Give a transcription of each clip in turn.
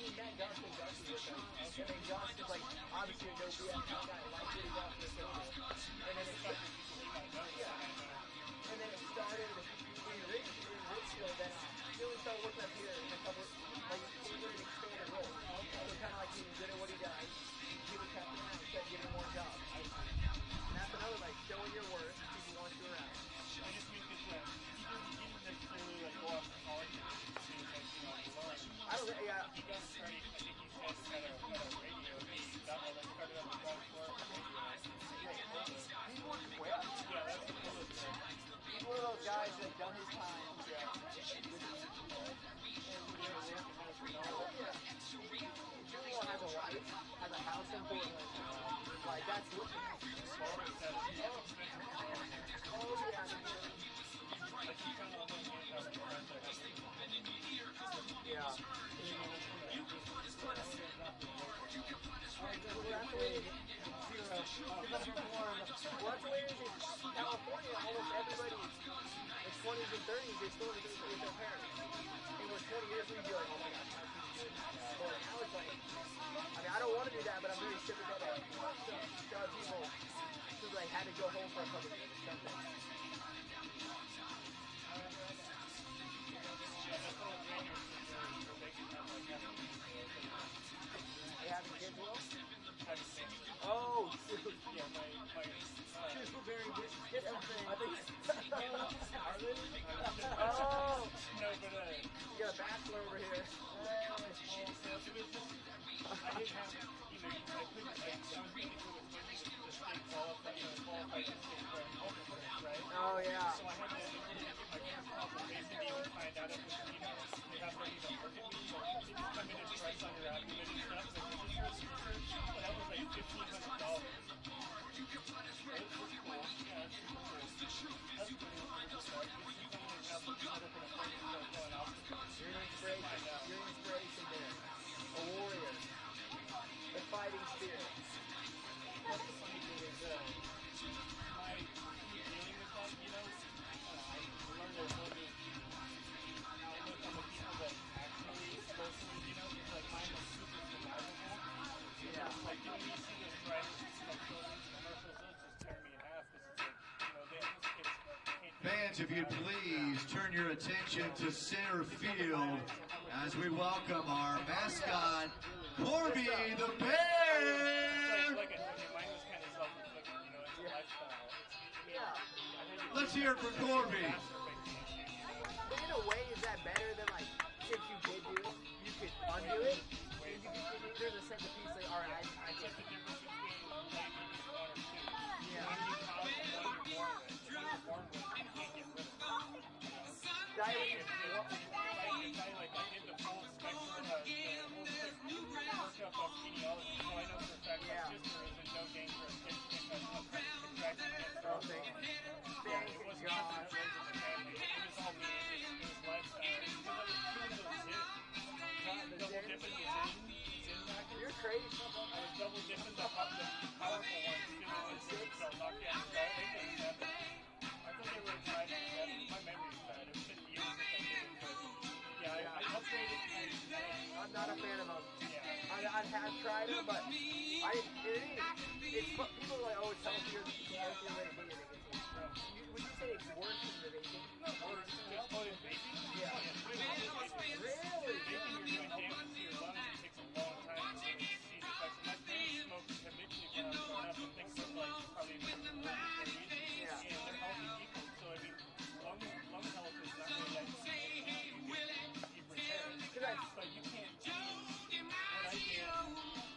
we met Gus and Gus was with us. And then Gus was like, obviously no BS guy, like really got to the table. And then it started, and then it started in Richfield, then Billy started working up here in a couple, like, he was an expanded role. So kind of like he was good at what he does. He was kept around, kept getting more jobs. And that's another, like, showing your worth, people want you around. I just think that he didn't necessarily like go off to college and learn. I don't think, yeah. He got started, I think he said at a radio. He got all that started up with Golf Floor radio. He's working quick. Yeah, that's the coolest thing. He's one of those guys that done his time. Yeah. Julio has a wife, has a house in Portland. Like, that's what yeah. Well, that's the way it is in California. Almost everybody in 20s and 30s, they still live with their parents. And we're 20 years, we'd be like, oh my gosh, how can you do that? But now it's like, I mean, I don't want to do that, but I'm very sympathetic to people who like had to go home for a couple of years or something. They having kids, Will? Oh, shoot. Yeah, my She's very good. I think are they? oh, No, but you got a bachelor over here. it was just, I didn't have, you know, I couldn't, I was being into the state qualified to state right? Oh, yeah. So I had to get my first consultation to even find out if it was, you know, they have to even look at me, or they just come in and price on your abdomen and stuff, but that was like $1,500. You're an inspiration there. A warrior. The fighting spirit. That's the funny thing is, my dealing with that, you know, I learned a little bit, I know from the people that actually personally, you know, it's like mine was super survivable. Yeah. It's like, you know, you see those drivers, like those commercials, those just tear me in half, because it's like, you know, they can't. Fans, if you'd please turn your attention to center field as we welcome our mascot, Corby the Bear. Like I told you, mine was kind of self-inflicted, you know, it's a lifestyle. Let's hear it for Corby. But in a way, is that better than like if you did do it, you could undo it? There's a sense of peace like, all right, I It's like the difference between diabetes and one or two. Yeah. When you cause the one you're born with, the one you're born with, you can't get rid of. diabetes. Like I did the full spectrum of workup of genealogy, so I know for a fact my sister is in no danger of contracting cancer. Thank It wasn't God. just in the family. It was all me. It was lifestyle. Because I was doing those double dipping the zin package. You're crazy. I was double dipping the powerful ones, doing the 6, so knockout style. They did 7. I thought they were 5 and 7. My memory's bad. It's been years since I did it, but yeah, I upgraded. I'm not a fan of them. Yeah. I have tried them, but it's what people are like, oh, it's healthier than vaping. Would you say it's worse than the vaping? Worse than vaping? Yeah. Really? Vaping, you're doing damage to your lungs. It takes a long time to see the effects. And my friends smoked habitually when I was growing up, and things were like probably in their 30s. Yeah. And they're healthy people, so I mean, lung health is not really that you repair it. But you can't do what I did,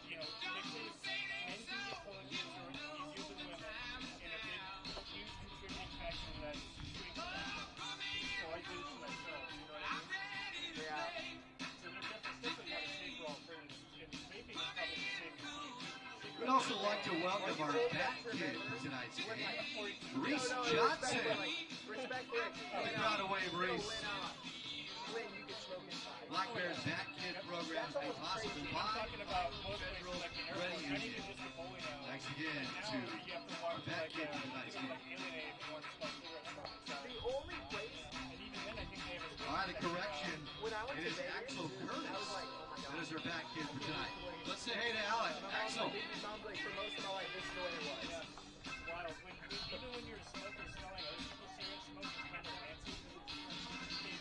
you know, mixes, men can get colon cancer easier than women, and a big, huge contributing factor to that is doing prevention. So I did it to myself, you know what I mean? Yeah. So there's definitely not a safer alternative, and vaping is probably the safest. We'd also like to welcome our bat kid for tonight's game, Reese Johnson. Respect Rick. Proud of wave, Reese. When you can smoke inside. Black Bear's Bat Kid program is made possible I'm by talking about most places like the airport. I need to just go bowling alley. Thanks again Now to you have to walk our Bat like Kid for tonight's game. Alienated if you want to smoke cigarettes. The only place And even then, I think they have All right, a correction. when I went It to is Vegas, Axel I Curtis was like, oh my that God. as our back kid for tonight. Let's say hey to Alec. Axel. Mom's like, for most of my life, this is the way it was. It's wild. Even when you're a smoker, smelling other people's cigarette smoke is kind of fancy.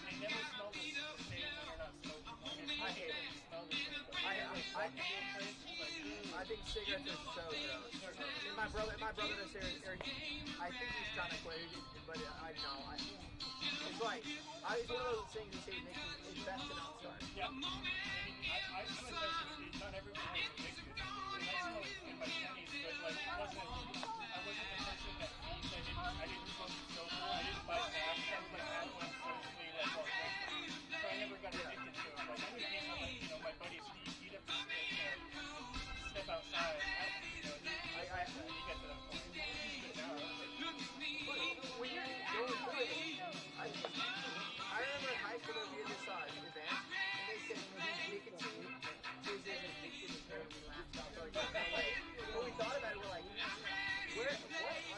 They never smell the same when they're not smoking. I hate it. I think cigarettes are so gross. And my brother this here, I think he's trying to quit, but I know. It's like, it's one of those things you say make you invest in outside. Yeah. I mean, I'm invested. Not everyone has addicted. I mean, I smoked in my 20s, but like, I wasn't the person that I didn't smoke sober. I didn't buy half. I was like half one socially, like all that. So I never got addicted to it. Like, I became like, my buddy Steve, he'd have to step outside. You get to that point. But now, when you're going through it, I remember in high school we did this event, and they said, nicotine is addicted to terribly laughed out. So like, no way. When we thought about it, we're like, what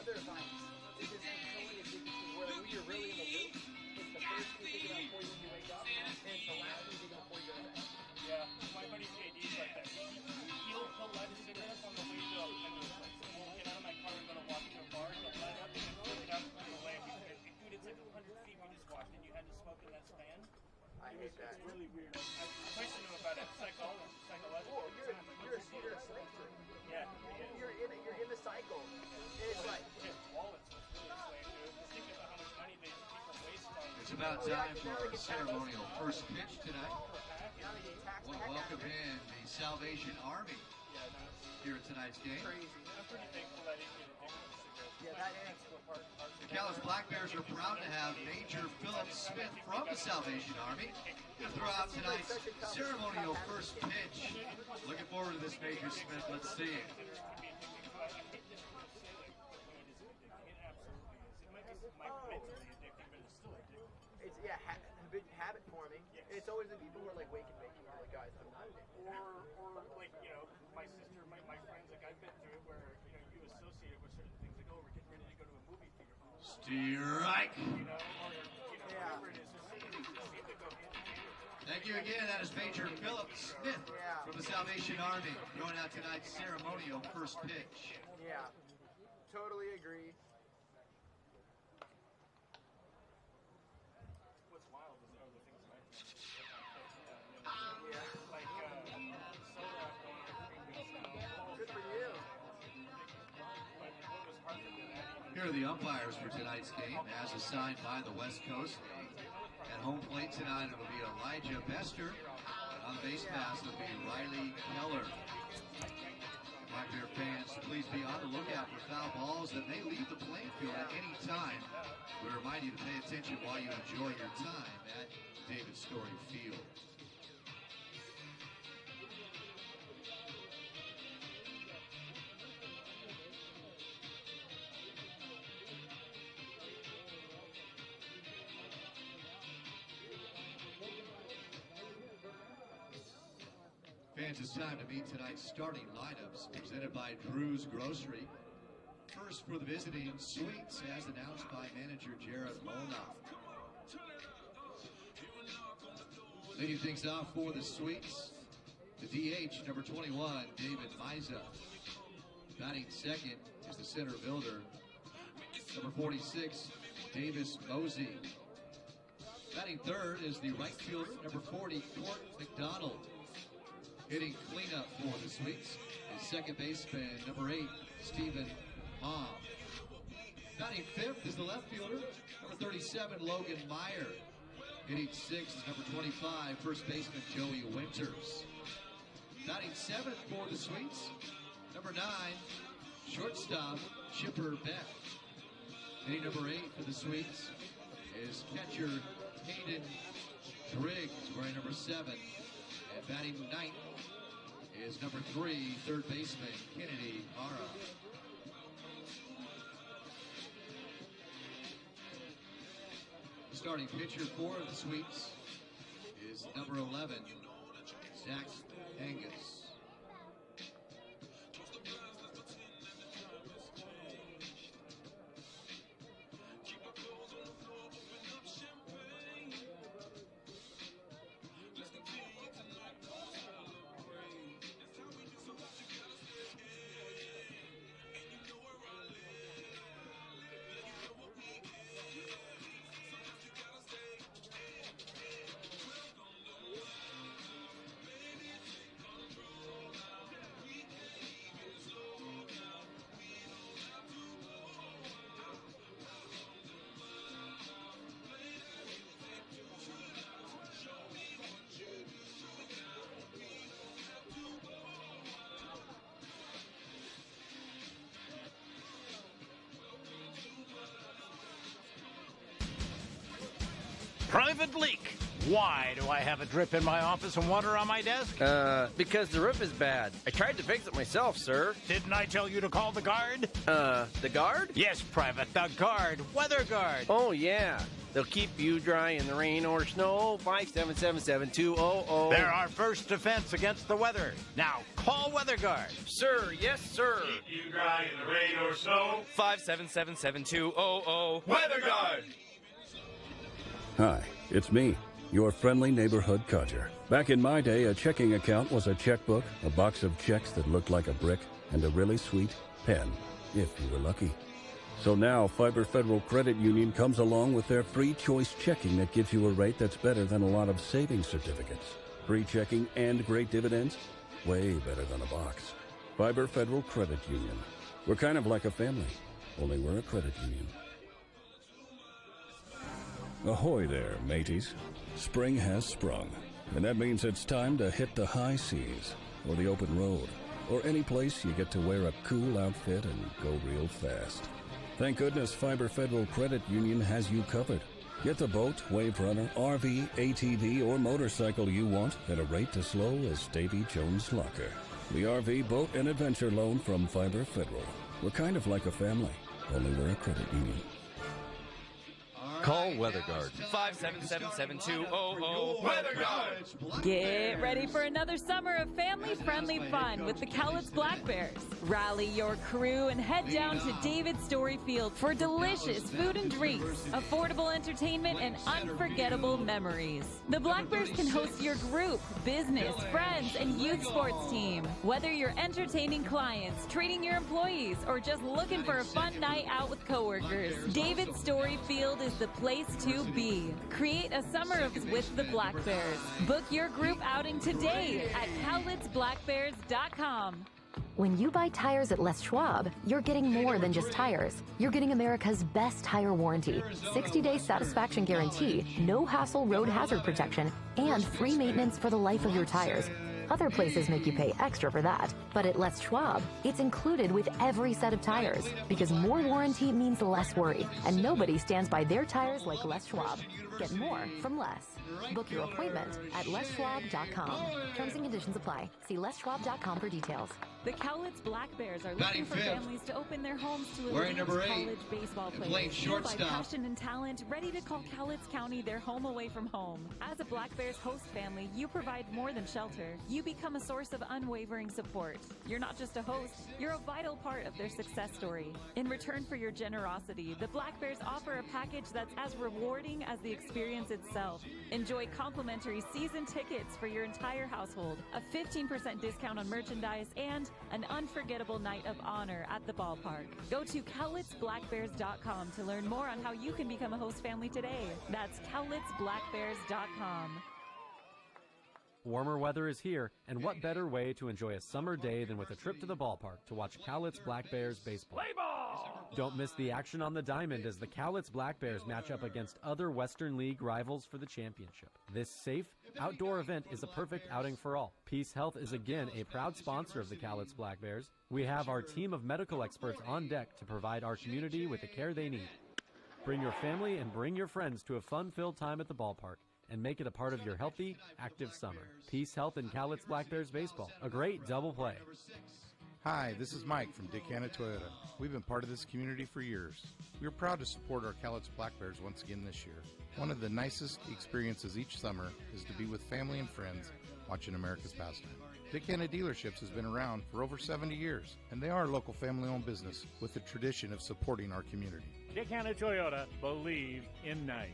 other vice is this totally addicted to? Where like, when you're really in the loop, it's the first thing you think about before you wake up, and it's the last thing you think about before you go to bed. Yeah, my buddy JD's like that. He'll light a cigarette up on the way to a place. We'll get out of my car and go to walk to a bar, he'll light up and then flip it out on the way. Dude, it's like 100 feet we just walked and you had to smoke in that span. I hate that. It's really weird. I questioned him about it psychologically. Well, you're a slave to it. Yeah. You're in the cycle. And it's like, Walla was really a slave to it. Just thinking about how much money people waste on. It's about time for our ceremonial first pitch tonight. We'll welcome in the Salvation Army here at tonight's game. crazy. I'm pretty thankful I didn't get addicted to cigarettes. Yeah, that is. The Cowlitz Black Bears are proud to have Major Philip Smith from the Salvation Army to throw out tonight's ceremonial first pitch. Looking forward to this, Major Smith. Let's see it. It's habit forming. Yes. It's always the people who are like wake and bake. Like, guys, I'm not addicted. Or like, my sister, my friends, like I've been through it where, you associate it with certain things, like, oh, we're getting ready to go to a movie theater. Strike. Whatever it is, just seem to go hand in hand. Thank you again. That is Major Philip Smith from the Salvation Army throwing out tonight's ceremonial first pitch. Yeah, totally agree. What's wild is the things that I think. Yeah. Like, soda I've gone on 3 weeks now. Good for you. But what was harder than that? Here are the umpires for tonight's game, as assigned by the West Coast. At home plate tonight, it'll be Elijah Bester. On the base pass, it'll be Riley Keller. Black Bear fans, please be on the lookout for foul balls that may leave the playing field at any time. We remind you to pay attention while you enjoy your time at David Story Field. Fans, it's time to meet tonight's starting lineups presented by Drew's Grocery. First for the visiting Sweets, as announced by manager Jared Molnoff. Leading things off for the Sweets, the DH, number 21, David Miza. Batting second is the center fielder, number 46, Davis Mosey. Batting third is the right fielder, number 40, Court McDonald. Hitting cleanup for the Sweets is second baseman, number 8, Stephen Mom. Batting fifth is the left fielder, number 37, Logan Meyer. Hitting sixth is number 25, first baseman, Joey Winters. Batting seventh for the Sweets, number 9, shortstop, Chipper Beck. Hitting number 8 for the Sweets is catcher Hayden Driggs, wearing number 7. And batting ninth is number 3, third baseman, Kennedy Hara. The starting pitcher for the Sweets is number 11, Zach Angus. Private leak. Why do I have a drip in my office and water on my desk? Because the roof is bad. I tried to fix it myself, sir. Didn't I tell you to call the guard? The guard? Yes, Private, the guard. Weather guard. Oh, yeah. They'll keep you dry in the rain or snow. 577-7200. They're our first defense against the weather. Now, call Weather Guard. Sir, yes, sir. Keep you dry in the rain or snow. 577-7200. Weather Guard. Hi, it's me, your friendly neighborhood codger. Back in my day, a checking account was a checkbook, a box of checks that looked like a brick, and a really sweet pen, if you were lucky. So now, Fiber Federal Credit Union comes along with their free choice checking that gives you a rate that's better than a lot of savings certificates. Free checking and great dividends? Way better than a box. Fiber Federal Credit Union. We're kind of like a family, only we're a credit union. Ahoy there, mateys. Spring has sprung, and that means it's time to hit the high seas, or the open road, or any place you get to wear a cool outfit and go real fast. Thank goodness Fiber Federal Credit Union has you covered. Get the boat, wave runner, RV, ATV, or motorcycle you want at a rate as low as Davy Jones' Locker. The RV, boat, and adventure loan from Fiber Federal. We're kind of like a family, only we're a credit union. Call Weather Guard. 577-7200. Weather Guard. Get ready for another summer of family-friendly fun with the Cowlitz Black Bears. Rally your crew and head down to David Story Field for delicious food and drinks, affordable entertainment, and unforgettable memories. The Black Bears can host your group, business, friends, and youth sports team. Whether you're entertaining clients, treating your employees, or just looking for a fun night out with coworkers, David Story Field is the place to be. Create a summer with the Black Bears. Book your group outing today at cowlitzblackbears.com. When you buy tires at Les Schwab, you're getting more than just tires. You're getting America's best tire warranty, 60-day satisfaction guarantee, no hassle road hazard protection, and free maintenance for the life of your tires. Other places make you pay extra for that, but at Les Schwab, it's included with every set of tires, because more warranty means less worry, and nobody stands by their tires like Les Schwab. Get more from Les. Book your appointment at leschwab.com. Terms and conditions apply. See leschwab.com for details. The Cowlitz Black Bears are looking for families to open their homes to Wearing elite number 8, college baseball playing players fueled by shortstop. passion and talent, ready to call Cowlitz County their home away from home. As a Black Bears host family, you provide more than shelter. You become a source of unwavering support. You're not just a host, you're a vital part of their success story. In return for your generosity, the Black Bears offer a package that's as rewarding as the experience itself. Enjoy complimentary season tickets for your entire household, a 15% discount on merchandise, and an unforgettable night of honor at the ballpark. Go to cowlitzblackbears.com to learn more on how you can become a host family today. That's cowlitzblackbears.com. Warmer weather is here, and what better way to enjoy a summer day than with a trip to the ballpark to watch Cowlitz Black Bears baseball. Play ball! Don't miss the action on the diamond as the Cowlitz Black Bears match up against other Western League rivals for the championship. This safe, outdoor event is a perfect outing for all. Peace Health is again a proud sponsor of the Cowlitz Black Bears. We have our team of medical experts on deck to provide our community with the care they need. Bring your family and bring your friends to a fun-filled time at the ballpark and make it a part of your healthy, active summer. Peace Health and Cowlitz Black Bears Baseball. A great double play. Hi, this is Mike from Dick Hanna Toyota. We've been part of this community for years. We are proud to support our Cowlitz Black Bears once again this year. One of the nicest experiences each summer is to be with family and friends watching America's pastime. Dick Hanna Dealerships has been around for over 70 years, and they are a local family-owned business with a tradition of supporting our community. Dick Hanna Toyota, believe in nice.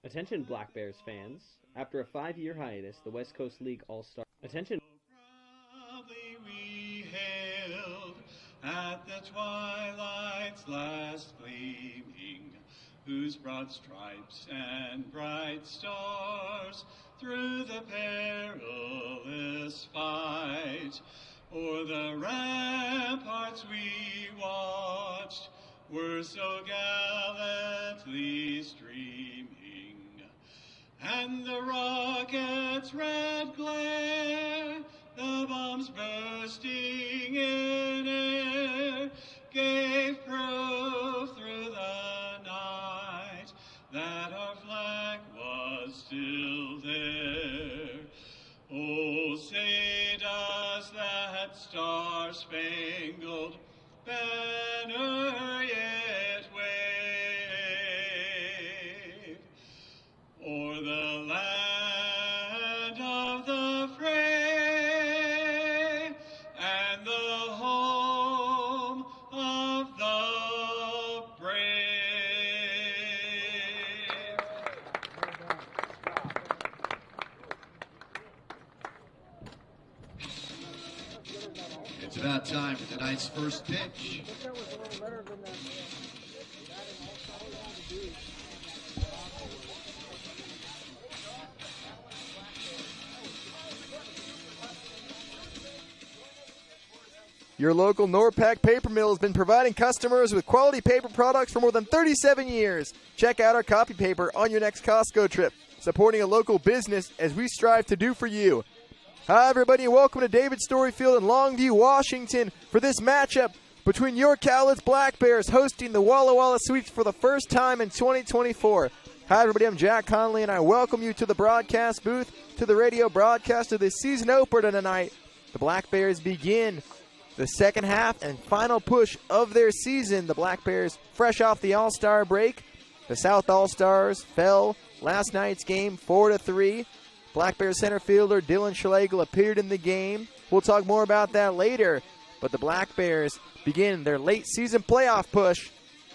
Attention Black Bears fans. After a 5-year hiatus, the West Coast League All-Star... Attention... We hailed at the twilight's last gleaming, whose broad stripes and bright stars through the perilous fight o'er the ramparts we watched were so gallantly streaming. And the rocket's red glare, the bombs bursting in air, gave proof through the night about time for tonight's first pitch. Your local Norpac paper mill has been providing customers with quality paper products for more than 37 years. Check out our copy paper on your next Costco trip, supporting a local business as we strive to do for you. Hi, everybody, and welcome to David Story Field in Longview, Washington for this matchup between your Cowlitz Black Bears hosting the Walla Walla Sweets for the first time in 2024. Hi, everybody, I'm Jack Conley, and I welcome you to the broadcast booth, to the radio broadcast of the season opener tonight. The Black Bears begin the second half and final push of their season. The Black Bears fresh off the All-Star break. The South All-Stars fell last night's game 4-3. Black Bears center fielder Dylan Schlegel appeared in the game. We'll talk more about that later. But the Black Bears begin their late season playoff push.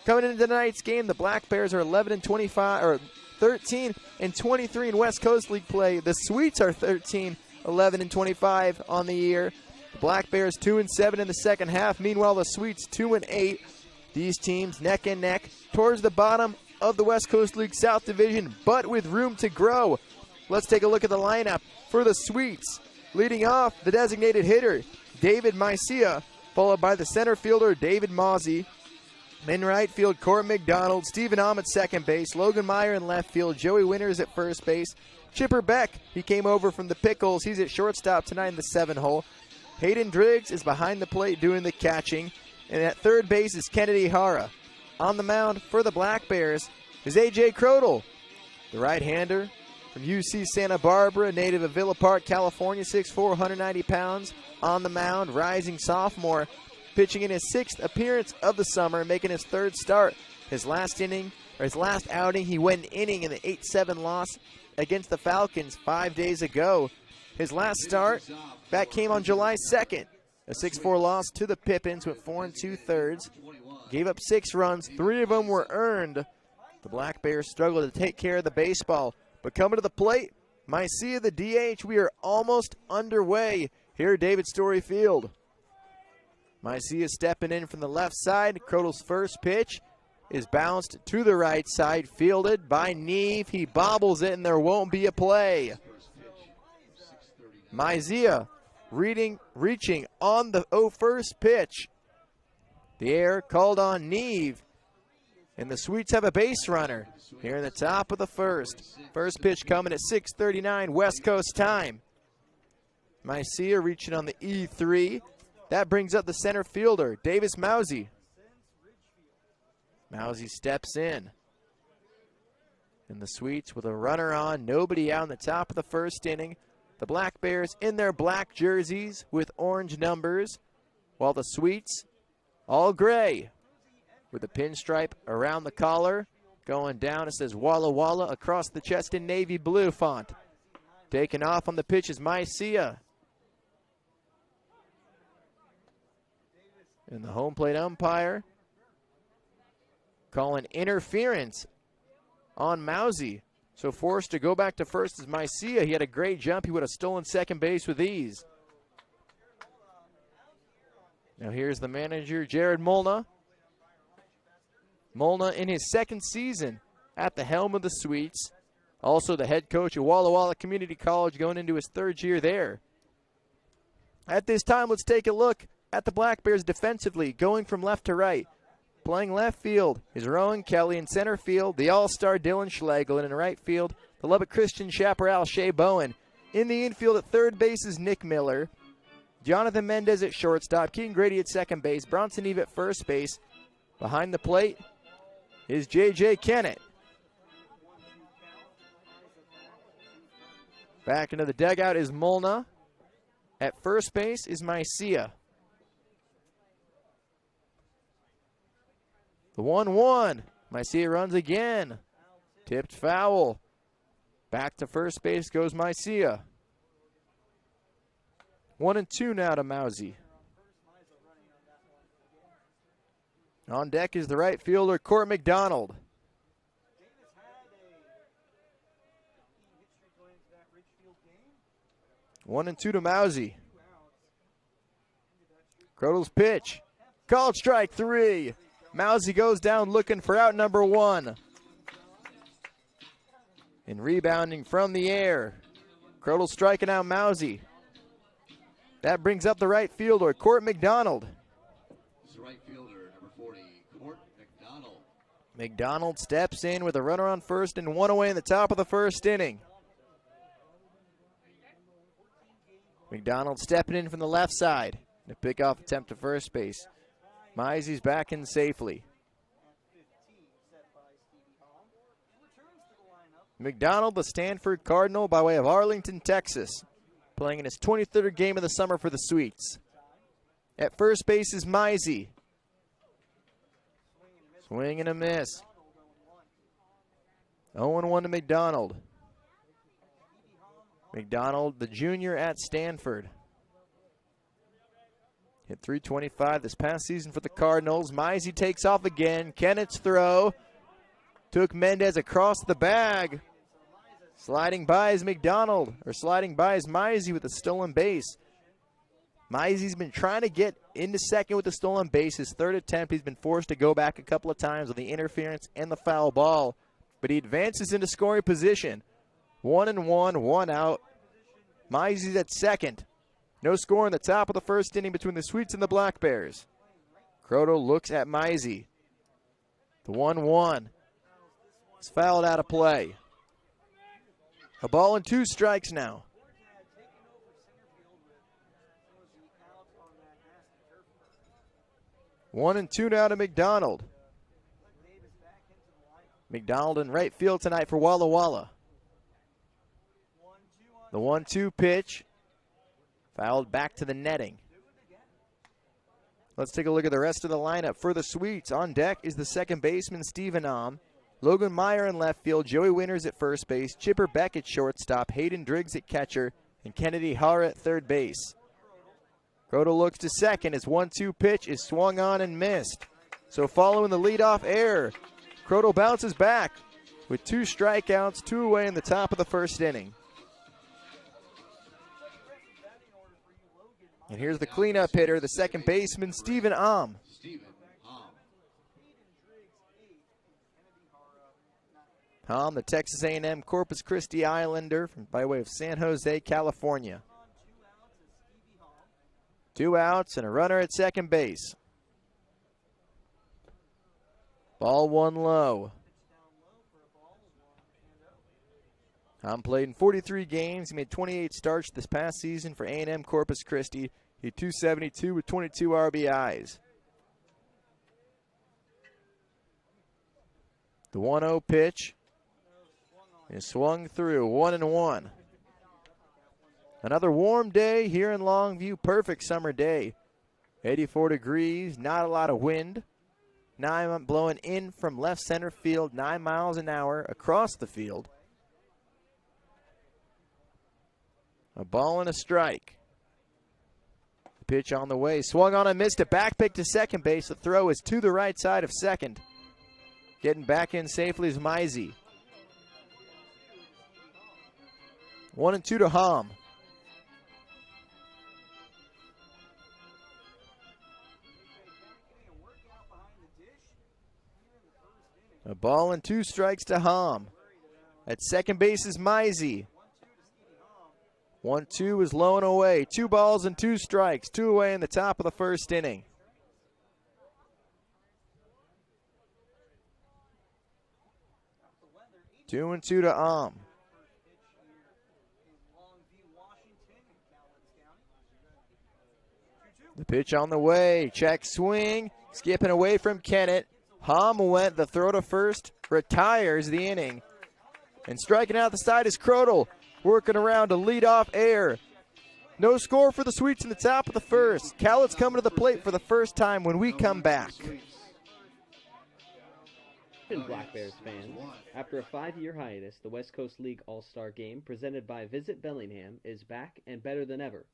Coming into tonight's game, the Black Bears are 13-23 in West Coast League play. The Sweets are 13-11-25 on the year. The Black Bears 2-7 in the second half. Meanwhile, the Sweets 2-8. These teams neck and neck towards the bottom of the West Coast League South Division, but with room to grow. Let's take a look at the lineup for the Sweets. Leading off, the designated hitter, David Mycia, followed by the center fielder, David Mozzie. In right field, Corbin McDonald, Stephen Ahm at second base, Logan Meyer in left field, Joey Winters at first base, Chipper Beck, he came over from the Pickles, he's at shortstop tonight in the 7-hole. Hayden Driggs is behind the plate doing the catching. And at third base is Kennedy Hara. On the mound for the Black Bears is A.J. Crodel, the right-hander from UC Santa Barbara, native of Villa Park, California, 6'4", 190 pounds. On the mound, rising sophomore, pitching in his 6th appearance of the summer, making his 3rd start. His last outing, he went an inning in the 8-7 loss against the Falcons 5 days ago. His last start, that came on July 2nd. A 6-4 loss to the Pippins, went 4 2/3. Gave up 6 runs, 3 of them were earned. The Black Bears struggled to take care of the baseball. But coming to the plate, Mycia, the DH, we are almost underway here at David Story Field. Mycia stepping in from the left side. Crodel's first pitch is bounced to the right side, fielded by Neve. He bobbles it, and there won't be a play. Mycia reaching on the first pitch. The error called on Neve. And the Sweets have a base runner here in the top of the first. First pitch coming at 6:39 West Coast time. Mycia reaching on the E3. That brings up the center fielder, Davis Mousie. Mousie steps in. And the Sweets with a runner on, nobody out in the top of the first inning. The Black Bears in their black jerseys with orange numbers, while the Sweets all gray with a pinstripe around the collar. Going down, it says Walla Walla across the chest in navy blue font. Taking off on the pitch is Mycia. And the home plate umpire calling interference on Mousie. So forced to go back to first is Mycia. He had a great jump. He would have stolen second base with ease. Now here's the manager, Jared Molna. Molna in his 2nd season at the helm of the Sweets. Also the head coach at Walla Walla Community College, going into his 3rd year there. At this time, let's take a look at the Black Bears defensively, going from left to right. Playing left field is Rowan Kelly. In center field, the all-star Dylan Schlegel. And in right field, the Lubbock Christian Chaparral Shea Bowen. In the infield at third base is Nick Miller. Jonathan Mendez at shortstop. Keaton Grady at second base. Bronson Eve at first base. Behind the plate is J.J. Kennett. Back into the dugout is Molna. At first base is Mycia. The 1-1. Mycia runs again. Tipped foul. Back to first base goes Mycia. 1-2 now to Mousie. On deck is the right fielder, Court McDonald. One and two to Mousie. Crotal's pitch. Called strike 3. Mousy goes down looking for out number 1. And rebounding from the air. Crotal striking out Mousy. That brings up the right fielder, Court McDonald. This is right fielder, number 40, Court McDonald. McDonald steps in with a runner on first and 1 away in the top of the first inning. McDonald stepping in from the left side. A pickoff attempt to first base. Mizey's back in safely. McDonald, the Stanford Cardinal by way of Arlington, Texas, playing in his 23rd game of the summer for the Sweets. At first base is Mizey. Swing and a miss. 0-1 to McDonald. McDonald, the junior at Stanford. Hit .325 this past season for the Cardinals. Mizey takes off again. Kennett's throw. Took Mendez across the bag. Sliding by is McDonald, or sliding by is Mizey with a stolen base. Mizey's been trying to get into second with the stolen base. His third attempt, he's been forced to go back a couple of times with the interference and the foul ball. But he advances into scoring position. 1-1, 1 out. Mizey's at second. No score in the top of the first inning between the Sweets and the Black Bears. Crotal looks at Mizey. The 1-1. It's fouled out of play. A ball and 2 strikes now. One and 2 now to McDonald. McDonald in right field tonight for Walla Walla. The 1-2 pitch. Fouled back to the netting. Let's take a look at the rest of the lineup. For the Sweets, on deck is the second baseman, Stephen Ahm. Logan Meyer in left field, Joey Winters at first base, Chipper Beck at shortstop, Hayden Driggs at catcher, and Kennedy Hara at third base. Crotal looks to second. His 1-2 pitch is swung on and missed. So following the leadoff error, Crotal bounces back with 2 strikeouts, 2 away in the top of the first inning. And here's the cleanup hitter, the second baseman, Stephen Ahm. Ahm, the Texas A&M Corpus Christi Islander by way of San Jose, California. 2 outs and a runner at second base. Ball 1 low. Ahm played in 43 games. He made 28 starts this past season for A&M Corpus Christi. He hit .272 with 22 RBIs. The 1-0 pitch is swung through, 1-1. Another warm day here in Longview, perfect summer day. 84 degrees, not a lot of wind. 9 blowing in from left center field, 9 miles an hour across the field. A ball and a strike. Pitch on the way, swung on and missed. A back pick to second base. The throw is to the right side of second. Getting back in safely is Mizey. 1-2 to Ahm. A ball and 2 strikes to Ahm. At second base is Mizey. 1-2 is low and away. 2 balls and 2 strikes. 2 away in the top of the first inning. Two and 2 to Ahm. The pitch on the way. Check swing. Skipping away from Kennett. Ahm went the throw to first. Retires the inning. And striking out the side is Crotal. Working around to lead off air. No score for the Sweets in the top of the first. Cowlitz coming to the plate for the first time when we come back. Black Bears fans, after a 5-year hiatus, the West Coast League All-Star Game presented by Visit Bellingham is back and better than ever.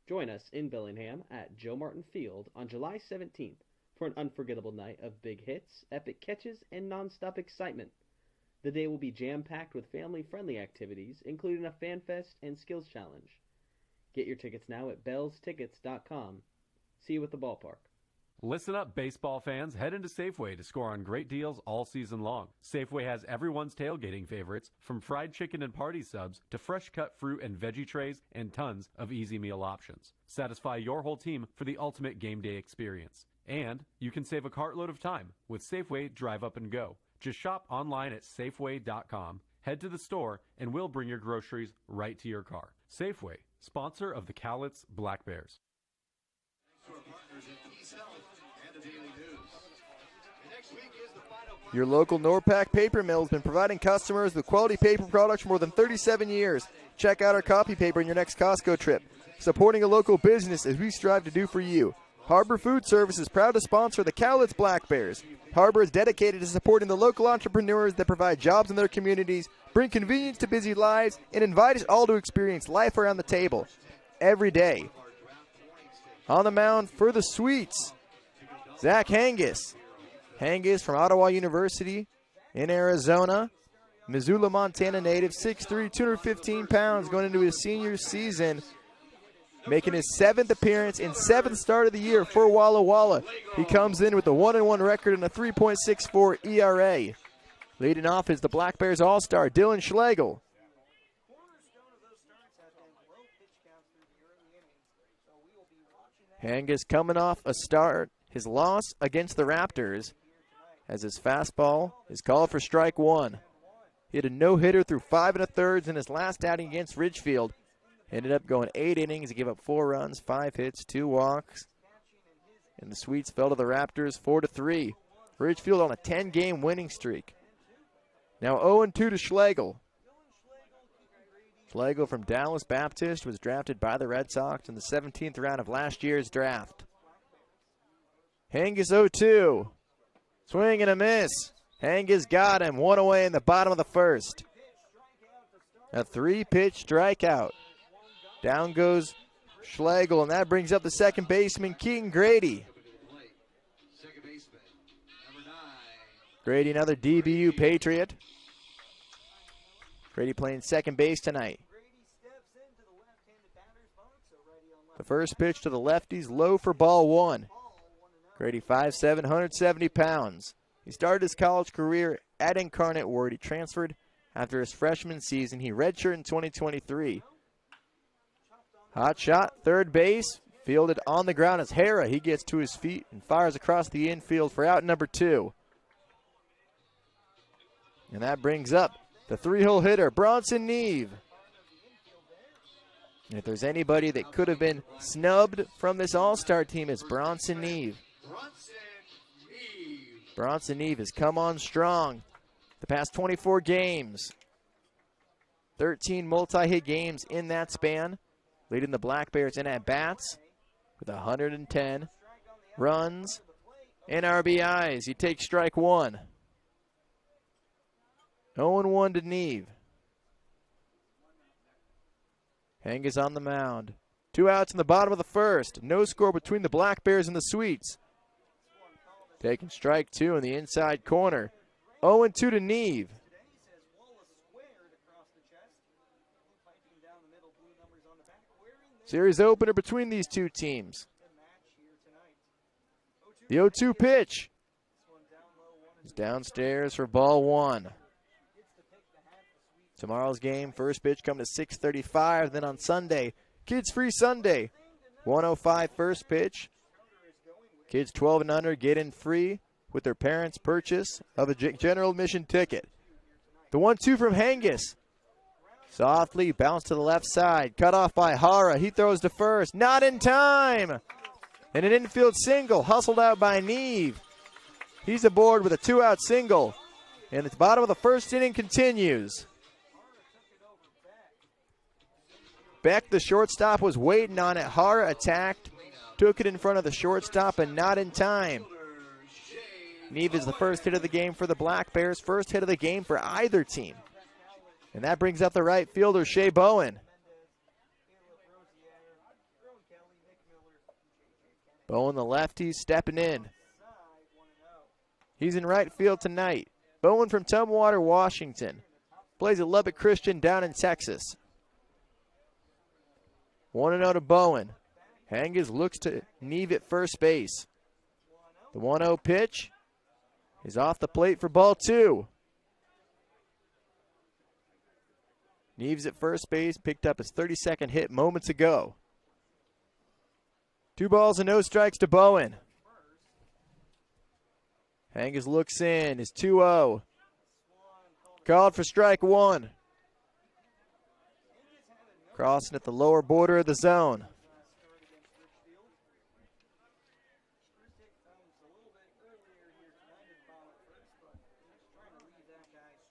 Join us in Bellingham at Joe Martin Field on July 17th for an unforgettable night of big hits, epic catches, and non-stop excitement. The day will be jam-packed with family-friendly activities, including a fan fest and skills challenge. Get your tickets now at bellstickets.com. See you at the ballpark. Listen up, baseball fans. Head into Safeway to score on great deals all season long. Safeway has everyone's tailgating favorites, from fried chicken and party subs to fresh cut fruit and veggie trays and tons of easy meal options. Satisfy your whole team for the ultimate game day experience. And you can save a cartload of time with Safeway Drive Up and Go. Just shop online at Safeway.com, head to the store, and we'll bring your groceries right to your car. Safeway, sponsor of the Cowlitz Black Bears. Your local Norpac paper mill has been providing customers with quality paper products for more than 37 years. Check out our copy paper in your next Costco trip. Supporting a local business as we strive to do for you. Harbor Food Service is proud to sponsor the Cowlitz Black Bears. Harbor is dedicated to supporting the local entrepreneurs that provide jobs in their communities, bring convenience to busy lives, and invite us all to experience life around the table every day. On the mound for the Sweets, Zach Hangis. Hangis from Ottawa University in Arizona. Missoula, Montana native, 6'3", 215 pounds, going into his senior season, making his 7th appearance and 7th start of the year for Walla Walla. He comes in with a 1-1 record and a 3.64 ERA. Leading off is the Black Bears All-Star, Dylan Schlegel. Hangis coming off a start, his loss against the Raptors, as his fastball is called for strike one. He had a no-hitter through 5 1/3 in his last outing against Ridgefield. Ended up going 8 innings. He gave up 4 runs, 5 hits, 2 walks. And the Sweets fell to the Raptors 4-3. Ridgefield on a 10-game winning streak. Now 0-2 to Schlegel. Schlegel from Dallas Baptist was drafted by the Red Sox in the 17th round of last year's draft. Hangis 0-2. Swing and a miss. Hangis got him. 1 away in the bottom of the first. A 3-pitch strikeout. Down goes Schlegel, and that brings up the second baseman, Keaton Grady. Grady, another DBU Patriot. Grady playing second base tonight. The first pitch to the lefties, low for ball one. Grady 5'7", 170 pounds. He started his college career at Incarnate Word. He transferred after his freshman season. He redshirted in 2023. Hot shot, third base, fielded on the ground as Hara. He gets to his feet and fires across the infield for out number 2. And that brings up the 3-hole hitter, Bronson Neve. And if there's anybody that could have been snubbed from this All-Star team, it's Bronson Neve. Bronson Neve has come on strong the past 24 games. 13 multi-hit games in that span, leading the Black Bears in at-bats with 110 runs and RBIs. He takes strike one. 0-1 to Neve. Hangis on the mound. 2 outs in the bottom of the first. No score between the Black Bears and the Sweets. Taking strike 2 in the inside corner. 0-2 to Neve. Series opener between these two teams. The 0-2 pitch is downstairs for ball one. Tomorrow's game, first pitch coming to 6:35. Then on Sunday, Kids Free Sunday, 1:05 first pitch. Kids 12 and under get in free with their parents' purchase of a general admission ticket. The 1-2 from Hangis. Softly bounced to the left side. Cut off by Hara. He throws to first. Not in time. And an infield single hustled out by Neve. He's aboard with a 2-out single. And the bottom of the first inning continues. Beck, the shortstop, was waiting on it. Hara attacked. Took it in front of the shortstop and not in time. Neve is the first hit of the game for the Black Bears. First hit of the game for either team. And that brings up the right fielder, Shea Bowen. Bowen, the lefty, stepping in. He's in right field tonight. Bowen from Tumwater, Washington. Plays at Lubbock Christian down in Texas. 1-0 to Bowen. Hanges looks to Neve at first base. The 1-0 pitch is off the plate for ball 2. Neves at first base, picked up his 32nd hit moments ago. 2 balls and no strikes to Bowen. Hanges looks in, is 2-0. Called for strike 1. Crossing at the lower border of the zone.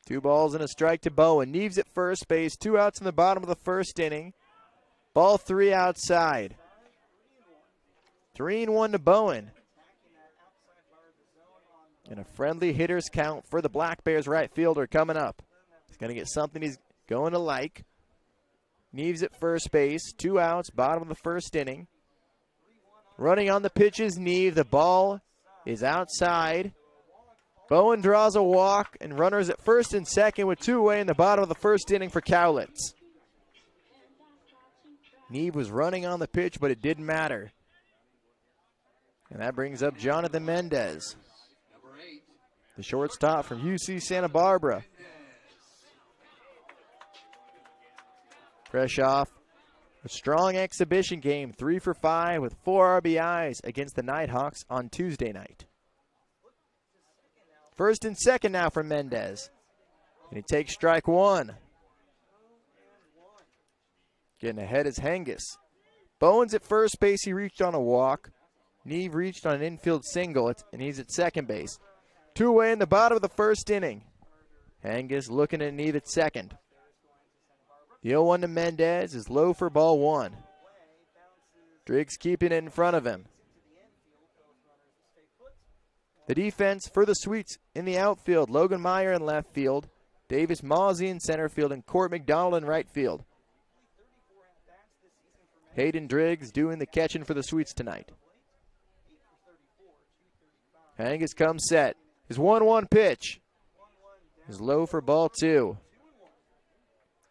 Two balls and a strike to Bowen. Neves at first base. 2 outs in the bottom of the first inning. Ball 3 outside. 3-1 to Bowen. And a friendly hitter's count for the Black Bears right fielder coming up. He's going to get something he's going to like. Neves at first base. 2 outs, bottom of the first inning. Running on the pitch is Neve. The ball is outside. Bowen draws a walk, and runners at first and second with 2 away in the bottom of the first inning for Cowlitz. Neve was running on the pitch, but it didn't matter. And that brings up Jonathan Mendez, the shortstop from UC Santa Barbara. Fresh off a strong exhibition game, 3 for 5 with 4 RBIs against the Nighthawks on Tuesday night. First and second now for Mendez. And he takes strike 1. Getting ahead is Hanges. Bowen's at first base. He reached on a walk. Neve reached on an infield single, and he's at second base. 2 away in the bottom of the first inning. Hanges looking at Neve at second. The 0-1 to Mendez is low for ball 1. Driggs keeping it in front of him. The defense for the Sweets in the outfield. Logan Meyer in left field. Davis Mawsey in center field. And Court McDonald in right field. Hayden Driggs doing the catching for the Sweets tonight. Hanges comes set. His 1-1 pitch is low for ball 2.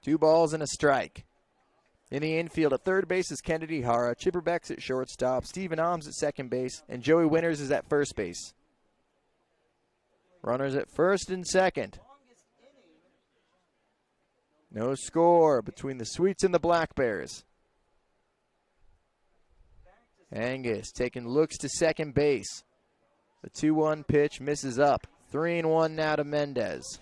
2 balls and a strike. In the infield at third base is Kennedy Hara. Chipper Beck's at shortstop. Steven Ahms at second base. And Joey Winters is at first base. Runners at first and second. No score between the Sweets and the Black Bears. Hanges taking looks to second base. The 2-1 pitch misses up. 3-1 now to Mendez.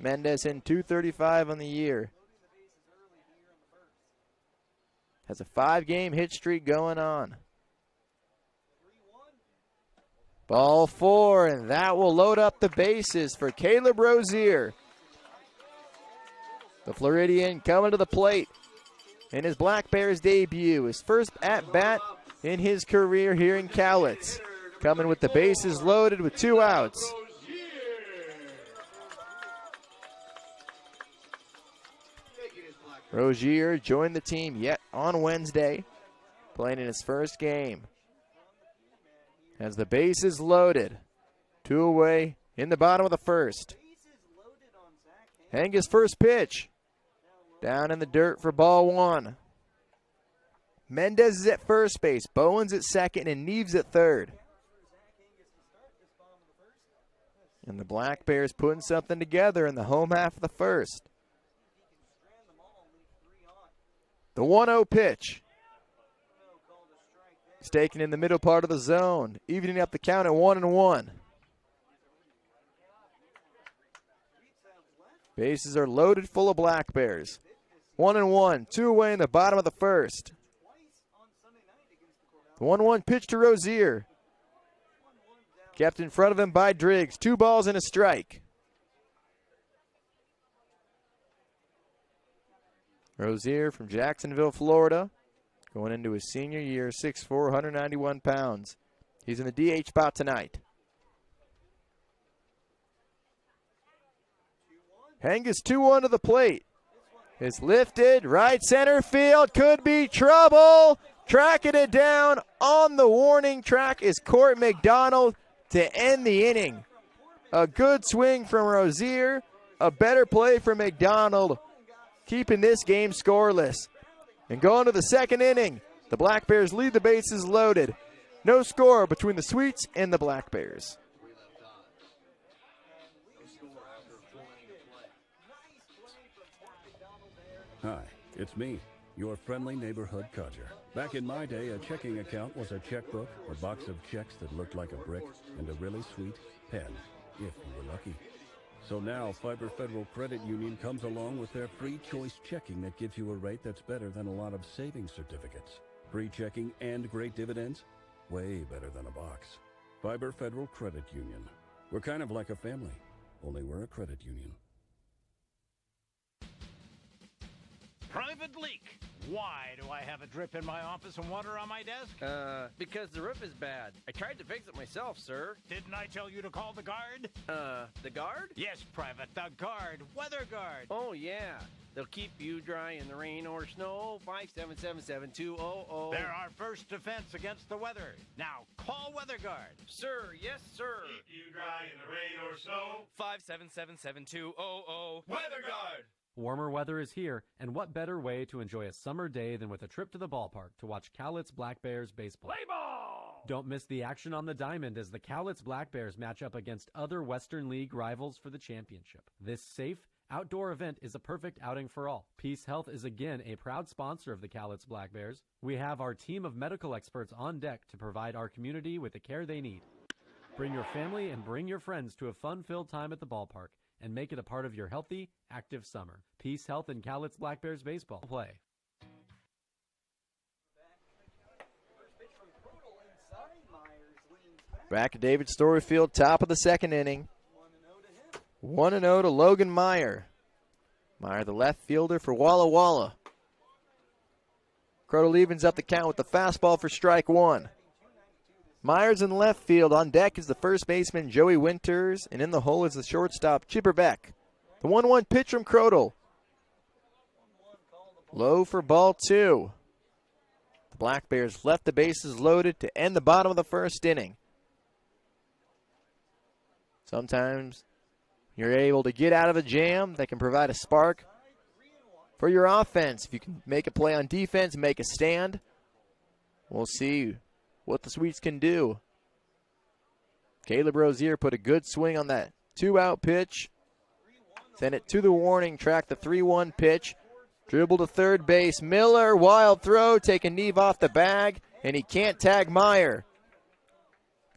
Mendez in .235 on the year. Has a 5-game hit streak going on. Ball 4, and that will load up the bases for Caleb Rozier. The Floridian coming to the plate in his Black Bears debut. His first at-bat in his career here in Cowlitz. Coming with the bases loaded with 2 outs. Rozier joined the team yet on Wednesday, playing in his first game. As the bases loaded, 2 away in the bottom of the first. Hanges' first pitch, down in the dirt for ball 1. Mendez is at first base, Bowen's at second, and Neves at third. And the Black Bears putting something together in the home half of the first. The 1-0 pitch. He's taken in the middle part of the zone, evening up the count at 1-1. Bases are loaded full of Black Bears. 1-1, 2 away in the bottom of the first. The 1-1 pitch to Rozier. Kept in front of him by Driggs. 2 balls and a strike. Rozier from Jacksonville, Florida, going into his senior year, 6'4", 191 pounds. He's in the DH spot tonight. Hanges 2-1 to the plate. It's lifted, right center field, could be trouble. Tracking it down on the warning track is Court McDonald to end the inning. A good swing from Rozier. A better play from McDonald, keeping this game scoreless. And going to the second inning, the Black Bears lead the bases loaded. No score between the Sweets and the Black Bears. Hi, it's me, your friendly neighborhood codger. Back in my day, a checking account was a checkbook, a box of checks that looked like a brick, and a really sweet pen, if you were lucky. So now, Fiber Federal Credit Union comes along with their free choice checking that gives you a rate that's better than a lot of savings certificates. Free checking and great dividends? Way better than a box. Fiber Federal Credit Union. We're kind of like a family, only we're a credit union. Private leak. Why do I have a drip in my office and water on my desk? Because the roof is bad. I tried to fix it myself, sir. Didn't I tell you to call the guard? The guard? Yes, Private, the guard. Weather guard. Oh, yeah. They'll keep you dry in the rain or snow. 577-7200. They're our first defense against the weather. Now, call Weather Guard. Sir, yes, sir. Keep you dry in the rain or snow. 577-7200. Weather Guard. Warmer weather is here, and what better way to enjoy a summer day than with a trip to the ballpark to watch Cowlitz Black Bears baseball. Play ball! Don't miss the action on the diamond as the Cowlitz Black Bears match up against other Western League rivals for the championship. This safe, outdoor event is a perfect outing for all. Peace Health is again a proud sponsor of the Cowlitz Black Bears. We have our team of medical experts on deck to provide our community with the care they need. Bring your family and bring your friends to a fun-filled time at the ballpark and make it a part of your healthy, active summer. Peace Health and Cowlitz Black Bears baseball. Play. Back at David Storyfield, top of the second inning. 1-0 to Logan Meyer. Meyer, the left fielder for Walla Walla. Crotal evens up the count with the fastball for strike one. Myers in left field. On deck is the first baseman, Joey Winters, and in the hole is the shortstop, Chipper Beck. The 1-1 pitch from Crotal. Low for ball two. The Black Bears left the bases loaded to end the bottom of the first inning. Sometimes you're able to get out of a jam that can provide a spark for your offense. If you can make a play on defense, make a stand, we'll see what the Sweets can do. Caleb Rozier put a good swing on that 2-out pitch. Send it to the warning track, the 3-1 pitch. Dribble to third base. Miller, wild throw, take a knee off the bag, and he can't tag Meyer.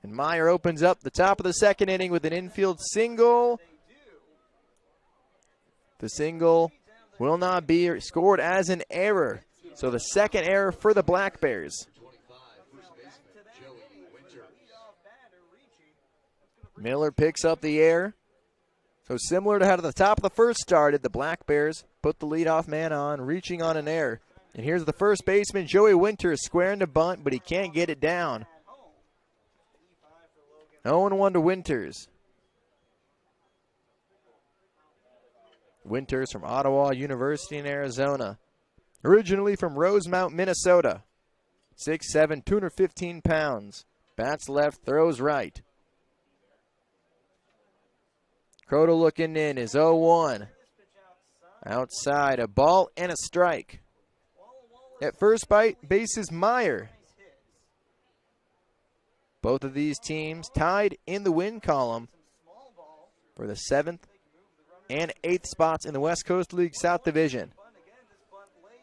And Meyer opens up the top of the second inning with an infield single. The single will not be scored as an error. So the second error for the Black Bears. Miller picks up the air. So similar to how the top of the first started, the Black Bears put the leadoff man on, reaching on an error. And here's the first baseman, Joey Winters, squaring to bunt, but he can't get it down. 0-1 to Winters. Winters from Ottawa University in Arizona. Originally from Rosemount, Minnesota. 6'7", 215 pounds. Bats left, throws right. Crotal looking in is 0-1. Outside, a ball and a strike. At first base is Meyer. Both of these teams tied in the win column for the 7th and 8th spots in the West Coast League South Division.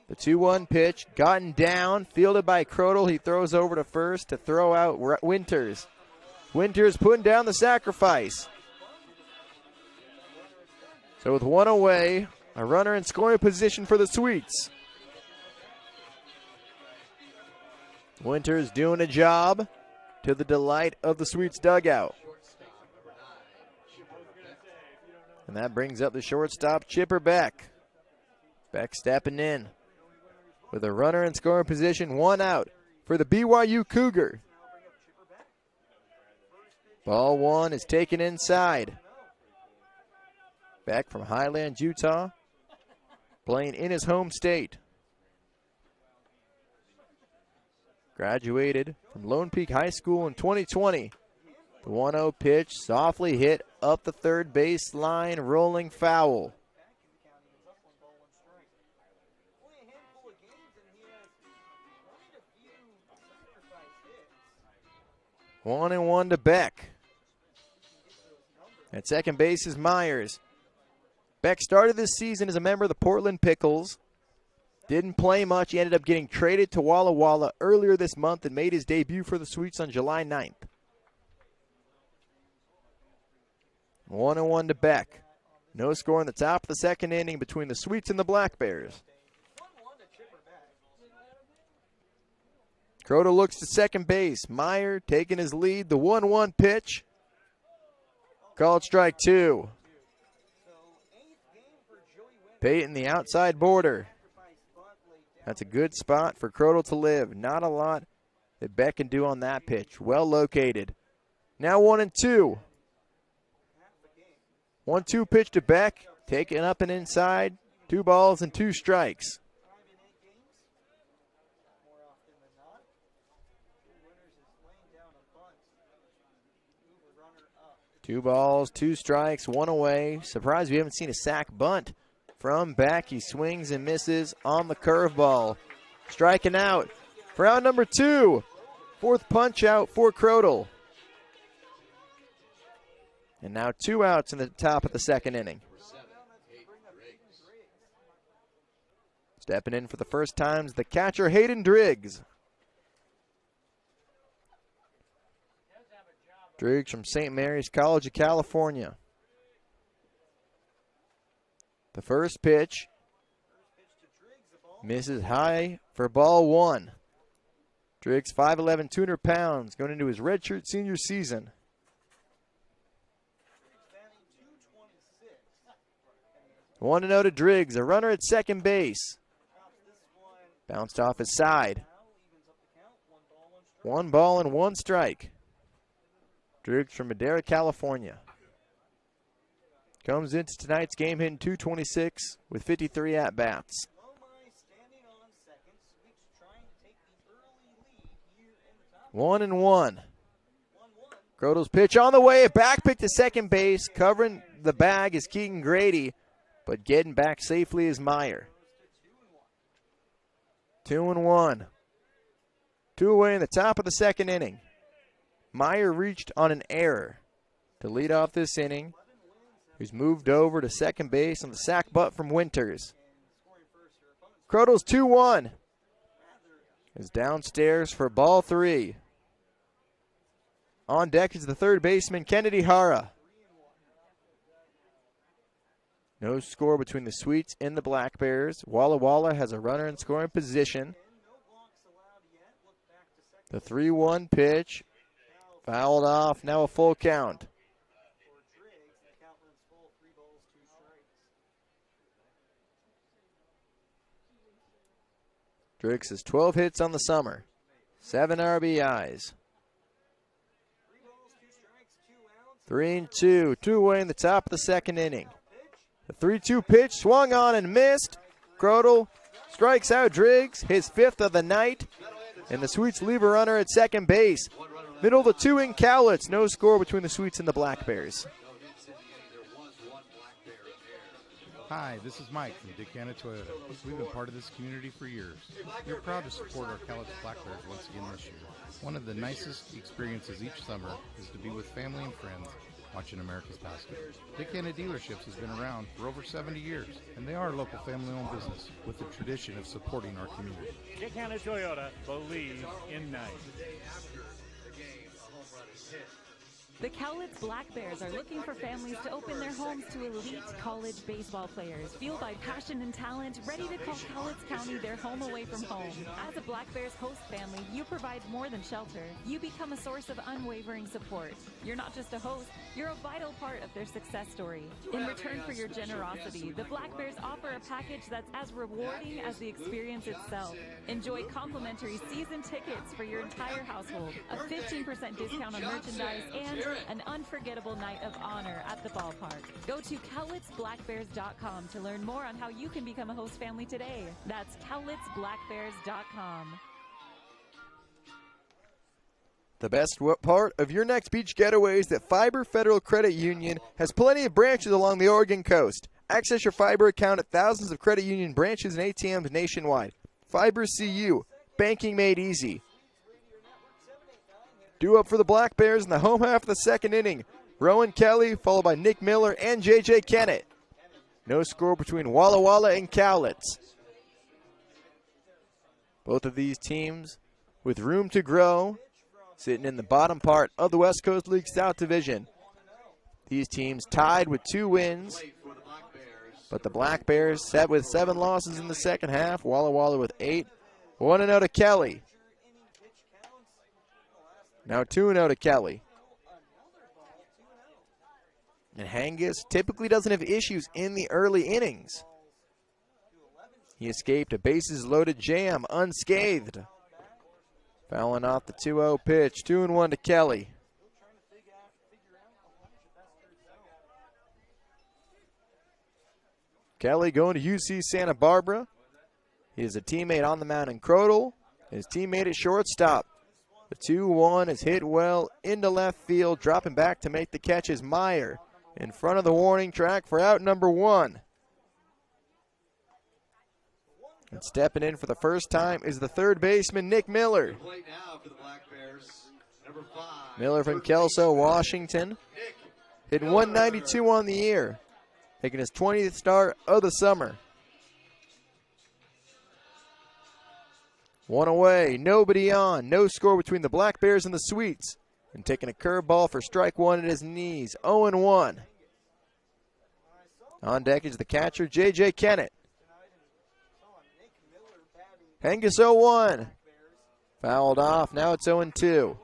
The 2-1 pitch, gotten down, fielded by Crotal. He throws over to first to throw out Winters. Winters putting down the sacrifice. So with one away, a runner in scoring position for the Sweets. Winters doing a job to the delight of the Sweets dugout. And that brings up the shortstop, Chipper Beck. Beck stepping in with a runner in scoring position, 1 out for the BYU Cougar. Ball 1 is taken inside. Beck from Highland, Utah, playing in his home state. Graduated from Lone Peak High School in 2020. The 1-0 pitch, softly hit up the third base line, rolling foul. 1-1 to Beck. At second base is Myers. Beck started this season as a member of the Portland Pickles. Didn't play much. He ended up getting traded to Walla earlier this month and made his debut for the Sweets on July 9th. 1-1 to Beck. No score in the top of the second inning between the Sweets and the Black Bears. Croto looks to second base. Meyer taking his lead. The 1-1 pitch. Called strike 2. Peyton the outside border. That's a good spot for Croto to live. Not a lot that Beck can do on that pitch. Well located. Now 1-2. 1-2 pitch to Beck. Taken up and inside. 2 balls and 2 strikes. Two balls, 2 strikes, 1 away. Surprised we haven't seen a sack bunt from Beck. He swings and misses on the curveball. Striking out for out number 2. 4th punch out for Croto. And now 2 outs in the top of the second inning. Stepping in for the first time is the catcher, Hayden Driggs. Driggs from St. Mary's College of California. The first pitch misses high for ball 1. Driggs 5'11", 200 pounds, going into his redshirt senior season. 1-0 to Driggs, a runner at second base. Bounced off his side. 1 ball and 1 strike. Driggs from Madera, California. Comes into tonight's game hitting .226 with 53 at-bats. 1-1. Croto's pitch on the way. Back pick to second base. Covering the bag is Keegan Grady, but getting back safely is Meyer. 2-1. 2 away in the top of the second inning. Meyer reached on an error to lead off this inning. He's moved over to second base on the sac bunt from Winters. Croto's 2-1 is downstairs for ball 3. On deck is the third baseman, Kennedy Hara. No score between the Sweets and the Black Bears. Walla has a runner in scoring position. The 3-1 pitch. Fouled off, now a full count. Driggs has 12 hits on the summer, 7 RBIs. 3-2, 2 away in the top of the second inning. The 3-2 pitch swung on and missed. Croto strikes out Driggs, his 5th of the night. And the Sweets leave a runner at second base. Middle of the 2 in Cowlitz. No score between the Sweets and the Black Bears. Hi, this is Mike from Dickana Toyota. We've been part of this community for years. We're proud to support our Cowlitz Black Bears once again this year. One of the nicest experiences each summer is to be with family and friends watching America's Basket. Dickana Dealerships has been around for over 70 years, and they are a local family-owned business with a tradition of supporting our community. Dickana Toyota, believe in night. The Cowlitz Black Bears are looking for families to open their homes to elite college baseball players, fueled by passion and talent, ready to call Cowlitz County their home away from home. As a Black Bears host family, you provide more than shelter. You become a source of unwavering support. You're not just a host, you're a vital part of their success story. In return for your generosity, the Black Bears offer a package that's as rewarding as the experience itself. Enjoy complimentary season tickets for your entire household, a 15% discount on merchandise, and an unforgettable night of honor at the ballpark. Go to CowlitzBlackBears.com to learn more on how you can become a host family today. That's CowlitzBlackBears.com. The best part of your next beach getaway is that Fiber Federal Credit Union has plenty of branches along the Oregon coast. Access your Fiber account at thousands of credit union branches and ATMs nationwide. Fiber CU, banking made easy. Due up for the Black Bears in the home half of the second inning. Rowan Kelly, followed by Nick Miller and J.J. Kennett. No score between Walla and Cowlitz. Both of these teams with room to grow, sitting in the bottom part of the West Coast League South Division. These teams tied with 2 wins, but the Black Bears set with 7 losses in the second half. Walla with 8. 1-0 to Kelly. Now 2-0 to Kelly. And Hengis typically doesn't have issues in the early innings. He escaped a bases-loaded jam unscathed. Fouling off the 2-0 pitch. 2-1 to Kelly. Kelly going to UC Santa Barbara. He is a teammate on the mound in Crodel. His teammate at shortstop. The 2-1 is hit well into left field. Dropping back to make the catch is Meyer. In front of the warning track for out number 1. And stepping in for the first time is the third baseman, Nick Miller. Miller from Kelso, Washington. Hitting 192 on the year. Taking his 20th start of the summer. 1 away, nobody on. No score between the Black Bears and the Sweets. And taking a curveball for strike 1 at his knees. 0-1. On deck is the catcher, J.J. Kennett. Hengis 0-1. Fouled off. Now it's 0-2.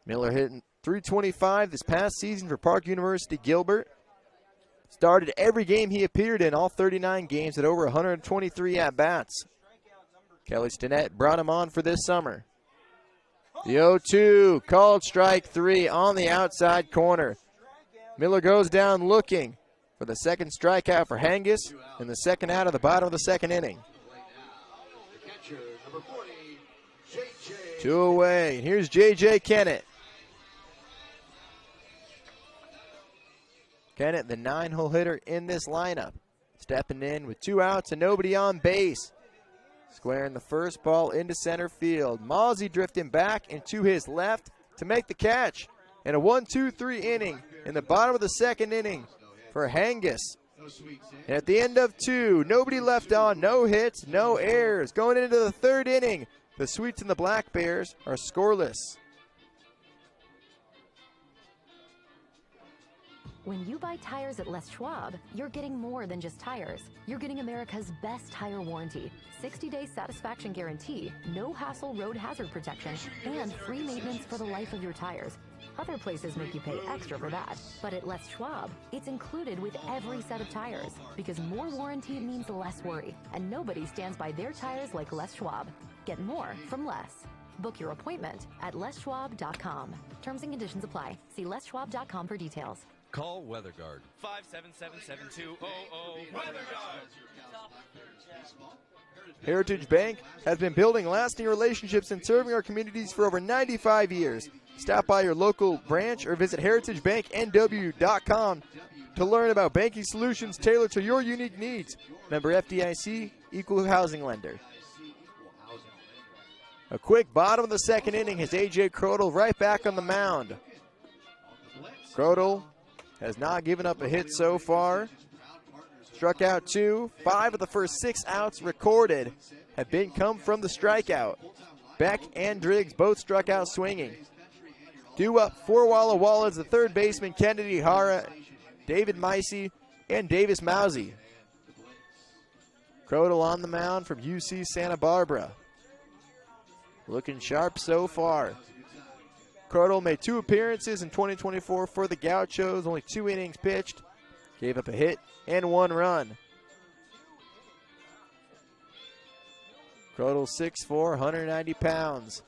Miller hitting .325 this past season for Park University Gilbert. Started every game he appeared in, all 39 games, at over 123 at-bats. Kelly Stinnett brought him on for this summer. The 0-2, called strike 3 on the outside corner. Miller goes down looking for the second strikeout for Hengis in the second out of the bottom of the second inning. 2 away, and here's J.J. Kennett. Kennett, the 9-hole hitter in this lineup. Stepping in with 2 outs and nobody on base. Squaring the first ball into center field. Mozzie drifting back and to his left to make the catch. And a 1-2-3 inning in the bottom of the second inning for Hengis. And at the end of 2, nobody left on, no hits, no errors. Going into the third inning, the Sweets and the Black Bears are scoreless. When you buy tires at Les Schwab, you're getting more than just tires. You're getting America's best tire warranty, 60-day satisfaction guarantee, no hassle road hazard protection, and free maintenance for the life of your tires. Other places make you pay extra for that, but at Les Schwab, it's included with every set of tires, because more warranty means less worry, and nobody stands by their tires like Les Schwab. Get more from less. Book your appointment at leschwab.com. Terms and conditions apply. See leschwab.com for details. Call WeatherGuard. 577-7200. Heritage Bank has been building lasting relationships and serving our communities for over 95 years. Stop by your local branch or visit heritagebanknw.com to learn about banking solutions tailored to your unique needs. Member FDIC, equal housing lender. A quick bottom of the second inning has A.J. Crodel right back on the mound. Crodel has not given up a hit so far. Struck out 2. 5 of the first 6 outs recorded have come from the strikeout. Beck and Driggs both struck out swinging. Due up for Walla is the third baseman Kennedy Hara, David Micey, and Davis Mousy. Crodel on the mound from UC Santa Barbara. Looking sharp so far. Crodel made 2 appearances in 2024 for the Gauchos, only 2 innings pitched. Gave up a hit and 1 run. Crodel 6'4", 190 pounds.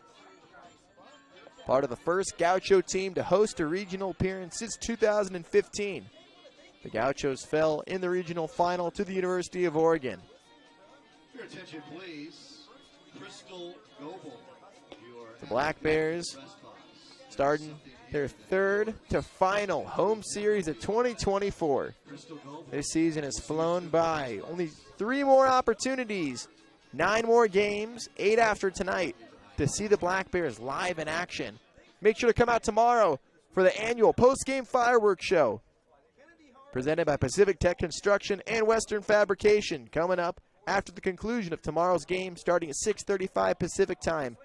Part of the first Gaucho team to host a regional appearance since 2015. The Gauchos fell in the regional final to the University of Oregon. Your attention, please. Crystal Goebel. The Black Bears starting their third to final home series of 2024. This season has flown by. Only 3 more opportunities, 9 more games, 8 after tonight, to see the Black Bears live in action. Make sure to come out tomorrow for the annual post-game fireworks show, presented by Pacific Tech Construction and Western Fabrication, coming up after the conclusion of tomorrow's game starting at 6:35 Pacific time.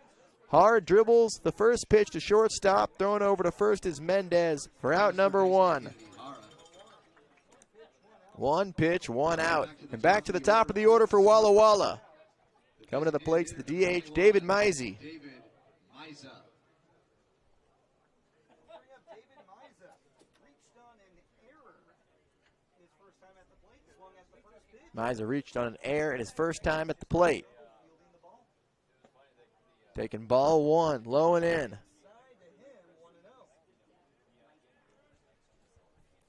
Hard dribbles, the first pitch to shortstop, thrown over to first is Mendez for out number 1. 1 pitch, 1 out. And back to the top of the order for Walla Walla. Coming to the plate is the DH, David Mizey. Mizey reached on an error in his first time at the plate. Taking ball 1, low and in.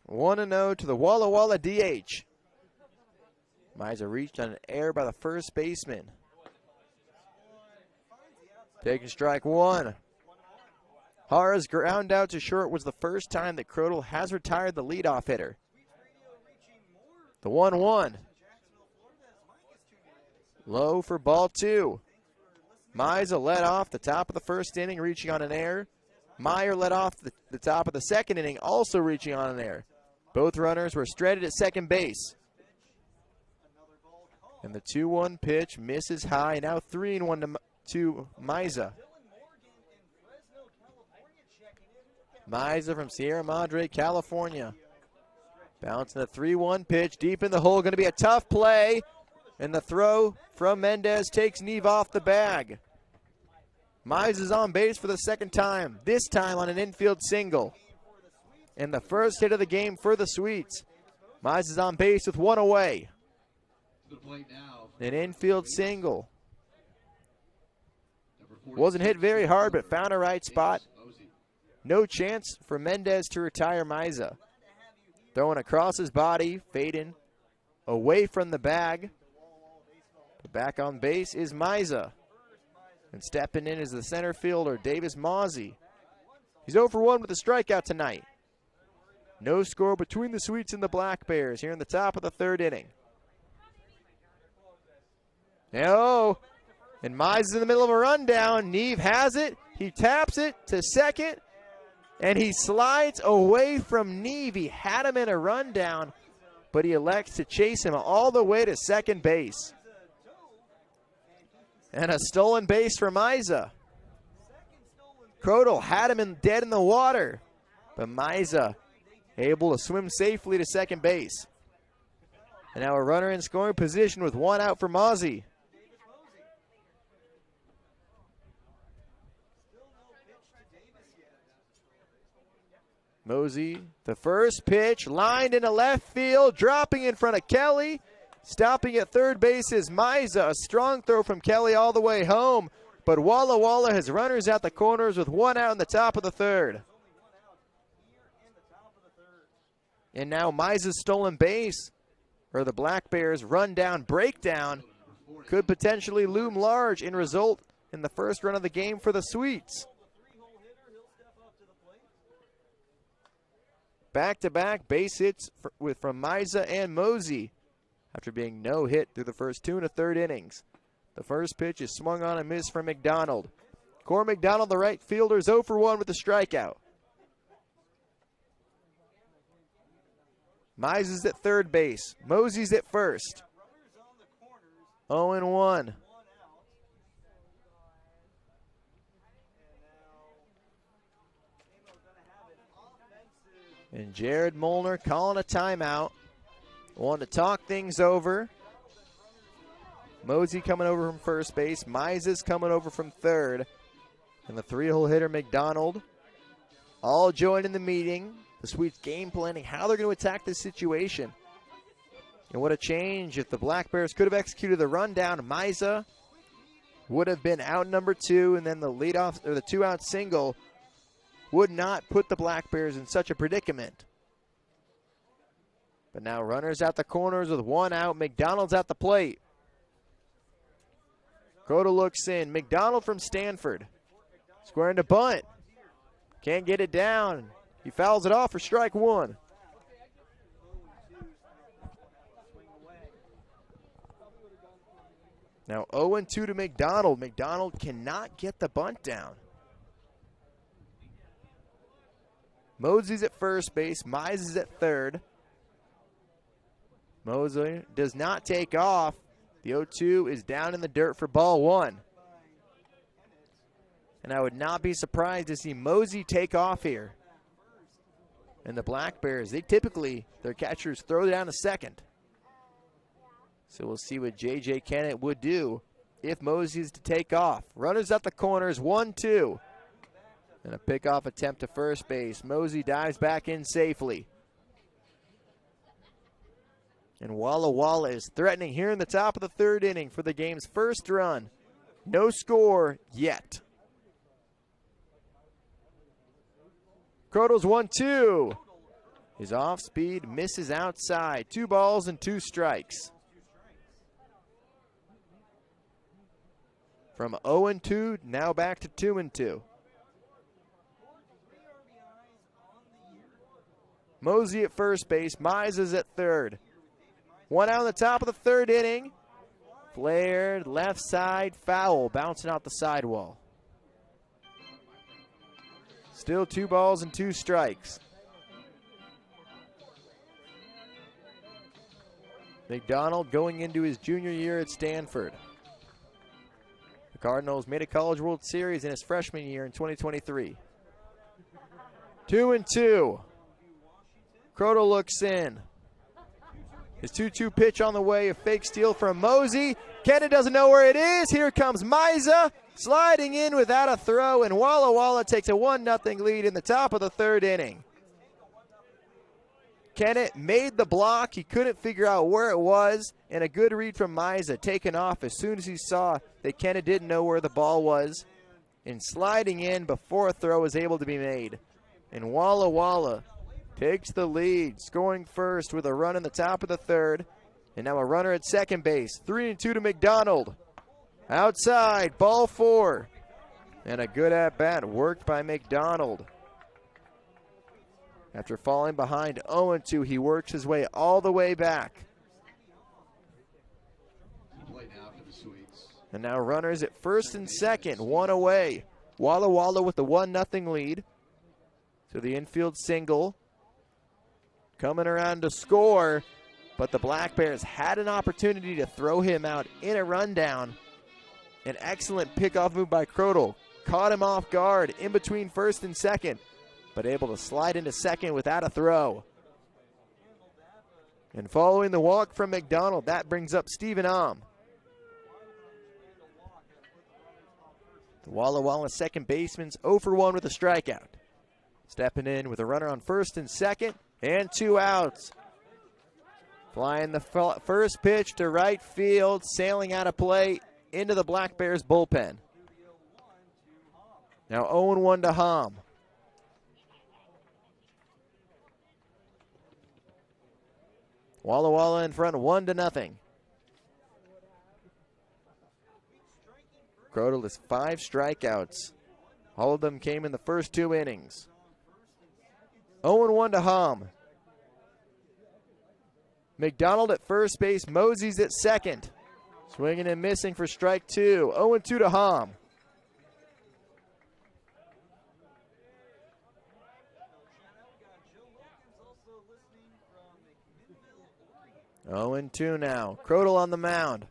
1-0 to the Walla Walla DH. Mizey reached on an error by the first baseman. Taking strike 1. Hara's ground out to short was the first time that Crodel has retired the leadoff hitter. The 1-1. Low for ball 2. Mizey led off the top of the first inning, reaching on an error. Meyer led off the top of the second inning, also reaching on an error. Both runners were stranded at second base. And the 2-1 pitch misses high. Now 3-1 to Mizey. Mizey from Sierra Madre, California. Bouncing the 3-1 pitch deep in the hole. Going to be a tough play. And the throw from Mendez takes Neve off the bag. Mizey is on base for the second time, this time on an infield single. And the first hit of the game for the Sweets. Mizey is on base with 1 away. An infield single. Wasn't hit very hard, but found a right spot. No chance for Mendez to retire Mizey. Throwing across his body, fading away from the bag. Back on base is Mizey. And stepping in is the center fielder, Davis Mozzie. He's 0 for 1 with a strikeout tonight. No score between the Sweets and the Black Bears here in the top of the 3rd inning. No. And Mizey's in the middle of a rundown. Neve has it. He taps it to second. And he slides away from Neve. He had him in a rundown, but he elects to chase him all the way to second base. And a stolen base for Mizey. Crodel had him dead in the water, but Mizey able to swim safely to second base. And now a runner in scoring position with 1 out for Mozzie. Mosey, the first pitch, lined into left field, dropping in front of Kelly. Stopping at third base is Mizey. A strong throw from Kelly all the way home. But Walla Walla has runners at the corners with 1 out in the top of the 3rd. And now Mizey's stolen base, or the Black Bears run-down breakdown, could potentially loom large and result in the first run of the game for the Sweets. Back-to-back base hits from Mizey and Mosey after being no hit through the first 2 1/3 innings. The first pitch is swung on and missed from McDonald. Corey McDonald, the right fielder, is 0 for 1 with a strikeout. Mizey's at third base. Mosey's at first. 0-1. And Jared Molnar calling a timeout. Wanting to talk things over. Mosey coming over from first base. Mizey's coming over from third. And the 3-hole hitter, McDonald, all joined in the meeting. The Sweets game planning how they're going to attack this situation. And what a change if the Black Bears could have executed the rundown. Mizey would have been out number 2, and then the leadoff or the 2-out single would not put the Black Bears in such a predicament. But now runners at the corners with 1 out. McDonald's at the plate. Crota looks in. McDonald from Stanford. Squaring to bunt. Can't get it down. He fouls it off for strike one. Now 0-2 to McDonald. McDonald cannot get the bunt down. Mosey's at first base. Mize is at third. Mosley does not take off. The 0-2 is down in the dirt for ball one. And I would not be surprised to see Mosey take off here. And the Black Bears, their catchers throw down to second. So we'll see what J.J. Kennett would do if Mosey is to take off. Runners at the corners, 1-2. And a pickoff attempt to first base. Mosey dives back in safely. And Walla Walla is threatening here in the top of the third inning for the game's first run. No score yet. Crotal's 1-2. His off speed misses outside. 2 balls and 2 strikes. From 0-2, now back to 2-2. Mosey at first base. Mize is at third. 1 out on the top of the third inning. Flared, left side, foul, bouncing out the sidewall. Still 2 balls and 2 strikes. McDonald going into his junior year at Stanford. The Cardinals made a College World Series in his freshman year in 2023. 2-2. Crota looks in. His 2-2 pitch on the way, a fake steal from Mosey. Kennett doesn't know where it is. Here comes Mize, sliding in without a throw, and Walla Walla takes a 1-0 lead in the top of the third inning. Kennett made the block. He couldn't figure out where it was, and a good read from Mize, taking off as soon as he saw that Kennett didn't know where the ball was, and sliding in before a throw was able to be made. And Walla Walla takes the lead, scoring first with a run in the top of the third. And now a runner at second base. 3-2 to McDonald. Outside, ball 4. And a good at-bat worked by McDonald. After falling behind 0-2, he works his way all the way back. And now runners at first and second, 1 away. Walla Walla with the 1-0 lead. So the infield single. Coming around to score, but the Black Bears had an opportunity to throw him out in a rundown. An excellent pickoff move by Crota. Caught him off guard in between first and second, but able to slide into second without a throw. And following the walk from McDonald, that brings up Stephen Ahm. The Walla Walla second baseman's 0 for 1 with a strikeout. Stepping in with a runner on first and second. And 2 outs. Flying the first pitch to right field, sailing out of play into the Black Bears bullpen. Now 0-1 to Hom. Walla Walla in front 1-0. Crota lists 5 strikeouts. All of them came in the first 2 innings. 0-1 to Hom. McDonald at first base. Mosey's at second. Swinging and missing for strike 2. 0-2 to Hom. Oh, 0-2 now. Crota on the mound.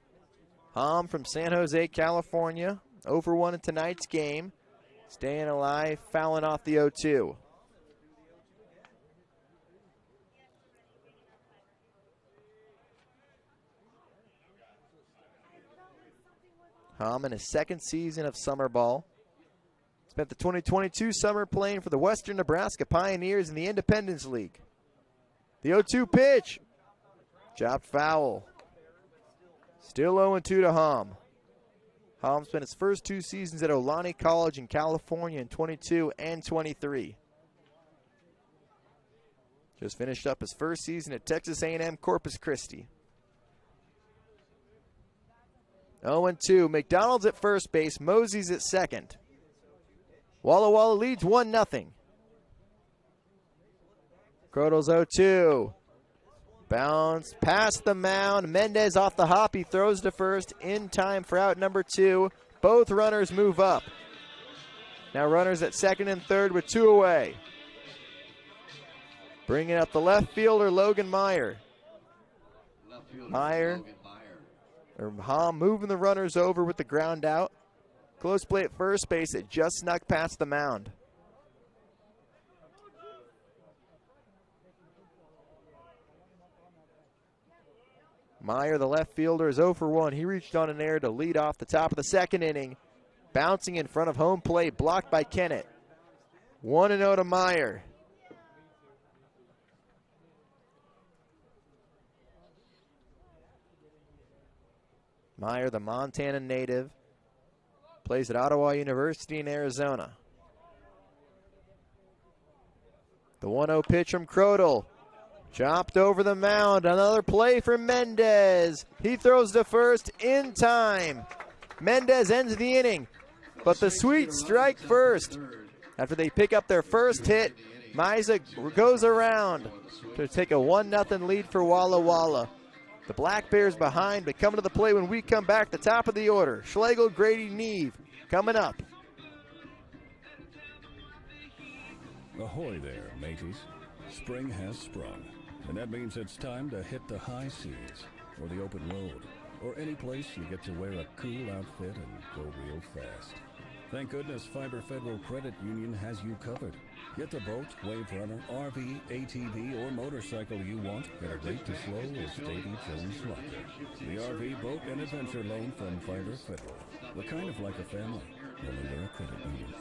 Hom from San Jose, California. 0 for 1 in tonight's game. Staying alive, fouling off the 0-2. Hom in his second season of summer ball. Spent the 2022 summer playing for the Western Nebraska Pioneers in the Independence League. The 0-2 pitch. Chopped foul. Still 0-2 to Hom. Hom spent his first 2 seasons at Olani College in California in 22 and 23. Just finished up his first season at Texas A&M Corpus Christi. 0-2. McDonald's at first base. Mosey's at second. Walla leads 1-0. Crodal's 0-2. Bounce past the mound. Mendez off the hop. He throws to first in time for out number 2. Both runners move up. Now runners at second and third with 2 away. Bringing up the left fielder, Logan Meyer. Hom moving the runners over with the ground out. Close play at first base. It just snuck past the mound. Meyer, the left fielder, is 0 for 1. He reached on an error to lead off the top of the second inning. Bouncing in front of home plate, blocked by Kennett. 1-0 to Meyer. Meyer, the Montana native, plays at Ottawa University in Arizona. The 1-0 pitch from Crodal. Chopped over the mound. Another play for Mendez. He throws to first in time. Mendez ends the inning, but the Sweets strike first. After they pick up their first hit, Miza goes around to take a 1-0 lead for Walla Walla. The Black Bears behind, but coming to the play when we come back, the top of the order. Schlegel, Grady, Neve coming up. Ahoy there, mateys. Spring has sprung, and that means it's time to hit the high seas, or the open road, or any place you get to wear a cool outfit and go real fast. Thank goodness Fiber Federal Credit Union has you covered. Get the boat, wave runner, RV, ATV, or motorcycle you want at a rate to slow as Davy Jones Locker. The RV, boat, and adventure loan from Fiber Federal. The kind of like a family, only we're a credit union.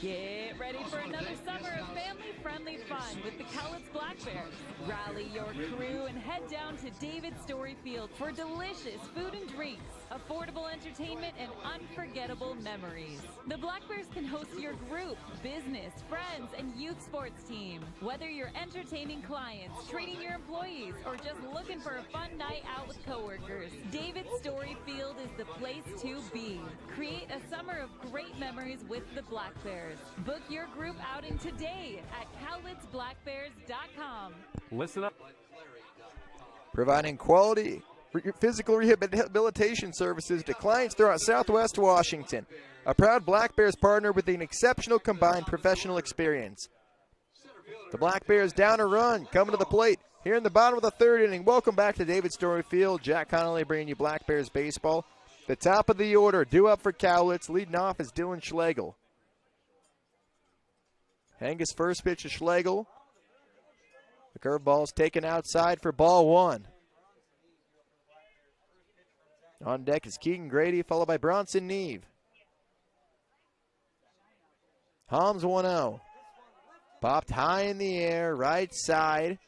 Get ready for another summer of family-friendly fun with the Cowlitz Black Bears. Rally your crew and head down to David Story Field for delicious food and drinks, affordable entertainment, and unforgettable memories. The Black Bears can host your group, business, friends, and youth sports team. Whether you're entertaining clients, training your employees, or just looking for a fun night out with coworkers, David Story Field is the place to be. Create a summer of great memories with the Black Bears. Book your group outing today at cowlitzblackbears.com. Listen up. Providing quality physical rehabilitation services to clients throughout Southwest Washington. A proud Black Bears partner with an exceptional combined professional experience. The Black Bears down a run, coming to the plate here in the bottom of the third inning. Welcome back to David Story Field. Jack Connolly bringing you Black Bears baseball. The top of the order, due up for Cowlitz. Leading off is Dylan Schlegel. Angus first pitch to Schlegel. The curveball is taken outside for ball 1. On deck is Keegan Grady, followed by Bronson Neve. Holmes 1-0. Popped high in the air, right side.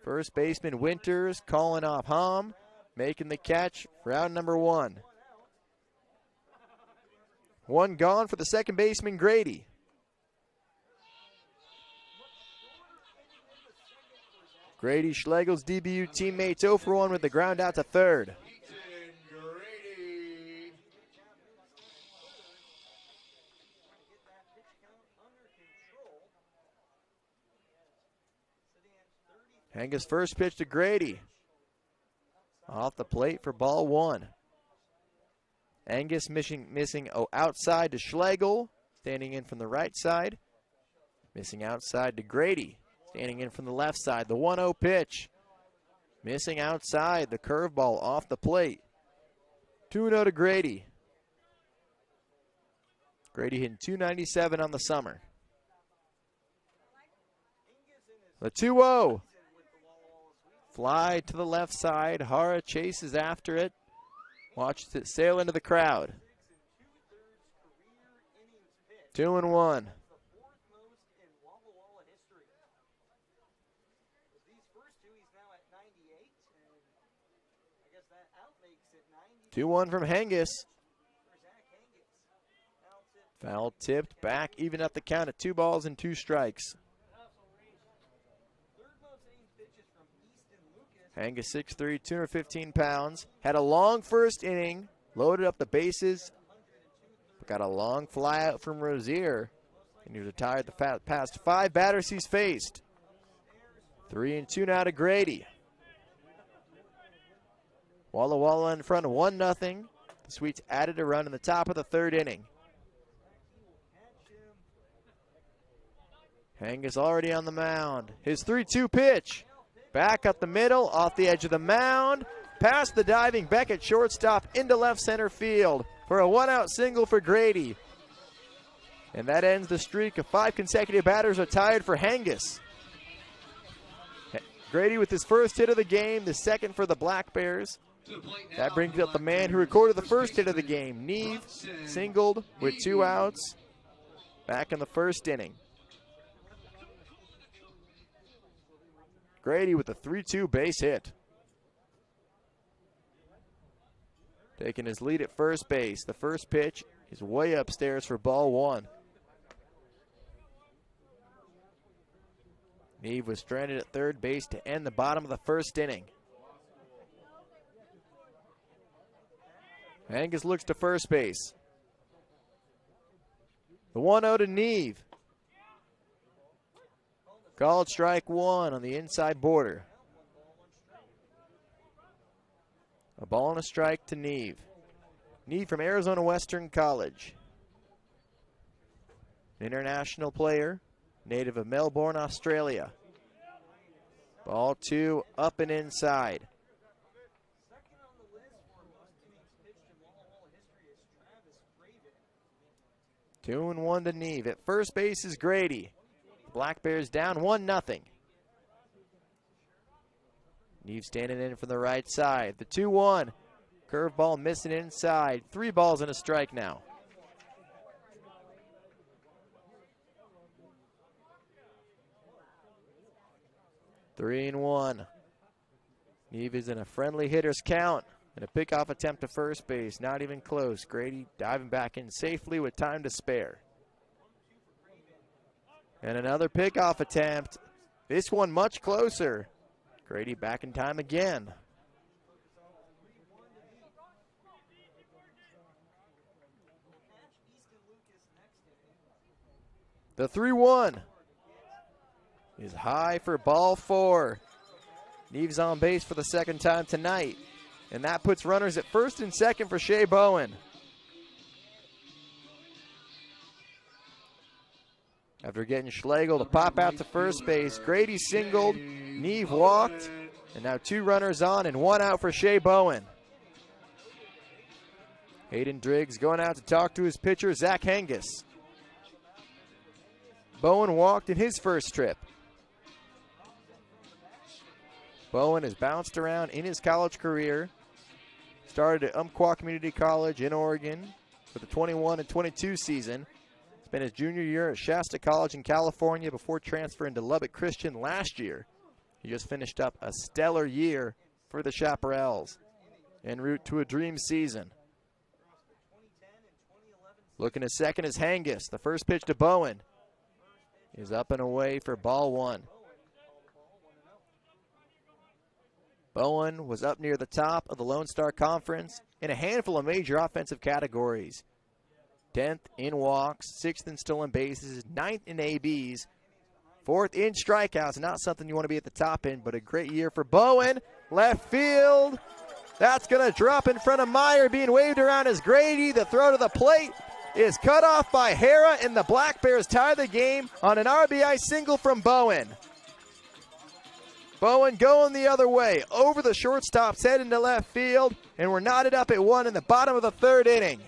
First baseman Winters calling off Hom, making the catch for out number 1. 1 gone for the second baseman Grady. Grady, Schlegel's DBU teammates 0 for 1 with the ground out to third. Angus first pitch to Grady. Off the plate for ball 1. Angus missing outside to Schlegel. Standing in from the right side. Missing outside to Grady. Standing in from the left side. The 1-0 pitch. Missing outside. The curveball off the plate. 2-0 to Grady. Grady hitting .297 on the summer. The 2-0. Fly to the left side. Hara chases after it. Watches it sail into the crowd. 2-1. Two 2-1 from Hengus. Foul tipped back, even up the count at 2 balls and 2 strikes. Angus 6'3", 215 pounds. Had a long first inning, loaded up the bases, but got a long fly out from Rozier, and he retired the past 5 batters he's faced. 3-2 now to Grady. Walla Walla in front of 1-0. The Sweets added a run in the top of the 3rd inning. Angus already on the mound. His 3-2 pitch. Back up the middle, off the edge of the mound, past the diving Beckett shortstop into left center field for a 1-out single for Grady. And that ends the streak of 5 consecutive batters retired for Angus. Grady with his first hit of the game, the second for the Black Bears. That brings up the man who recorded the first hit of the game. Neve singled with 2 outs back in the 1st inning. Grady with a 3-2 base hit. Taking his lead at first base. The first pitch is way upstairs for ball 1. Neve was stranded at 3rd base to end the bottom of the 1st inning. Angus looks to first base. The 1-0 to Neve. Called strike 1 on the inside border. A ball and a strike to Neve. Neve from Arizona Western College. An international player, native of Melbourne, Australia. Ball 2 up and inside. 2-1 to Neve. At first base is Grady. Black Bears down 1-0. Neve standing in from the right side. The 2-1. Curveball missing inside. 3 balls and a strike now. Three and 1. Neve is in a friendly hitter's count. And a pickoff attempt to first base. Not even close. Grady diving back in safely with time to spare. And another pickoff attempt. This one much closer. Grady back in time again. The 3-1 is high for ball 4. Neve's on base for the 2nd time tonight. And that puts runners at 1st and 2nd for Shea Bowen. After getting Schlegel to pop out to first base, Grady singled, Neve walked, and now 2 runners on and 1 out for Shea Bowen. Hayden Driggs going out to talk to his pitcher, Zach Angus. Bowen walked in his first trip. Bowen has bounced around in his college career. Started at Umpqua Community College in Oregon for the 21 and 22 season. Spent his junior year at Shasta College in California before transferring to Lubbock Christian last year. He just finished up a stellar year for the Chaparrals en route to a dream season. Looking at second is Angus. The first pitch to Bowen is up and away for ball 1. Bowen was up near the top of the Lone Star Conference in a handful of major offensive categories. 10th in walks, 6th in stolen bases, 9th in ABs, 4th in strikeouts. Not something you want to be at the top in, but a great year for Bowen. Left field. That's going to drop in front of Meyer, being waved around as Grady. The throw to the plate is cut off by Hara, and the Black Bears tie the game on an RBI single from Bowen. Bowen going the other way, over the shortstop's head into left field, and we're knotted up at 1 in the bottom of the 3rd inning.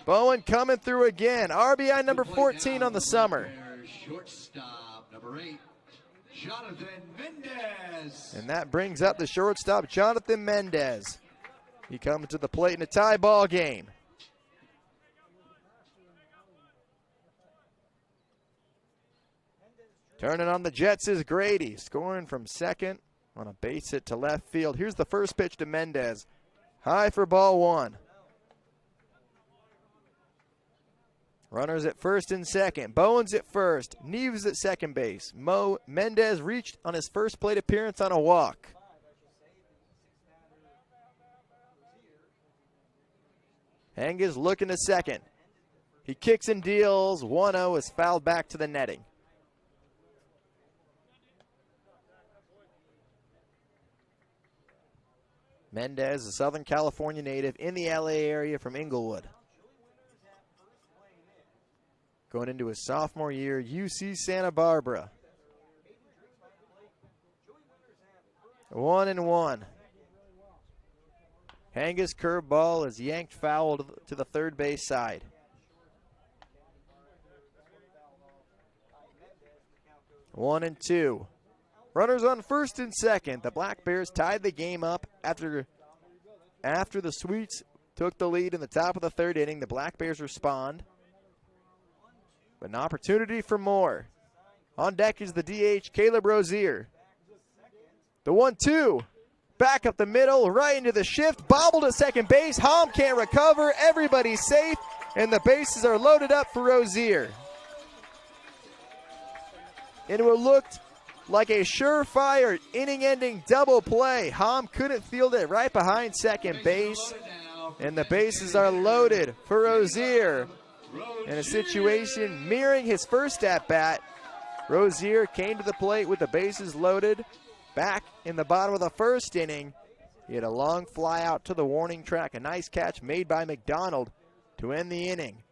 Bowen coming through again. RBI number 14 on the summer. Shortstop number 8, Jonathan Mendez. And that brings up the shortstop, Jonathan Mendez. He comes to the plate in a tie ball game. Turning on the Jets is Grady, scoring from second on a base hit to left field. Here's the first pitch to Mendez. High for ball 1. Runners at first and second. Bowens at first. Neves at second base. Mendez reached on his first plate appearance on a walk. Angus looking to second. He kicks and deals. 1-0 is fouled back to the netting. Mendez, a Southern California native in the LA area from Inglewood. Going into his sophomore year, UC Santa Barbara. 1-1. Angus' curveball is yanked foul to the third base side. One and two. Runners on first and second. The Black Bears tied the game up after the Sweets took the lead in the top of the third inning. The Black Bears respond. But an opportunity for more. On deck is the DH, Caleb Rozier. The 1-2. Back up the middle, right into the shift. Bobbled at second base. Hom can't recover. Everybody's safe. And the bases are loaded up for Rozier. And it looked like a surefire inning-ending double play. Hom couldn't field it right behind second base. And the bases are loaded for Rozier. In a situation mirroring his first at-bat, Rozier came to the plate with the bases loaded. Back in the bottom of the first inning, he had a long fly out to the warning track. A nice catch made by McDonald to end the inning.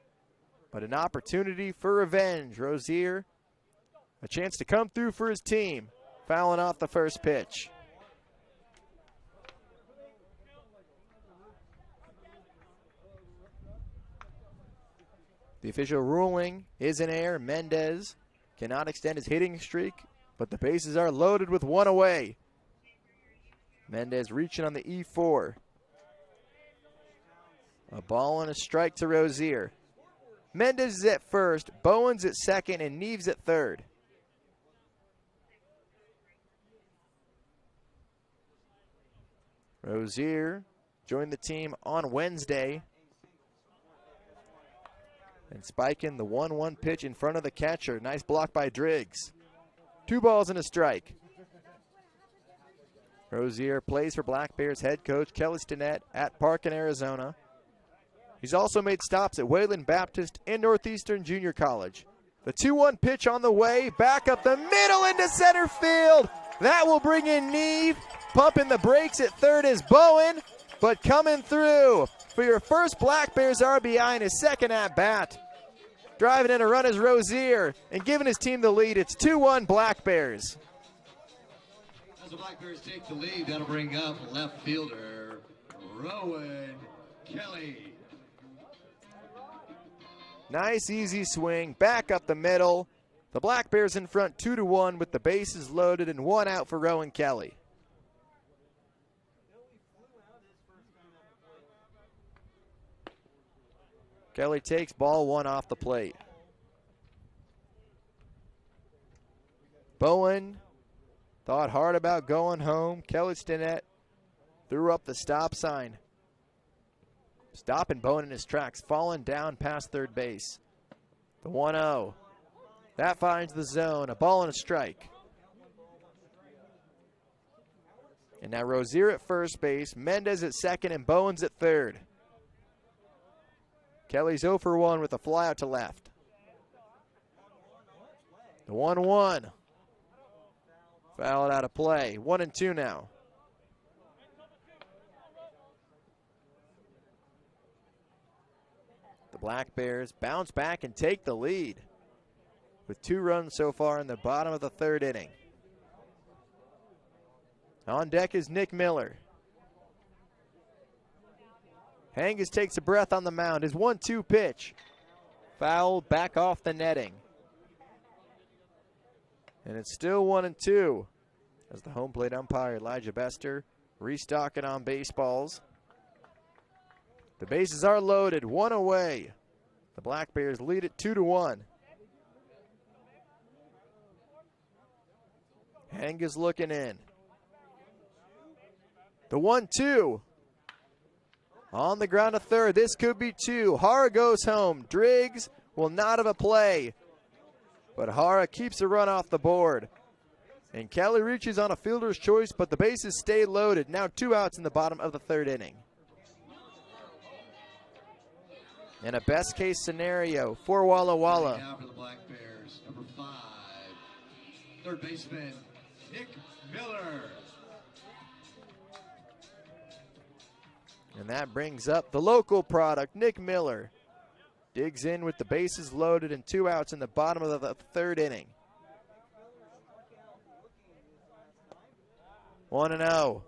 But an opportunity for revenge. Rozier, a chance to come through for his team, fouling off the first pitch. The official ruling is in air. Mendez cannot extend his hitting streak, but the bases are loaded with one away. Mendez reaching on the E4. A ball and a strike to Rozier. Mendez is at first, Bowens at second, and Neves at third. Rozier joined the team on Wednesday. And spiking the 1-1 pitch in front of the catcher. Nice block by Driggs. 2 balls and a strike. Rozier plays for Black Bears head coach Kelly Stinnett at Park in Arizona. He's also made stops at Wayland Baptist and Northeastern Junior College. The 2-1 pitch on the way. Back up the middle into center field. That will bring in Neve. Pumping the brakes at third is Bowen. But coming through for your first Black Bears RBI in his second at-bat. Driving in a run is Rozier and giving his team the lead. It's 2-1 Black Bears. As the Black Bears take the lead, that'll bring up left fielder Rowan Kelly. Nice easy swing, back up the middle. The Black Bears in front 2-1 with the bases loaded and 1 out for Rowan Kelly. Kelly takes ball 1 off the plate. Bowen thought hard about going home. Kelly Stinnett threw up the stop sign. Stopping Bowen in his tracks, falling down past third base. The 1-0. That finds the zone, a ball and a strike. And now Rozier at first base, Mendez at second, and Bowens at third. Kelly's 0 for 1 with a fly out to left. The 1-1. Fouled out of play. 1-2 now. The Black Bears bounce back and take the lead with 2 runs so far in the bottom of the third inning. On deck is Nick Miller. Angus takes a breath on the mound. His 1-2 pitch. Foul back off the netting. And it's still 1-2 as the home plate umpire Elijah Bester restocking on baseballs. The bases are loaded, 1 away. The Black Bears lead it 2-1. Angus looking in. The 1-2. On the ground to third. This could be 2. Hara goes home. Driggs will not have a play. But Hara keeps a run off the board. And Kelly reaches on a fielder's choice, but the bases stay loaded. Now 2 outs in the bottom of the 3rd inning. In a best-case scenario for Walla Walla. Now for the Black Bears, number 5, third baseman Nick Miller. And that brings up the local product, Nick Miller. Digs in with the bases loaded and 2 outs in the bottom of the 3rd inning. 1-0.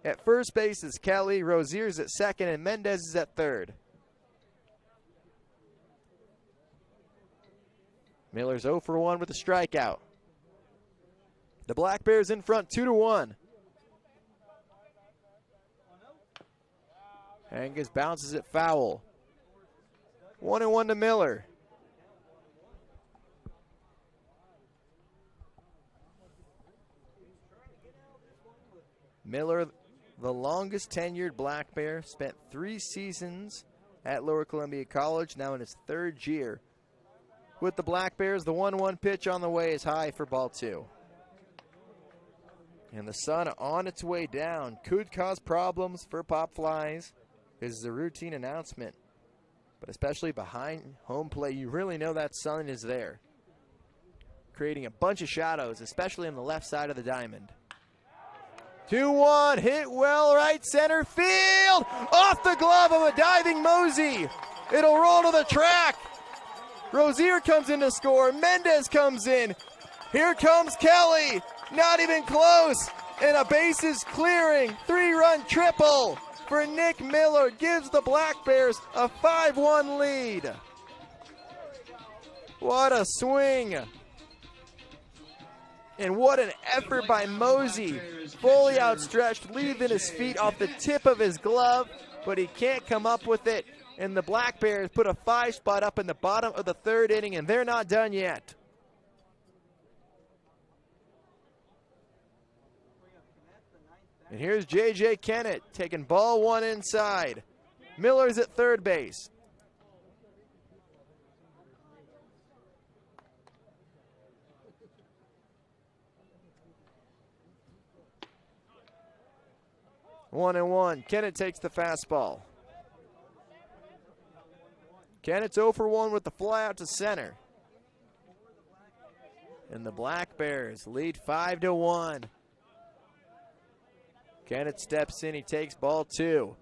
At first base is Kelly, Rozier's at second, and Mendez is at third. Miller's 0 for 1 with a strikeout. The Black Bears in front 2-1. Angus bounces it foul. 1-1 to Miller. Miller, the longest tenured Black Bear, spent 3 seasons at Lower Columbia College, now in his 3rd year. With the Black Bears, the 1-1 pitch on the way is high for ball 2. And the sun on its way down could cause problems for pop flies. This is a routine announcement. But especially behind home plate, you really know that sun is there, creating a bunch of shadows, especially on the left side of the diamond. 2-1, hit well right center field, off the glove of a diving Mosey. It'll roll to the track. Rozier comes in to score, Mendez comes in. Here comes Kelly, not even close, and a bases clearing 3-run triple for Nick Miller gives the Black Bears a 5-1 lead. What a swing. And what an effort by Mosey. Fully outstretched, leaving his feet off the tip of his glove, but he can't come up with it. And the Black Bears put a 5 spot up in the bottom of the 3rd inning, and they're not done yet. And here's J.J. Kennett taking ball 1 inside. Miller's at third base. One and one. Kennett takes the fastball. Kennett's 0 for 1 with the fly out to center. And the Black Bears lead 5-1. Kennett steps in, he takes ball 2.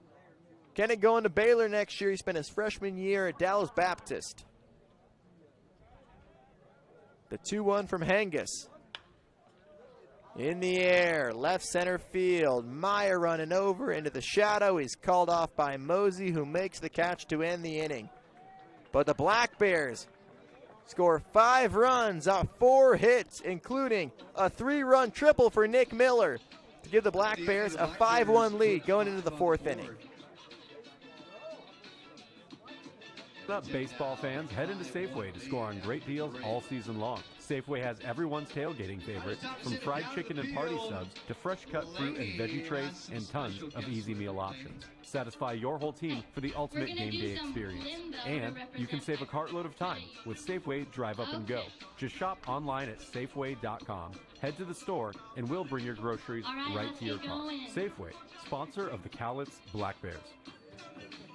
Kennett going to Baylor next year. He spent his freshman year at Dallas Baptist. The 2-1 from Hengus. In the air, left center field. Meyer running over into the shadow. He's called off by Mosey, who makes the catch to end the inning. But the Black Bears score 5 runs off 4 hits, including a 3-run triple for Nick Miller to give the Black Bears a 5-1 lead going into the 4th inning. What's up, baseball fans? Head into Safeway to score on great deals all season long. Safeway has everyone's tailgating favorites, from fried chicken and party subs to fresh cut fruit and veggie trays and tons of easy meal options. Satisfy your whole team for the ultimate game day experience. And you can save a cartload of time with Safeway Drive Up and Go. Just shop online at Safeway.com, head to the store, and we'll bring your groceries right to your car. Safeway, sponsor of the Cowlitz Black Bears.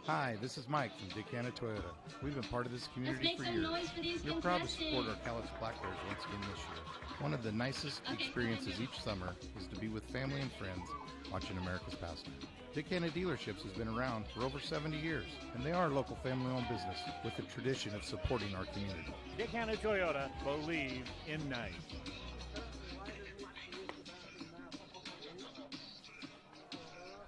Hi, this is Mike from Decanna Toyota. We've been part of this community for years. We're proud to support our Cowlitz Black Bears once again this year. One of the nicest experiences each summer is to be with family and friends watching America's pastime. Decanna Dealerships has been around for over 70 years, and they are a local family-owned business with a tradition of supporting our community. Decanna Toyota, believe in nice.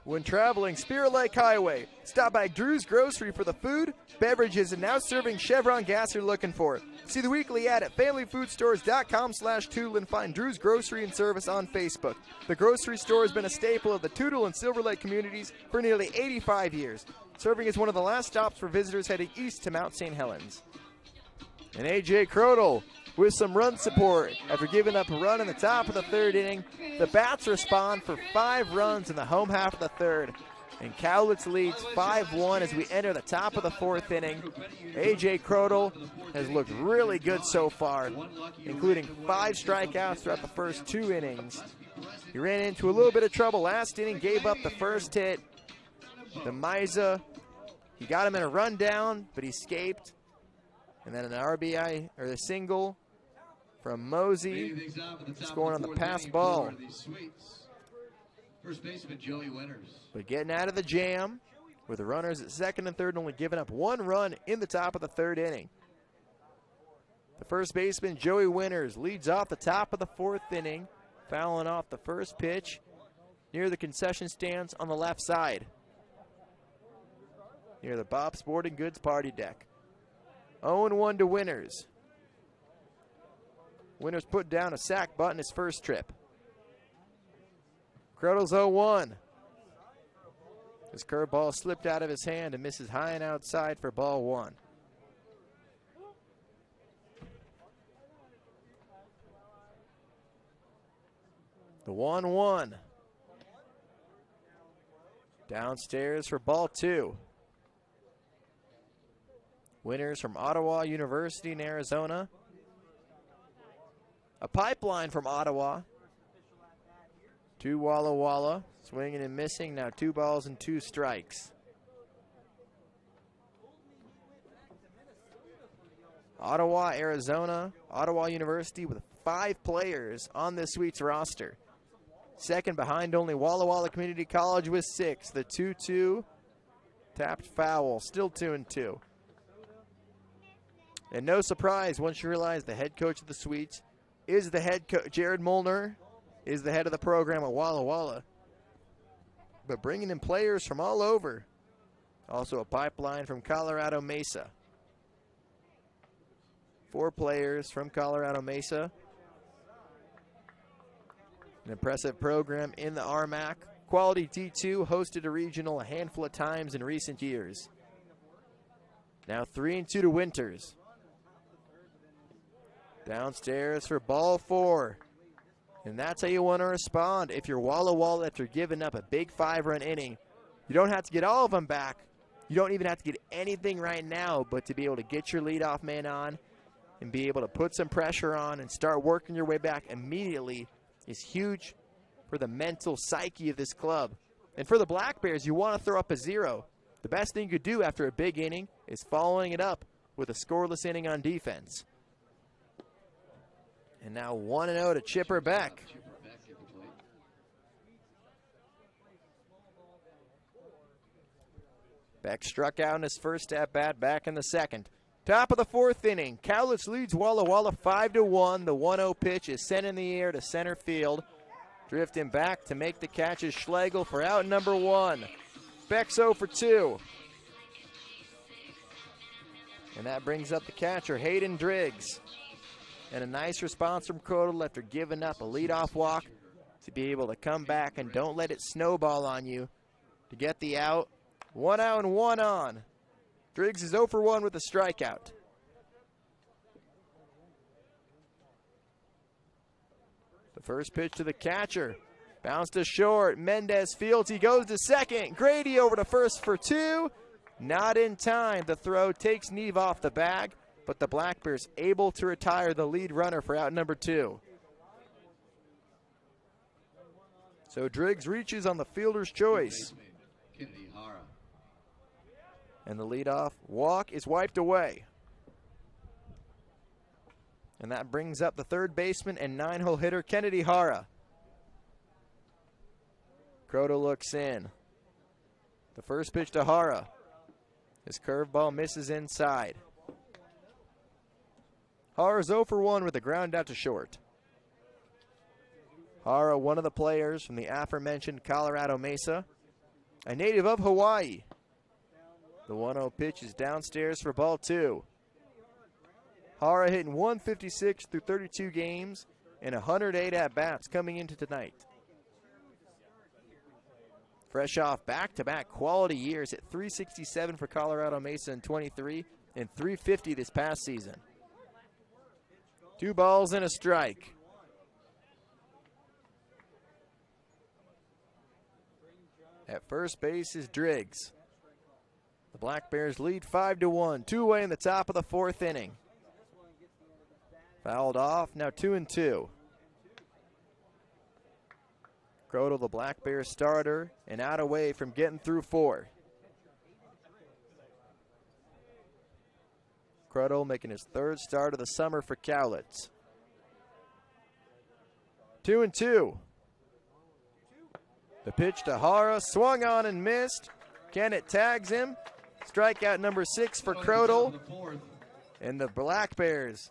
When traveling Spirit Lake Highway, stop by Drew's Grocery for the food, beverages, and now serving Chevron gas you're looking for. See the weekly ad at familyfoodstores.com/Tootle and find Drew's Grocery and Service on Facebook. The grocery store has been a staple of the Tootle and Silver Lake communities for nearly 85 years, serving as one of the last stops for visitors heading east to Mount St. Helens. And A.J. Crodel with some run support. After giving up a run in the top of the 3rd inning, the Bats respond for 5 runs in the home half of the 3rd. And Cowlitz leads 5-1 as we enter the top of the fourth inning. A.J. Crodel has looked really good so far, including 5 strikeouts throughout the first 2 innings. He ran into a little bit of trouble last inning, gave up the first hit. The Miza, he got him in a rundown, but he escaped. And then an RBI, or a single from Mosey, scoring on the pass ball. First baseman Joey Winters. But getting out of the jam with the runners at second and third, only giving up 1 run in the top of the 3rd inning. The first baseman Joey Winters leads off the top of the 4th inning, fouling off the first pitch near the concession stands on the left side, near the Bob Sporting Goods party deck. 0-1 to Winters. Winters put down a sack bunt in his first trip. Crodel's 0-1. His curveball slipped out of his hand and misses high and outside for ball 1. The 1-1. Downstairs for ball 2. Winters from Ottawa University in Arizona. A pipeline from Ottawa. 2 Walla Walla, swinging and missing, now 2 balls and 2 strikes. Ottawa, Arizona, Ottawa University with 5 players on this Sweets roster. Second behind only Walla Walla Community College with 6. The 2-2 tapped foul, still 2-2. And no surprise once you realize the head coach of the Sweets is the head coach, Jared Molnar, is the head of the program at Walla Walla. But bringing in players from all over. Also a pipeline from Colorado Mesa. 4 players from Colorado Mesa. An impressive program in the RMAC. Quality D2, hosted a regional a handful of times in recent years. Now 3-2 to Winters. Downstairs for ball 4. And that's how you want to respond. If you're Walla Walla, after giving up a big 5-run inning, you don't have to get all of them back. You don't even have to get anything right now, but to be able to get your leadoff man on and be able to put some pressure on and start working your way back immediately is huge for the mental psyche of this club. And for the Black Bears, you want to throw up a 0. The best thing you could do after a big inning is following it up with a scoreless inning on defense. And now 1-0 to Chipper Beck. Beck struck out in his first at-bat back in the second. Top of the 4th inning, Cowlitz leads Walla Walla 5-1. The 1-0 pitch is sent in the air to center field. Drifting back to make the catch is Schlegel for out number 1. Beck's 0 for 2. And that brings up the catcher, Hayden Driggs. And a nice response from Crodel after giving up a leadoff walk to be able to come back and don't let it snowball on you to get the out. 1 out and 1 on. Driggs is 0 for 1 with a strikeout. The first pitch to the catcher. Bounced to short. Mendez fields. He goes to second. Grady over to first for 2. Not in time. The throw takes Neve off the bag, but the Black Bears able to retire the lead runner for out number 2. So Driggs reaches on the fielder's choice. And the leadoff walk is wiped away. And that brings up the third baseman and 9-hole hitter, Kennedy Hara. Croto looks in. The first pitch to Hara. His curveball misses inside. Hara's 0 for 1 with a ground out to short. Hara, one of the players from the aforementioned Colorado Mesa, a native of Hawaii. The 1-0 pitch is downstairs for ball 2. Hara hitting 156 through 32 games and 108 at-bats coming into tonight. Fresh off back-to-back quality years at 367 for Colorado Mesa in 23 and 350 this past season. 2 balls and a strike. At first base is Driggs. The Black Bears lead 5-1. 2 away in the top of the 4th inning. Fouled off, now 2-2. Croto, the Black Bears starter, and out away from getting through 4. Croto making his 3rd start of the summer for Cowlitz. 2-2. The pitch to Hara, swung on and missed. Kennett tags him. Strikeout number 6 for Croto. And the Black Bears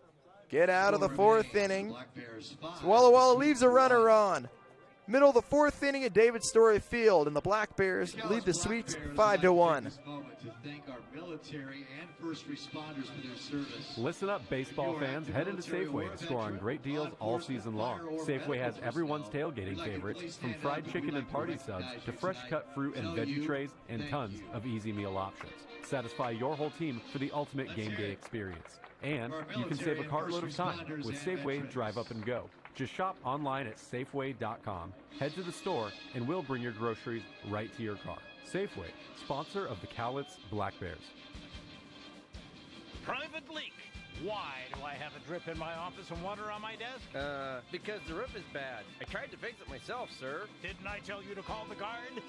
get out of the 4th inning. Walla leaves a runner on. Middle of the 4th inning at David Story Field, and the Black Bears lead the Sweets 5-1. Listen up, baseball fans. Head into Safeway to score on great deals all season long. Safeway has everyone's tailgating favorites, from fried chicken and party subs to fresh cut fruit and veggie trays and tons of easy meal options. Satisfy your whole team for the ultimate game day experience. And you can save a cartload of time with Safeway Drive Up and Go. Just shop online at Safeway.com, head to the store, and we'll bring your groceries right to your car. Safeway, sponsor of the Cowlitz Black Bears. Private leak. Why do I have a drip in my office and water on my desk? Because the roof is bad. I tried to fix it myself, sir. Didn't I tell you to call the guard?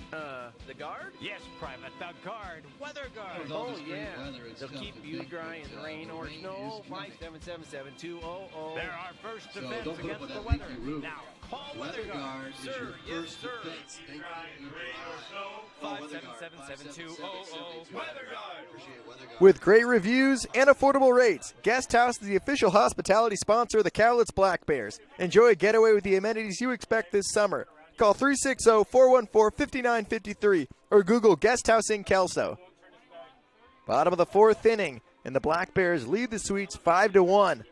The guard? Yes, Private, the guard. Weather guard. Oh, yeah. They'll keep you dry in the rain or snow. 577-7200. They're our first defense against the weather. Now, call Weather Guard. Sir, yes, sir. 577-7200. Weather Guard. With great reviews and affordable rates, Guest House is the official hospitality sponsor of the Cowlitz Black Bears. Enjoy a getaway with the amenities you expect this summer. Call 360-414-5953 or Google Guest House in Kelso. Bottom of the 4th inning, and the Black Bears lead the Sweets 5-1.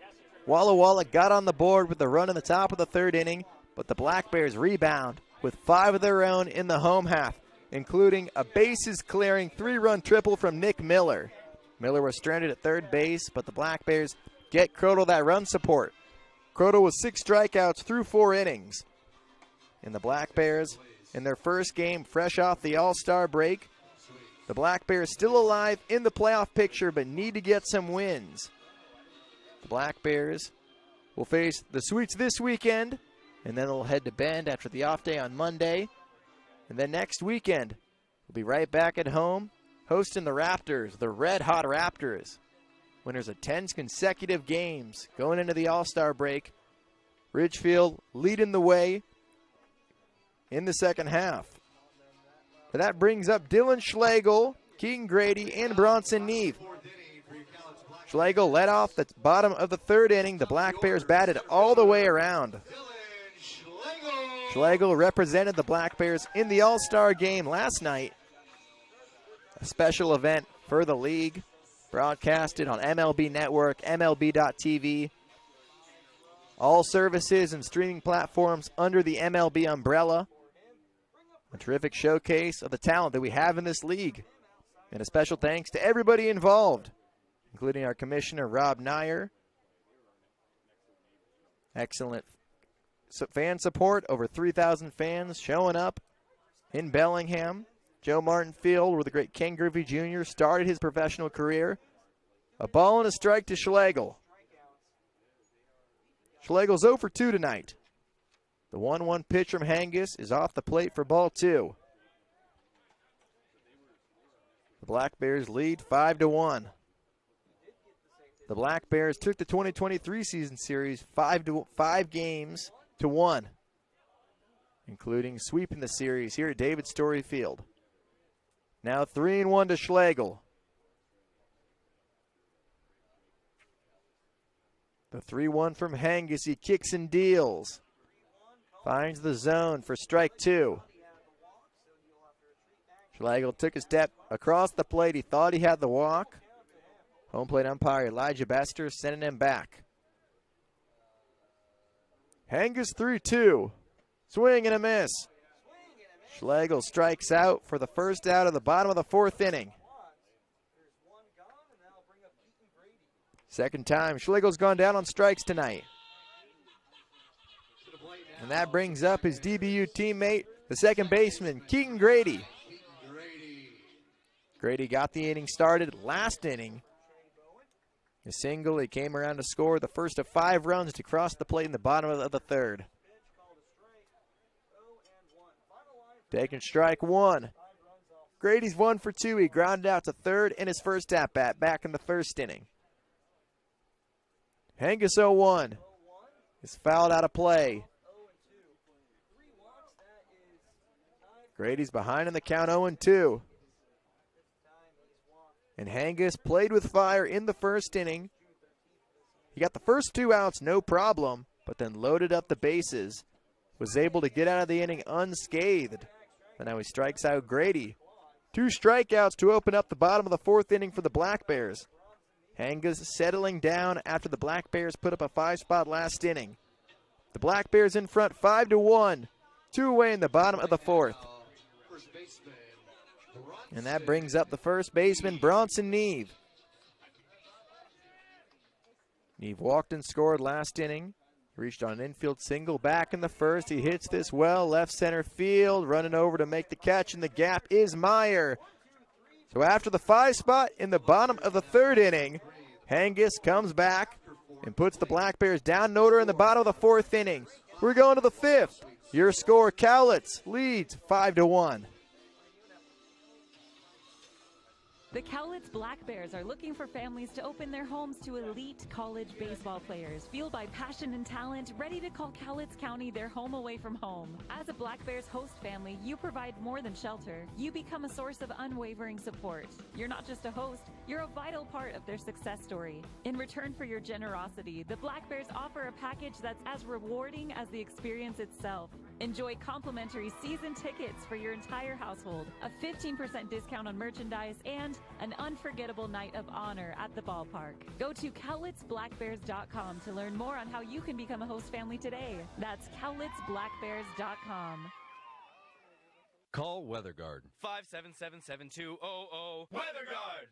Walla got on the board with the run in the top of the 3rd inning, but the Black Bears rebound with 5 of their own in the home half, including a bases-clearing 3-run triple from Nick Miller. Miller was stranded at 3rd base, but the Black Bears get Croto that run support. Croto with 6 strikeouts through 4 innings. And the Black Bears, in their first game fresh off the All-Star break, the Black Bears still alive in the playoff picture but need to get some wins. The Black Bears will face the Sweets this weekend, and then they'll head to Bend after the off day on Monday. And then next weekend, we'll be right back at home, hosting the Raptors, the red-hot Raptors. Winners of 10 consecutive games going into the All-Star break. Ridgefield leading the way in the second half. But that brings up Dylan Schlegel, Keaton Grady, and Bronson Neve. Schlegel led off the bottom of the 3rd inning. The Black Bears batted all the way around. Schlegel represented the Black Bears in the All-Star game last night. A special event for the league, broadcasted on MLB Network, MLB.TV. All services and streaming platforms under the MLB umbrella. A terrific showcase of the talent that we have in this league. And a special thanks to everybody involved, including our commissioner, Rob Nyer. Excellent fan support, over 3,000 fans showing up in Bellingham. Joe Martin Field, where the great Ken Griffey Jr. started his professional career. A ball and a strike to Schlegel. Schlegel's 0 for 2 tonight. The 1-1 pitch from Hengis is off the plate for ball 2. The Black Bears lead 5-1. The Black Bears took the 2023 season series 5 games to 1, including sweeping the series here at David Story Field. Now 3-1 to Schlegel. The 3-1 from Hengis. He kicks and deals. Finds the zone for strike 2. Schlegel took a step across the plate. He thought he had the walk. Home plate umpire Elijah Bester sending him back. Hengis 3-2. Swing and a miss. Schlegel strikes out for the first out of the bottom of the 4th inning. Second time Schlegel's gone down on strikes tonight. And that brings up his DBU teammate, the second baseman, Keaton Grady. Grady got the inning started. Last inning, a single. He came around to score the first of 5 runs to cross the plate in the bottom of the third. Taking strike 1. Grady's 1 for 2. He grounded out to third in his first at-bat back in the first inning. Hengus 0-1 is fouled out of play. Grady's behind in the count 0-2. And Hengus played with fire in the first inning. He got the first 2 outs, no problem, but then loaded up the bases. Was able to get out of the inning unscathed. And now he strikes out Grady. 2 strikeouts to open up the bottom of the 4th inning for the Black Bears. Hengus settling down after the Black Bears put up a 5-spot last inning. The Black Bears in front 5-1. 2 away in the bottom of the 4th. And that brings up the first baseman, Bronson Neve. Neve walked and scored last inning. Reached on an infield single back in the first. He hits this well, left center field. Running over to make the catch in the gap is Meyer. So after the 5 spot in the bottom of the 3rd inning, Hengus comes back and puts the Black Bears down in order in the bottom of the 4th inning. We're going to the 5th. Your score, Cowlitz leads 5-1. The Cowlitz Black Bears are looking for families to open their homes to elite college baseball players, fueled by passion and talent, ready to call Cowlitz County their home away from home. As a Black Bears host family, you provide more than shelter. You become a source of unwavering support. You're not just a host, you're a vital part of their success story. In return for your generosity, the Black Bears offer a package that's as rewarding as the experience itself. Enjoy complimentary season tickets for your entire household, a 15% discount on merchandise, and an unforgettable night of honor at the ballpark. Go to cowlitzblackbears.com to learn more on how you can become a host family today. That's cowlitzblackbears.com. Call WeatherGuard. 577-7200. WeatherGuard!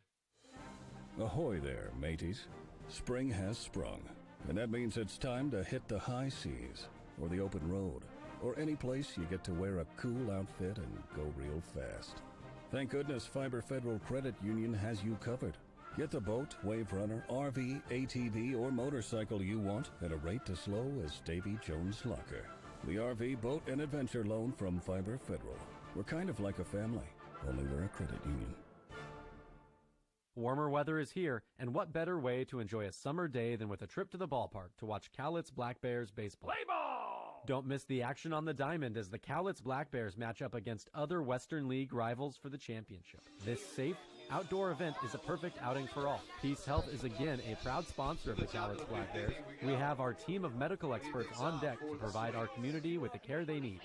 Ahoy there, mateys. Spring has sprung, and that means it's time to hit the high seas, or the open road, or any place you get to wear a cool outfit and go real fast. Thank goodness Fiber Federal Credit Union has you covered. Get the boat, wave runner, RV, ATV, or motorcycle you want at a rate as low as Davy Jones' Locker. The RV, boat, and adventure loan from Fiber Federal. We're kind of like a family, only we're a credit union. Warmer weather is here, and what better way to enjoy a summer day than with a trip to the ballpark to watch Cowlitz Black Bears baseball. Play ball! Don't miss the action on the diamond as the Cowlitz Black Bears match up against other Western League rivals for the championship. This safe, outdoor event is a perfect outing for all. Peace Health is again a proud sponsor of the Cowlitz Black Bears. We have our team of medical experts on deck to provide our community with the care they need.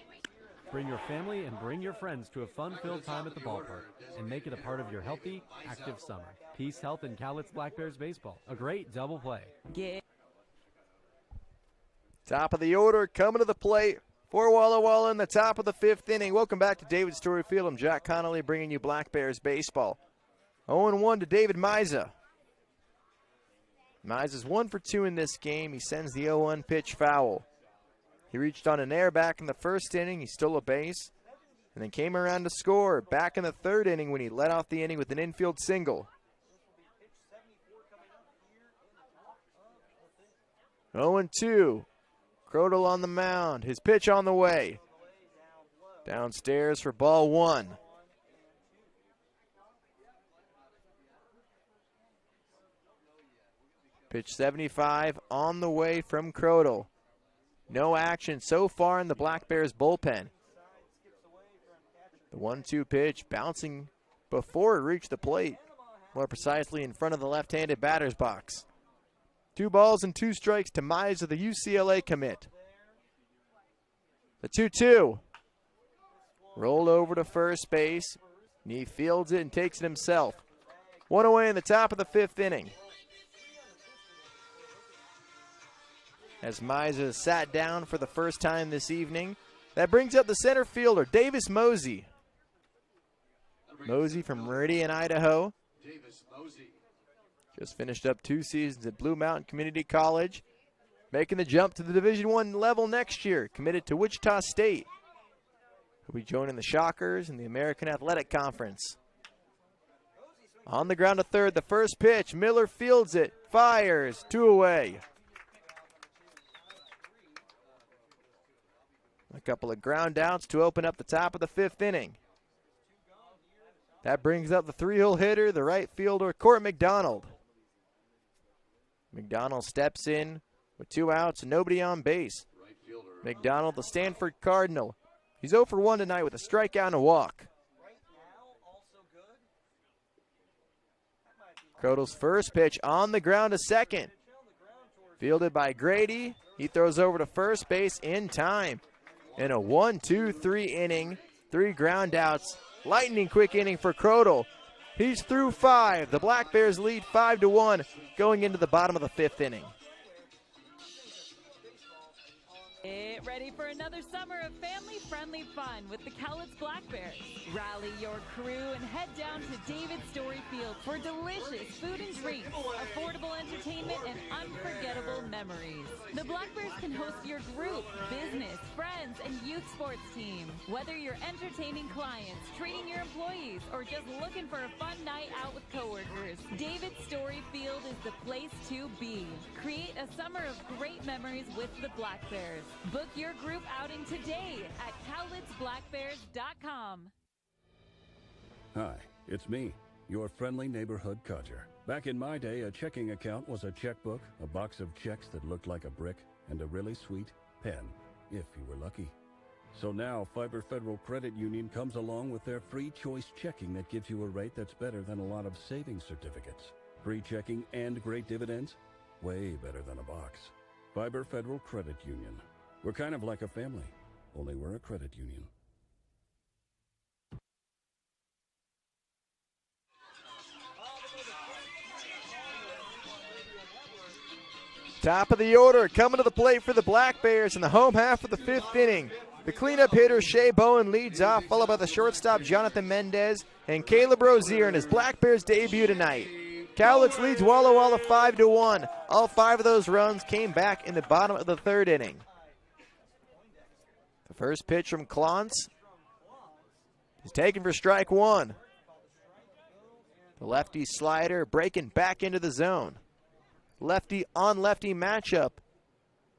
Bring your family and bring your friends to a fun-filled time at the ballpark and make it a part of your healthy, active summer. Peace Health and Cowlitz Black Bears baseball. A great double play. Top of the order, coming to the plate for Walla in the top of the 5th inning. Welcome back to David Story Field. I'm Jack Connolly bringing you Black Bears baseball. 0-1 to David Miza. Miza's 1 for 2 in this game. He sends the 0-1 pitch foul. He reached on an air back in the first inning. He stole a base and then came around to score back in the 3rd inning when he led off the inning with an infield single. 0-2. Crodel on the mound. His pitch on the way. Downstairs for ball 1. Pitch 75 on the way from Crodel. No action so far in the Black Bears bullpen. The 1-2 pitch bouncing before it reached the plate. More precisely in front of the left-handed batter's box. 2 balls and 2 strikes to Mize of the UCLA commit. The 2-2. Rolled over to first base. He fields it and takes it himself. 1 away in the top of the 5th inning. As Mize sat down for the first time this evening. That brings up the center fielder, Davis Mosey. Mosey from Meridian, Idaho. Just finished up 2 seasons at Blue Mountain Community College. Making the jump to the Division I level next year. Committed to Wichita State. He'll be joining the Shockers in the American Athletic Conference. On the ground to third, the first pitch. Miller fields it, fires, 2 away. A couple of ground outs to open up the top of the 5th inning. That brings up the 3-hole hitter, the right fielder, Court McDonald. McDonald steps in with 2 outs and nobody on base. McDonald, the Stanford Cardinal. He's 0 for 1 tonight with a strikeout and a walk. Crodal's first pitch on the ground to second. Fielded by Grady. He throws over to first base in time. In a 1-2-3 inning, 3 ground outs. Lightning quick inning for Crodal. He's through 5. The Black Bears lead 5-1 going into the bottom of the 5th inning. Get ready for another summer of family-friendly fun with the Cowlitz Black Bears. Rally your crew and head down to David Story Field for delicious food and drinks, affordable entertainment, and unforgettable memories. The Black Bears can host your group, business, friends, and youth sports team. Whether you're entertaining clients, treating your employees, or just looking for a fun night out with coworkers, David Story Field is the place to be. Create a summer of great memories with the Black Bears. Book your group outing today at cowlitzblackbears.com. Hi, it's me, your friendly neighborhood codger. Back in my day, a checking account was a checkbook, a box of checks that looked like a brick, and a really sweet pen, if you were lucky. So now, Fiber Federal Credit Union comes along with their free choice checking that gives you a rate that's better than a lot of savings certificates. Free checking and great dividends? Way better than a box. Fiber Federal Credit Union. We're kind of like a family, only we're a credit union. Top of the order, coming to the plate for the Black Bears in the home half of the 5th inning. The cleanup hitter, Shea Bowen, leads off, followed by the shortstop, Jonathan Mendez, and Caleb Rozier in his Black Bears debut tonight. Cowlitz leads Walla 5-1. All 5 of those runs came back in the bottom of the 3rd inning. The first pitch from Clontz is taken for strike 1. The lefty slider breaking back into the zone. Lefty on lefty matchup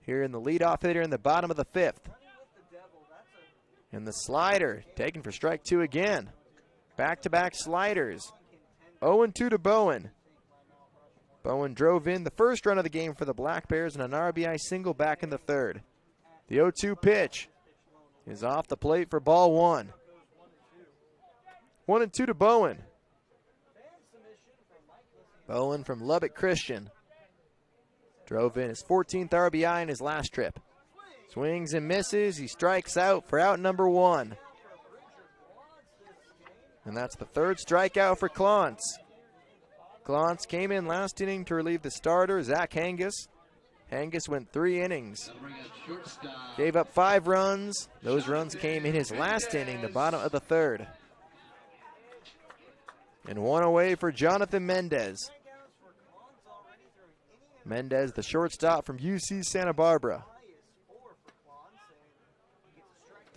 here in the leadoff hitter in the bottom of the 5th. And the slider taken for strike 2 again. Back-to-back sliders. 0-2 to Bowen. Bowen drove in the first run of the game for the Black Bears and an RBI single back in the 3rd. The 0-2 pitch is off the plate for ball 1. 1-2 to Bowen. Bowen from Lubbock Christian. Drove in his 14th RBI in his last trip. Swings and misses. He strikes out for out number 1. And that's the 3rd strikeout for Clontz. Clontz came in last inning to relieve the starter, Zach Hangus. Hangus went 3 innings. Gave up 5 runs. Those runs came in his last inning, the bottom of the 3rd. And 1 away for Jonathan Mendez. Mendez, the shortstop from UC Santa Barbara.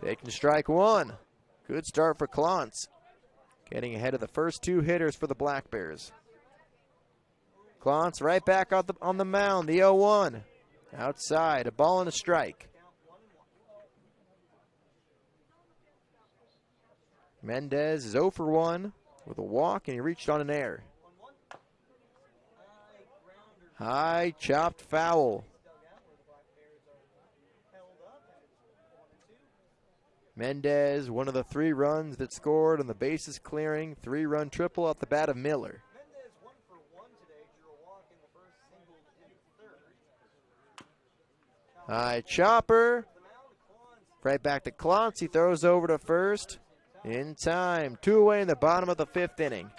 Taking strike 1. Good start for Clontz. Getting ahead of the first 2 hitters for the Black Bears. Clontz right back on the mound, the 0-1. Outside, a ball and a strike. Mendez is 0 for 1 with a walk, and he reached on an error. High chopped foul. Mendez, one of the 3 runs that scored on the bases clearing, 3-run triple off the bat of Miller. High chopper. Right back to Clontz. He throws over to first. In time. 2 away in the bottom of the 5th inning.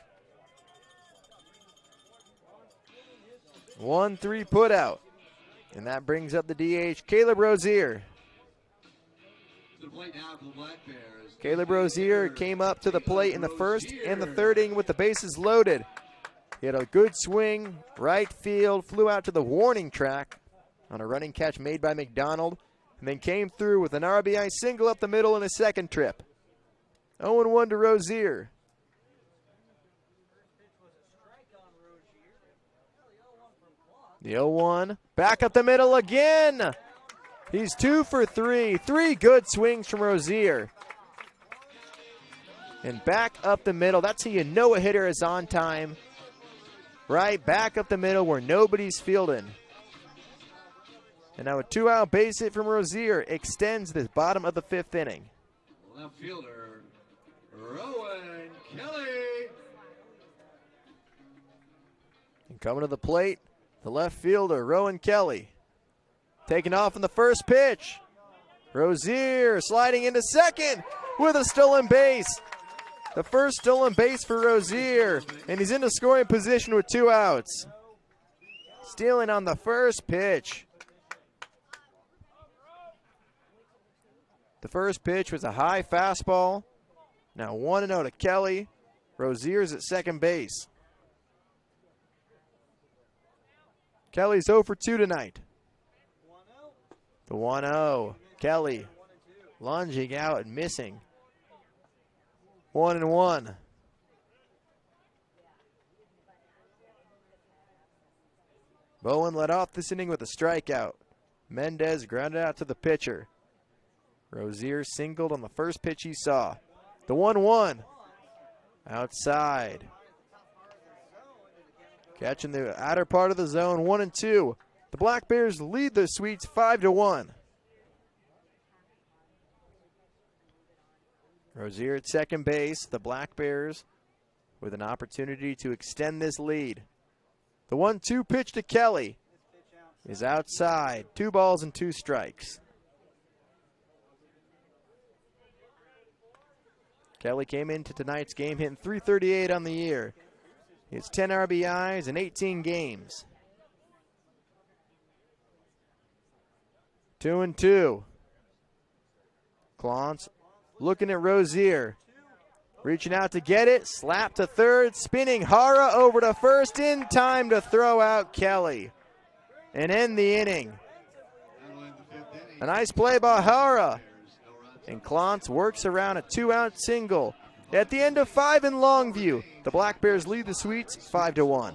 1-3 put out. And that brings up the DH, Caleb Rozier. Caleb Rozier came up to the plate in the 1st and the 3rd inning with the bases loaded. He had a good swing, right field, flew out to the warning track on a running catch made by McDonald, and then came through with an RBI single up the middle in his 2nd trip. 0-1 to Rozier. The 0-1. Back up the middle again. He's 2 for 3. 3 good swings from Rozier. And back up the middle. That's how you know a hitter is on time. Right back up the middle where nobody's fielding. And now a 2-out base hit from Rozier extends the bottom of the 5th inning. Left fielder, Rowan Kelly. And coming to the plate, the left fielder, Rowan Kelly. Taking off in the first pitch. Rozier sliding into second with a stolen base. The first stolen base for Rozier, and he's into scoring position with 2 outs. Stealing on the first pitch. The first pitch was a high fastball. Now 1-0 to Kelly. Rozier's at second base. Kelly's 0 for 2 tonight. The 1-0. Kelly lunging out and missing. 1-1. Bowen led off this inning with a strikeout. Mendez grounded out to the pitcher. Rozier singled on the first pitch he saw. The 1-1. Outside. Catching the outer part of the zone, 1-2. The Black Bears lead the Sweets 5-1. Rozier at second base. The Black Bears with an opportunity to extend this lead. The 1-2 pitch to Kelly is outside. 2 balls and 2 strikes. Kelly came into tonight's game hitting .338 on the year. He has 10 RBIs in 18 games. 2-2. Clance looking at Rozier. Reaching out to get it. Slap to third. Spinning Hara over to first in time to throw out Kelly and end the inning. A nice play by Hara. And Clance works around a 2-out single. At the end of 5 in Longview, the Black Bears lead the Sweets 5-1.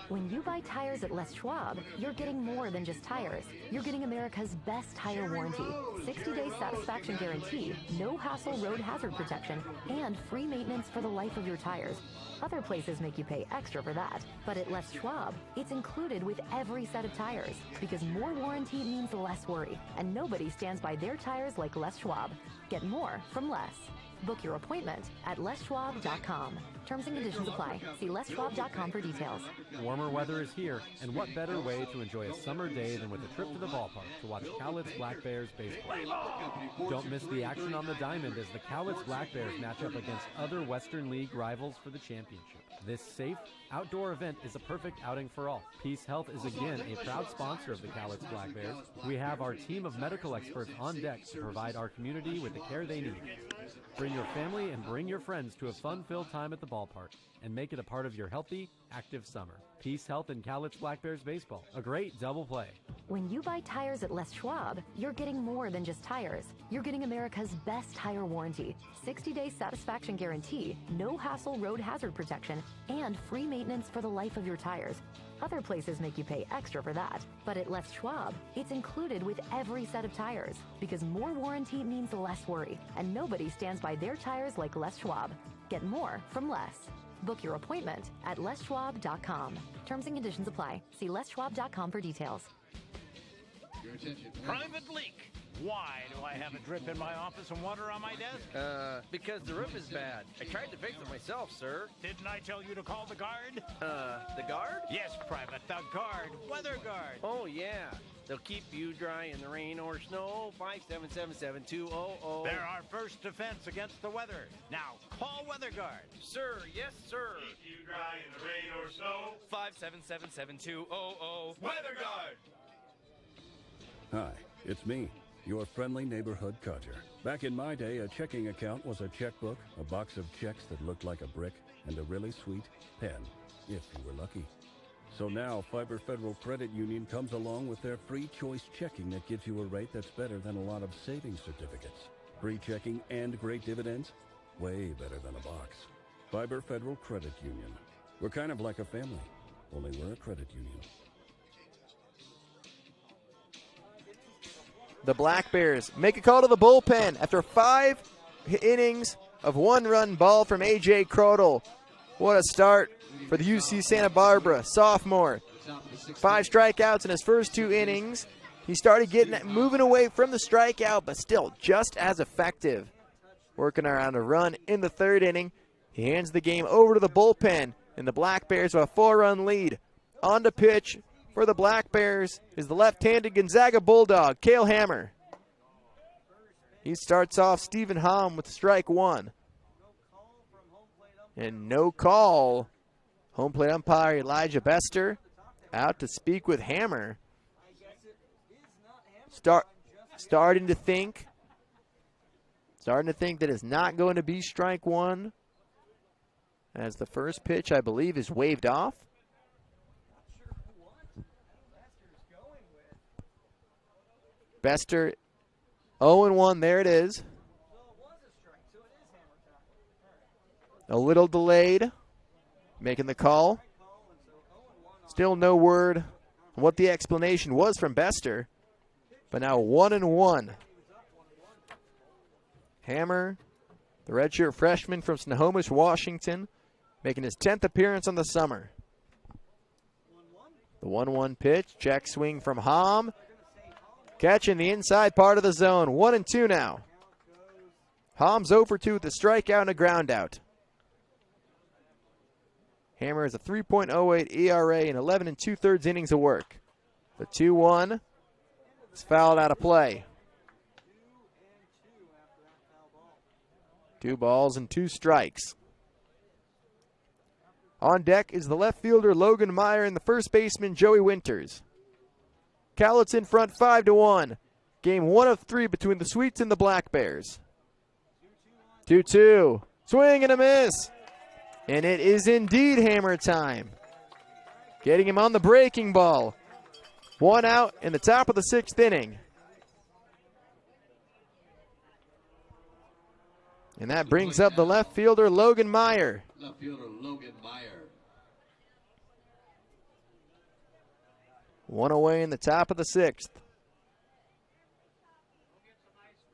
When you buy tires at Les Schwab, you're getting more than just tires. You're getting America's best tire warranty, 60-day satisfaction guarantee, no hassle road hazard protection, and free maintenance for the life of your tires. Other places make you pay extra for that, but at Les Schwab, it's included with every set of tires, because more warranty means less worry, and nobody stands by their tires like Les Schwab. Get more from less. Book your appointment at leschwab.com. Terms and conditions apply. See leschwab.com for details. Warmer weather is here, and what better way to enjoy a summer day than with a trip to the ballpark to watch Cowlitz Black Bears baseball. Don't miss the action on the diamond as the Cowlitz Black Bears match up against other Western League rivals for the championship. This safe, outdoor event is a perfect outing for all. Peace Health is again a proud sponsor of the Cowlitz Black Bears. We have our team of medical experts on deck to provide our community with the care they need. Bring your family and bring your friends to a fun-filled time at the ballpark and make it a part of your healthy, active summer. Peace Health and Cowlitz Black Bears baseball. A great double play. When you buy tires at Les Schwab, you're getting more than just tires. You're getting America's best tire warranty, 60-day satisfaction guarantee, no hassle road hazard protection, and free maintenance for the life of your tires. Other places make you pay extra for that, but at Les Schwab, it's included with every set of tires, because more warranty means less worry, and nobody stands by their tires like Les Schwab. Get more from less. Book your appointment at leschwab.com. Terms and conditions apply. See leschwab.com for details. Private leak. Why do I have a drip in my office and water on my desk? Because the roof is bad. I tried to fix it myself, sir. Didn't I tell you to call the guard? The guard? Yes, Private, the guard. Weather guard. Oh, yeah. They'll keep you dry in the rain or snow. 577-7200. They're our first defense against the weather. Now, call Weather Guard. Sir, yes, sir. Keep you dry in the rain or snow. 577-7200. Weather Guard. Hi, it's me, your friendly neighborhood codger. Back in my day, a checking account was a checkbook, a box of checks that looked like a brick, and a really sweet pen, if you were lucky. So now, Fiber Federal Credit Union comes along with their free choice checking that gives you a rate that's better than a lot of savings certificates. Free checking and great dividends? Way better than a box. Fiber Federal Credit Union. We're kind of like a family, only we're a credit union. The Black Bears make a call to the bullpen after 5 innings of 1-run ball from A.J. Crodel. What a start for the UC Santa Barbara sophomore. 5 strikeouts in his first 2 innings. He started moving away from the strikeout, but still just as effective. Working around a run in the 3rd inning. He hands the game over to the bullpen, and the Black Bears have a 4-run lead. On to pitch for the Black Bears is the left-handed Gonzaga Bulldog, Cale Hammer. He starts off Stephen Hom with strike 1. And no call. Home plate umpire Elijah Bester out to speak with Hammer. Starting to think that it's not going to be strike 1, as the first pitch, I believe, is waved off. Bester 0-1, there it is. A little delayed, making the call. Still no word on what the explanation was from Bester, but now 1-1. Hammer, the redshirt freshman from Snohomish, Washington, making his 10th appearance on the summer. The 1-1 pitch, check swing from Hom. Catching the inside part of the zone. 1-2 now. Hom's 0 for 2 with a strikeout and a ground out. Hammer has a 3.08 ERA and 11 2/3 innings of work. The 2-1 is fouled out of play. 2 balls and 2 strikes. On deck is the left fielder Logan Meyer and the first baseman Joey Winters. Cowlitz in front 5-1. Game 1 of 3 between the Sweets and the Black Bears. 2-2. Swing and a miss. And it is indeed Hammer time. Getting him on the breaking ball. 1 out in the top of the 6th inning. And that brings up the left fielder Logan Meyer. Left fielder Logan Meyer. 1 away in the top of the 6th.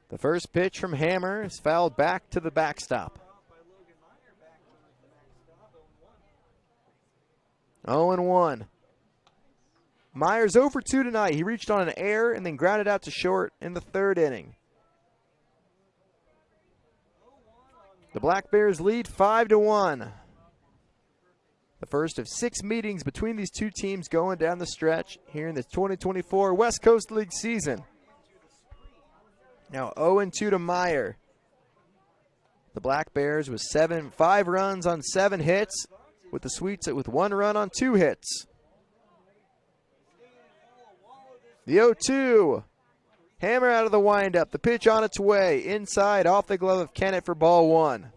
The first pitch from Hammer is fouled back to the backstop. 0-1. Myers 0 for 2 tonight. He reached on an error and then grounded out to short in the 3rd inning. The Black Bears lead 5-1. The first of 6 meetings between these two teams going down the stretch here in the 2024 West Coast League season. Now 0-2 to Meyer. The Black Bears with 5 runs on 7 hits, with the Sweets with 1 run on 2 hits. The 0-2. Hammer out of the windup. The pitch on its way. Inside, off the glove of Kennett for ball 1.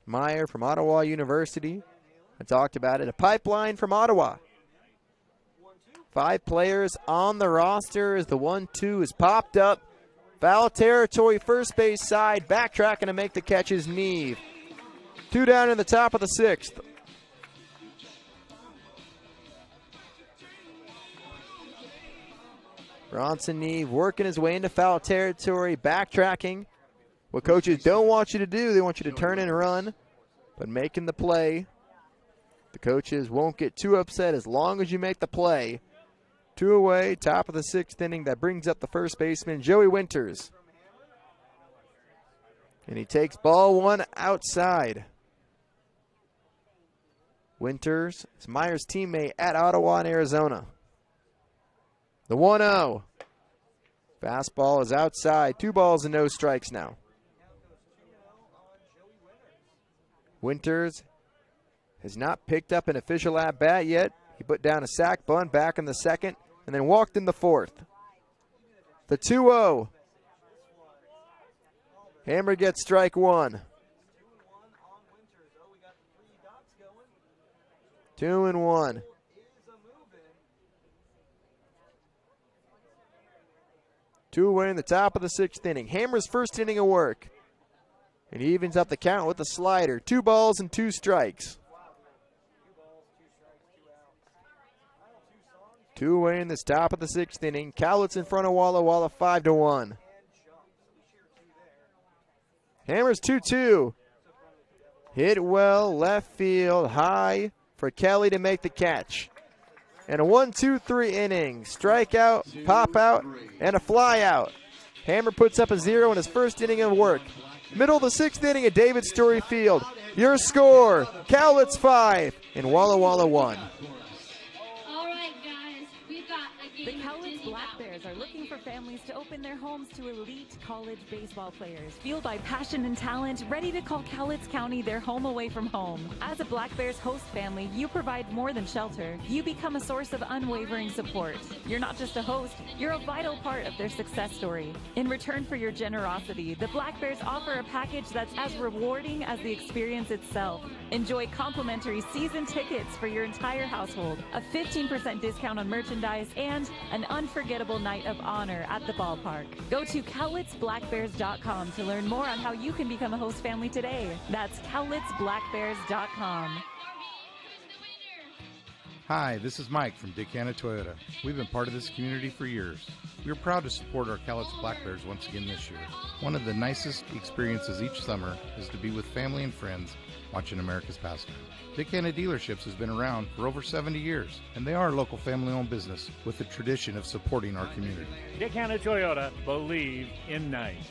Meyer from Ottawa University. I talked about it. A pipeline from Ottawa. 5 players on the roster as the 1-2 is popped up. Foul territory, first base side. Backtracking to make the catch is Neve. 2 down in the top of the 6th. Bronson Neve working his way into foul territory, backtracking. What coaches don't want you to do, they want you to turn and run, but making the play. The coaches won't get too upset as long as you make the play. 2 away, top of the 6th inning. That brings up the first baseman, Joey Winters. And he takes ball 1 outside. Winters is Meyer's teammate at Ottawa in Arizona. The 1-0. Fastball is outside. 2 balls and no strikes now. Winters has not picked up an official at-bat yet. He put down a sac bunt back in the 2nd and then walked in the 4th. The 2-0. Hammer gets strike 1. 2-1. 2 away in the top of the 6th inning. Hammer's first inning of work. And he evens up the count with a slider. 2 balls and 2 strikes. 2 away in this top of the 6th inning. Cowlitz in front of Walla. Walla 5-1. Hammer's 2-2. Hit well, left field, high for Kelly to make the catch. And a 1-2-3 inning. Strikeout, pop out, and a fly out. Hammer puts up a 0 in his first inning of work. Middle of the 6th inning at David Story Field. Your score, Cowlitz 5 and Walla Walla 1. The Cowlitz Black Bears are looking for families to open their homes to elite college baseball players. Fueled by passion and talent, ready to call Cowlitz County their home away from home. As a Black Bears host family, you provide more than shelter. You become a source of unwavering support. You're not just a host, you're a vital part of their success story. In return for your generosity, the Black Bears offer a package that's as rewarding as the experience itself. Enjoy complimentary season tickets for your entire household, a 15% discount on merchandise, and an unforgettable night of honor at the ballpark. Go to CowlitzBlackBears.com to learn more on how you can become a host family today. That's CowlitzBlackBears.com. Hi, this is Mike from Dick Hanna Toyota. We've been part of this community for years. We are proud to support our Cowlitz Black Bears once again this year. One of the nicest experiences each summer is to be with family and friends watching America's pastime. Dick Hanna Dealerships has been around for over 70 years, and they are a local family-owned business with a tradition of supporting our community. Dick Hanna Toyota, believe in nice.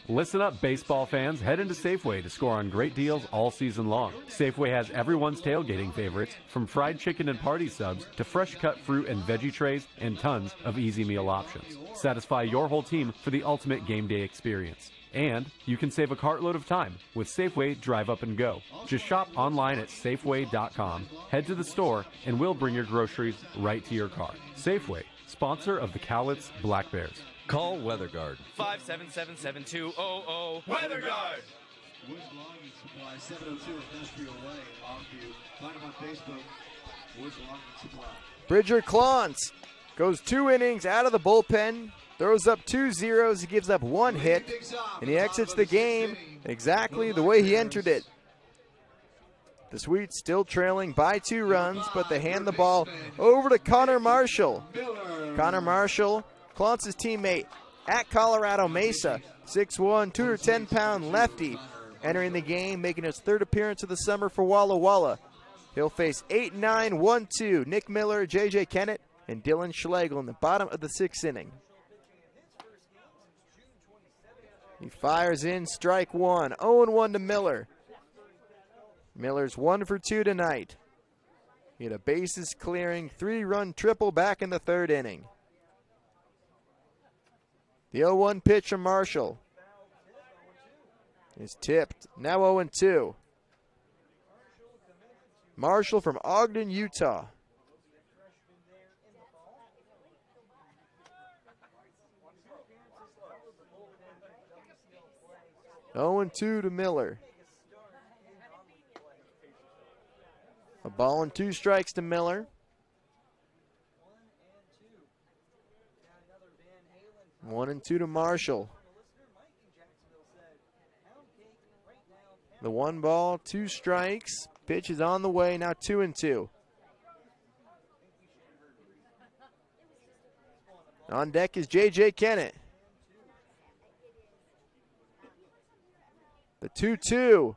Listen up, baseball fans. Head into Safeway to score on great deals all season long. Safeway has everyone's tailgating favorites, from fried chicken and party subs to fresh-cut fruit and veggie trays and tons of easy meal options. Satisfy your whole team for the ultimate game day experience. And you can save a cartload of time with Safeway Drive Up and Go. Just shop online at Safeway.com, head to the store, and we'll bring your groceries right to your car. Safeway, sponsor of the Cowlitz Black Bears. Call WeatherGuard. 577-7200. WeatherGuard. Woods Logging Supply, 702 Industrial Way, Longview. Find them on Facebook, Woods Logging Supply. Bridger Clontz goes 2 innings out of the bullpen, throws up 2 zeros, he gives up 1 hit, and he exits the game exactly the way he entered it. The Sweets still trailing by 2 runs, but they hand the ball over to Connor Marshall. Connor Marshall, Clontz's teammate at Colorado Mesa, 6'1", 210-pound lefty, entering the game, making his 3rd appearance of the summer for Walla Walla. He'll face 8-9-1-2, Nick Miller, J.J. Kennett, and Dylan Schlegel in the bottom of the 6th inning. He fires in, strike 1, 0-1 to Miller. Miller's 1 for 2 tonight. He had a bases clearing 3-run triple back in the 3rd inning. The 0-1 pitch from Marshall is tipped. Now 0-2. Marshall from Ogden, Utah. (0-2) to Miller. A ball and 2 strikes to Miller. 1-2 to Marshall. The 1 ball, 2 strikes. Pitch is on the way, now 2-2. On deck is J.J. Kennett. The 2-2.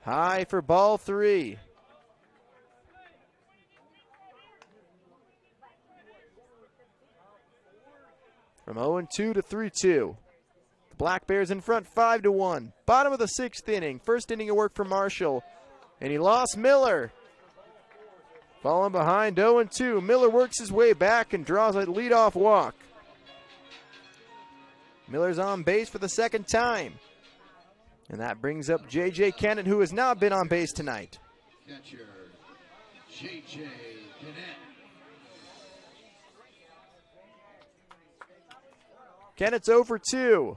High for ball 3. From 0-2 to 3-2. The Black Bears in front 5-1. Bottom of the 6th inning. First inning of work for Marshall. And he lost Miller. Falling behind 0-2. Miller works his way back and draws a leadoff walk. Miller's on base for the 2nd time. And that brings up J.J. Kennett, who has not been on base tonight. Catcher, J.J. Kennett. Kennett's 0 for 2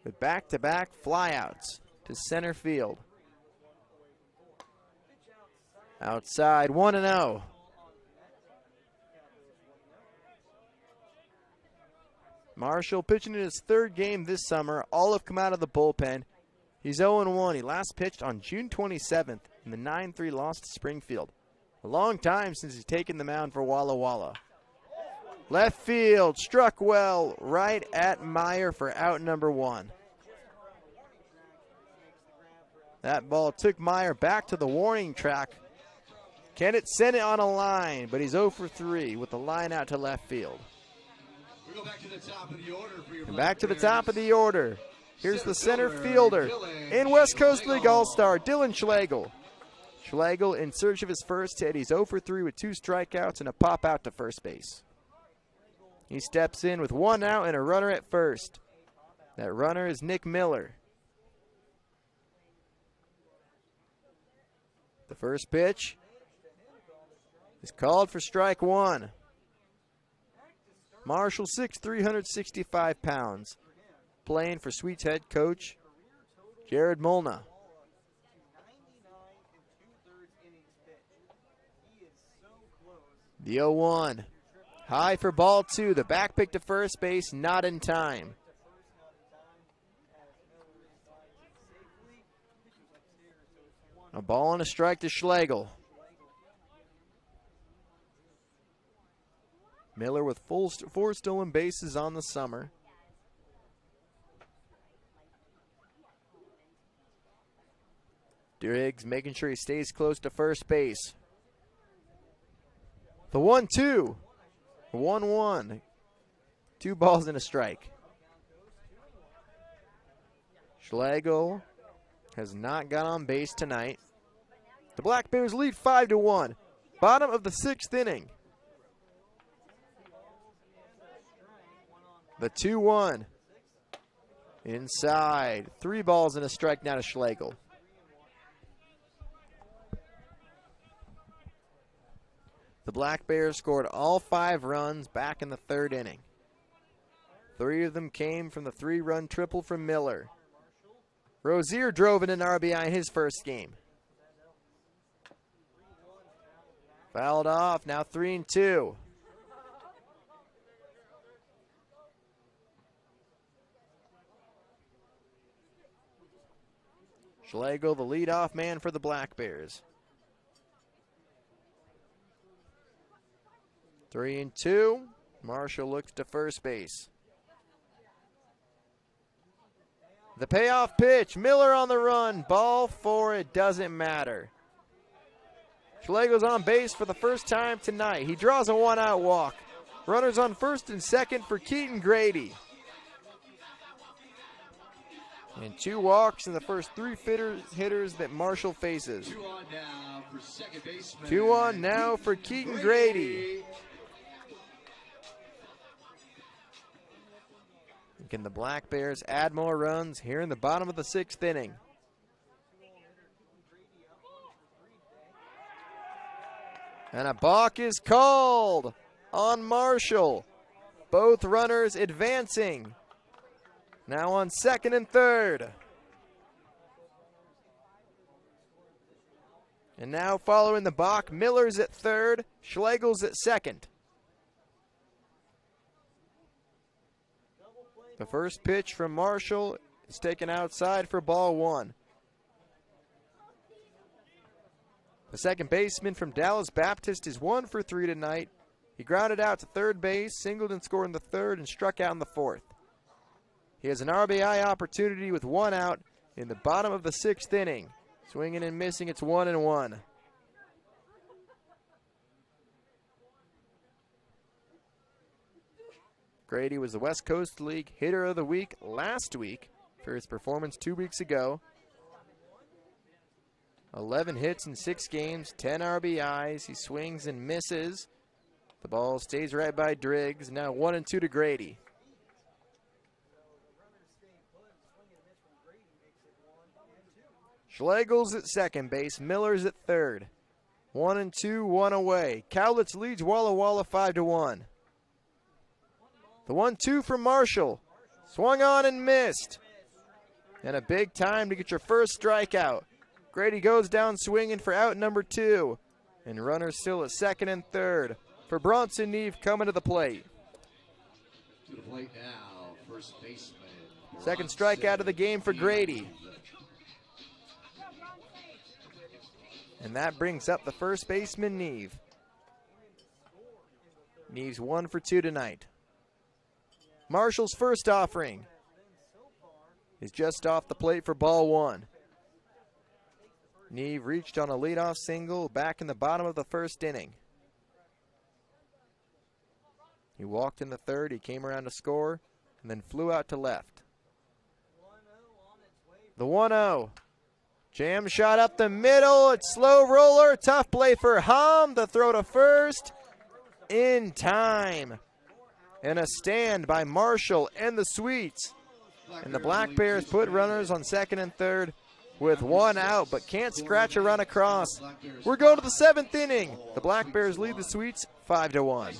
with back-to-back flyouts to center field. Outside, 1-0. Marshall pitching in his third game this summer. All have come out of the bullpen. He's 0-1. He last pitched on June 27th in the 9-3 loss to Springfield. A long time since he's taken the mound for Walla Walla. Left field, struck well, right at Meyer for out number 1. That ball took Meyer back to the warning track. Kennett sent it on a line, but he's 0 for 3 with the line out to left field. We go back to the top of the order for your And back to the top of the order. Here's the center fielder in West Coast League All-Star, Dylan Schlegel. Schlegel in search of his first hit. He's 0 for 3 with 2 strikeouts and a pop out to first base. He steps in with 1 out and a runner at first. That runner is Nick Miller. The first pitch is called for strike 1. Marshall 6', 365 pounds. Playing for Sweets head coach Jared Molna. The 0-1. High for ball 2. The back pick to first base, not in time. A ball and a strike to Schlegel. Miller with 4 stolen bases on the summer. Driggs making sure he stays close to first base. The 1-2. 1-1. 2 balls and a strike. Schlegel has not got on base tonight. The Black Bears lead 5-1. Bottom of the 6th inning. The 2-1. Inside. 3 balls and a strike now to Schlegel. The Black Bears scored all 5 runs back in the 3rd inning. 3 of them came from the 3-run triple from Miller. Rozier drove in an RBI in his first game. Fouled off, now 3-2. Schlegel, the leadoff man for the Black Bears. 3-2. Marshall looks to first base. The payoff pitch. Miller on the run. Ball 4. It doesn't matter. Schlegel's on base for the first time tonight. He draws a 1-out walk. Runners on first and second for Keaton Grady. And 2 walks in the first 3 hitters that Marshall faces. 2 on now for second baseman. 2 on now for Keaton Grady. Can the Black Bears add more runs here in the bottom of the 6th inning? And a balk is called on Marshall. Both runners advancing. Now on 2nd and 3rd. And now following the balk, Miller's at 3rd, Schlegel's at 2nd. The first pitch from Marshall is taken outside for ball 1. The second baseman from Dallas Baptist is 1 for 3 tonight. He grounded out to third base, singled and scored in the 3rd, and struck out in the 4th. He has an RBI opportunity with 1 out in the bottom of the 6th inning. Swinging and missing, it's 1-1. Grady was the West Coast League Hitter of the Week last week for his performance 2 weeks ago. 11 hits in 6 games, 10 RBIs. He swings and misses. The ball stays right by Driggs. Now 1-2 to Grady. Schlegel's at second base. Miller's at third. 1-2, 1 away. Cowlitz leads Walla Walla 5-1. The 1-2 from Marshall. Swung on and missed. And a big time to get your first strikeout. Grady goes down swinging for out number 2. And runners still at 2nd and 3rd. For Bronson Neve coming to the plate. To the plate now. Second strikeout of the game for Grady. And that brings up the first baseman, Neve. Neve's 1 for 2 tonight. Marshall's first offering is just off the plate for ball 1. Neve reached on a leadoff single back in the bottom of the first inning. He walked in the third, he came around to score, and then flew out to left. The 1-0. Jam shot up the middle. It's slow roller. Tough play for Hom. The throw to first. In time. And a stand by Marshall and the Sweets. And the Black Bears put runners on second and third with 1 out, but can't scratch a run across. We're going to the 7th inning. The Black Bears lead the Sweets 5-1.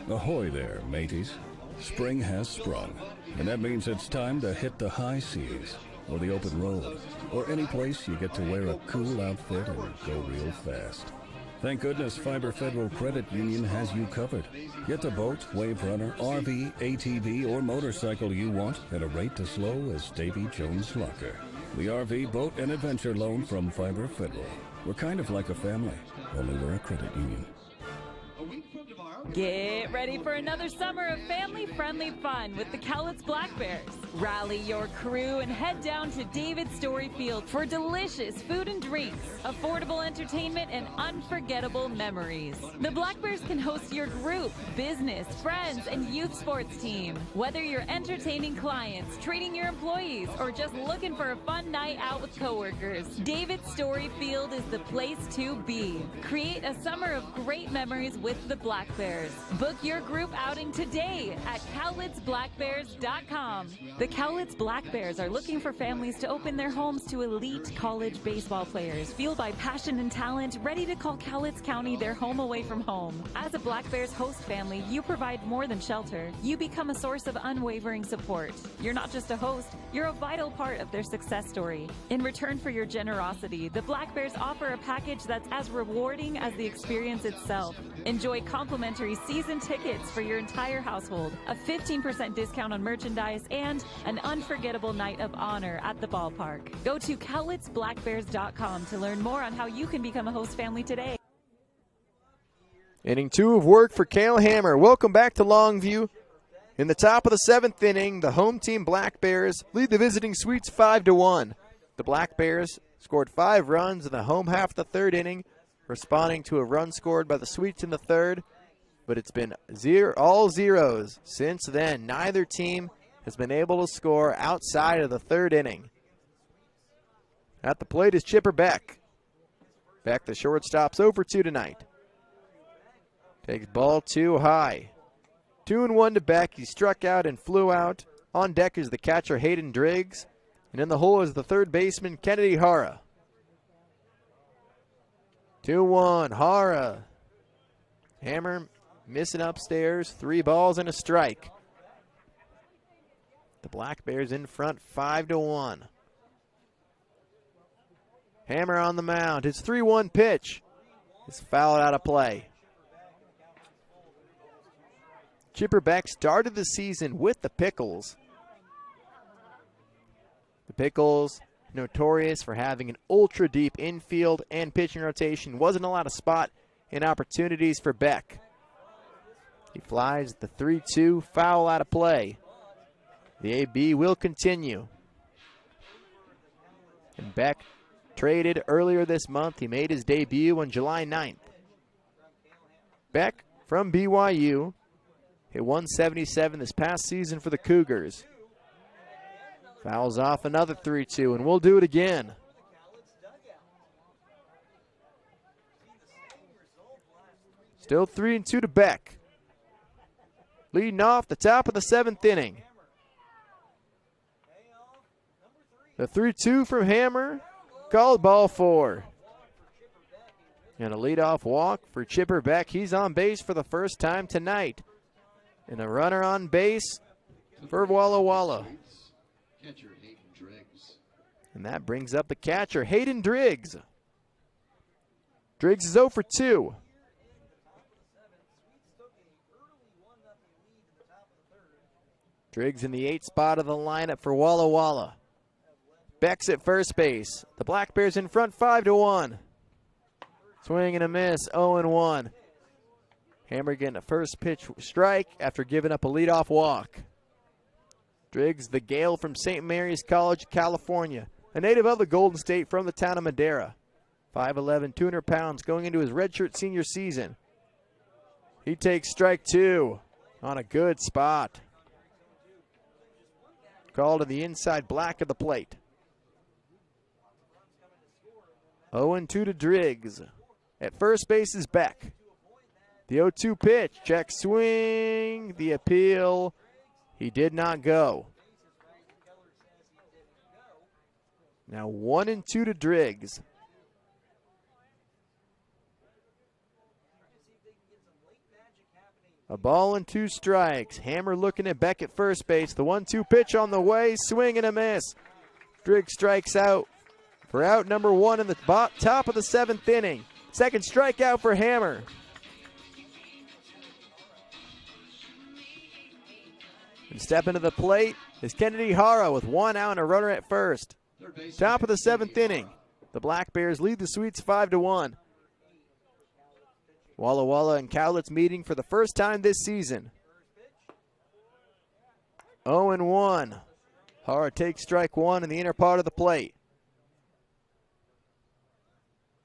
Ahoy there, mateys. Spring has sprung, and that means it's time to hit the high seas, or the open road, or any place you get to wear a cool outfit and go real fast. Thank goodness Fiber Federal Credit Union has you covered. Get the boat, wave runner, RV, ATV, or motorcycle you want at a rate as low as Davy Jones Locker. The RV, boat, and adventure loan from Fiber Federal. We're kind of like a family, only we're a credit union. Get ready for another summer of family-friendly fun with the Cowlitz Black Bears. Rally your crew and head down to David Story Field for delicious food and drinks, affordable entertainment, and unforgettable memories. The Black Bears can host your group, business, friends, and youth sports team. Whether you're entertaining clients, treating your employees, or just looking for a fun night out with coworkers, David Story Field is the place to be. Create a summer of great memories with the Black Bears. Book your group outing today at CowlitzBlackBears.com. The Cowlitz Black Bears are looking for families to open their homes to elite college baseball players, fueled by passion and talent, ready to call Cowlitz County their home away from home. As a Black Bears host family, you provide more than shelter. You become a source of unwavering support. You're not just a host, you're a vital part of their success story. In return for your generosity, the Black Bears offer a package that's as rewarding as the experience itself. Enjoy complimentary season tickets for your entire household, a 15% discount on merchandise, and an unforgettable night of honor at the ballpark. Go to CowlitzBlackBears.com to learn more on how you can become a host family today. Inning 2 of work for Cale Hammer. Welcome back to Longview. In the top of the 7th inning, the home team Black Bears lead the visiting Sweets 5-1. The Black Bears scored 5 runs in the home half of the 3rd inning, responding to a run scored by the Sweets in the 3rd. But it's been all zeros since then. Neither team has been able to score outside of the 3rd inning. At the plate is Chipper Beck. Beck, the shortstop's 0 for 2 tonight. Takes ball 2 high. 2-1 to Beck. He struck out and flew out. On deck is the catcher Hayden Driggs. And in the hole is the 3rd baseman Kennedy Hara. 2-1, Hara. Hammer missing upstairs, 3 balls and a strike. The Black Bears in front 5-1. Hammer on the mound. His 3-1 pitch is fouled out of play. Chipper Beck started the season with the Pickles. The Pickles, notorious for having an ultra-deep infield and pitching rotation. Wasn't a lot of spot and opportunities for Beck. He flies the 3-2, foul out of play. The AB will continue. And Beck traded earlier this month. He made his debut on July 9th. Beck from BYU hit 177 this past season for the Cougars. Fouls off another 3-2, and we'll do it again. Still 3-2 to Beck. Leading off the top of the 7th inning. The 3-2 from Hammer, called ball 4. And a leadoff walk for Chipper Beck. He's on base for the first time tonight. And a runner on base for Walla Walla. And that brings up the catcher, Hayden Driggs. Driggs is 0 for 2. Driggs in the 8th spot of the lineup for Walla Walla. Beck's at first base. The Black Bears in front 5-1. Swing and a miss, 0-1. Hammer getting a first pitch strike after giving up a leadoff walk. Driggs, the Gale from St. Mary's College, California. A native of the Golden State from the town of Madera. 5'11", 200 pounds going into his redshirt senior season. He takes strike 2 on a good spot. Called to the inside black of the plate. 0-2 to Driggs. At first base is Beck. The 0-2 pitch, check swing, the appeal. He did not go. Now 1-2 to Driggs. A ball and 2 strikes. Hammer looking at Beck at first base. The 1-2 pitch on the way, swing and a miss. Driggs strikes out for out number 1 in the top of the 7th inning. Second strikeout for Hammer. And stepping to the plate is Kennedy Hara with 1 out and a runner at first. Top of the 7th inning. The Black Bears lead the Sweets 5-1. Walla Walla and Cowlitz meeting for the first time this season. 0-1. Hara takes strike 1 in the inner part of the plate.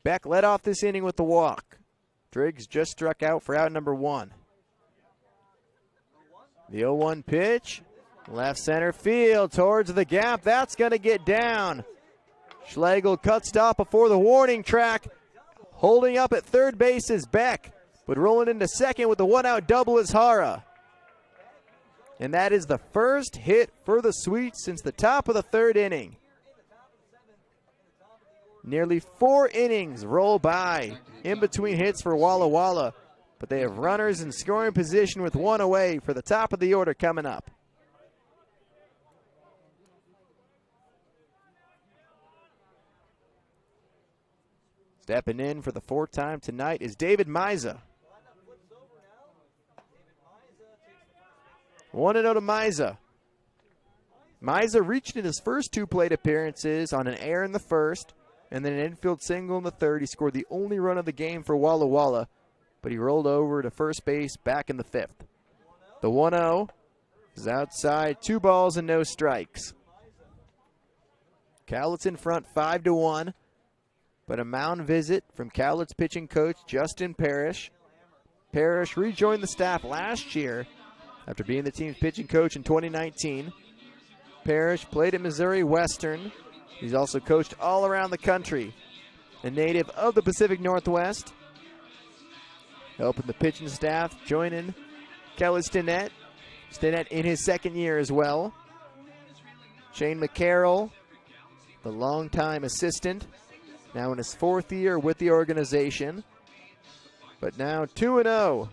Beck led off this inning with the walk. Driggs just struck out for out number 1. The 0-1 pitch, left center field towards the gap. That's going to get down. Schlegel cut stop before the warning track. Holding up at third base is Beck, but rolling into second with the 1-out double is Hara. And that is the first hit for the Sweets since the top of the 3rd inning. Nearly 4 innings roll by in between hits for Walla Walla, but they have runners in scoring position with 1 away for the top of the order coming up. Stepping in for the 4th time tonight is David Miza. 1-0 to Miza. Miza reached in his first 2 plate appearances on an error in the 1st, and then an infield single in the 3rd. He scored the only run of the game for Walla Walla, but he rolled over to first base back in the 5th. The 1-0 is outside, 2 balls and no strikes. Cowlitz in front 5-1, but a mound visit from Cowlitz pitching coach Justin Parrish. Parrish rejoined the staff last year after being the team's pitching coach in 2019. Parrish played at Missouri Western. He's also coached all around the country. A native of the Pacific Northwest. Helping the pitching staff, joining Kelly Stinnett. Stinnett in his 2nd year as well. Shane McCarroll, the longtime assistant, now in his 4th year with the organization. But now 2-0.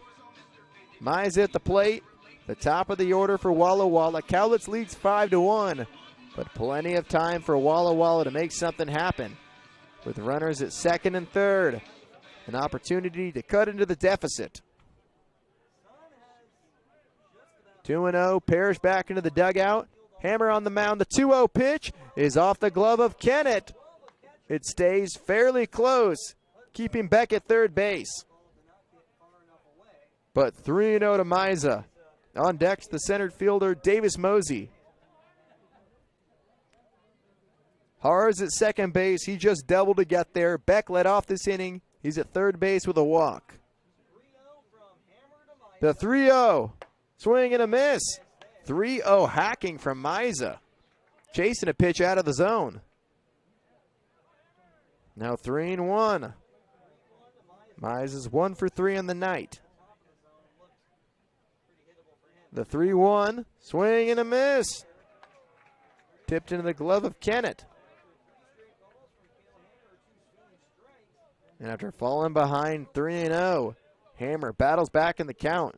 Mize at the plate. The top of the order for Walla Walla. Cowlitz leads 5-1. But plenty of time for Walla Walla to make something happen. With runners at 2nd and 3rd. An opportunity to cut into the deficit. 2-0. Parrish back into the dugout. Hammer on the mound. The 2-0 pitch is off the glove of Kennett. It stays fairly close, keeping Beck at third base. But 3-0 to Miza. On deck's the center fielder, Davis Mosey. Hara's at second base. He just doubled to get there. Beck led off this inning. He's at third base with a walk. The 3-0. Swing and a miss. 3-0 hacking from Miza. Chasing a pitch out of the zone. Now 3-1. Miza's 1 for 3 on the night. The 3-1. Swing and a miss. Tipped into the glove of Kennett. And after falling behind 3-0, Hammer battles back in the count.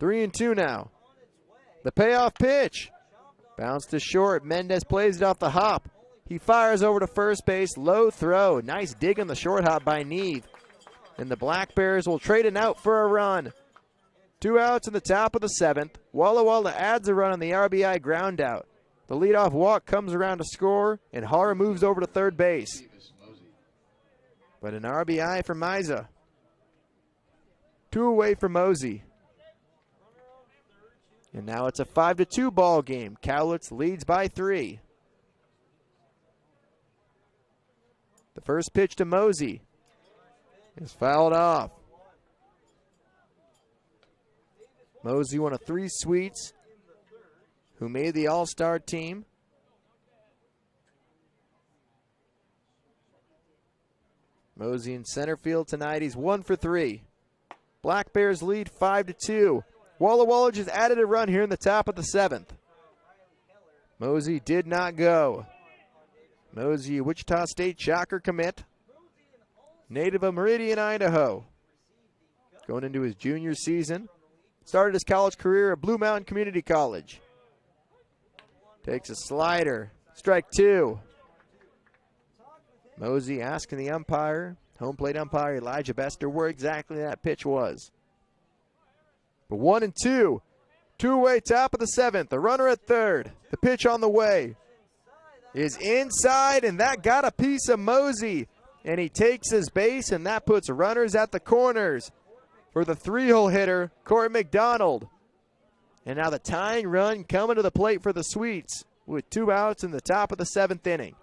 3-2 now. The payoff pitch. Bounced to short. Mendez plays it off the hop. He fires over to first base. Low throw. Nice dig on the short hop by Neve. And the Black Bears will trade it out for a run. 2 outs in the top of the 7th. Walla Walla adds a run on the RBI ground out. The leadoff walk comes around to score, and Hara moves over to third base. But an RBI for Miza. 2 away for Mosey. And now it's a 5-2 ball game. Cowlitz leads by 3. The first pitch to Mosey is fouled off. Mosey, one of 3 Sweets who made the All-Star team. Mosey in center field tonight. He's 1 for 3. Black Bears lead 5-2. Walla Walla just added a run here in the top of the 7th. Mosey did not go. Mosey, Wichita State Shocker commit. Native of Meridian, Idaho. Going into his junior season. Started his college career at Blue Mountain Community College. Takes a slider. Strike 2. Mosey asking the umpire, home plate umpire Elijah Bester, where exactly that pitch was. But 1-2. 2-away top of the 7th. The runner at third. The pitch on the way is inside, and that got a piece of Mosey. And he takes his base, and that puts runners at the corners for the 3-hole hitter, Corey McDonald. And now the tying run coming to the plate for the Sweets with 2 outs in the top of the 7th inning.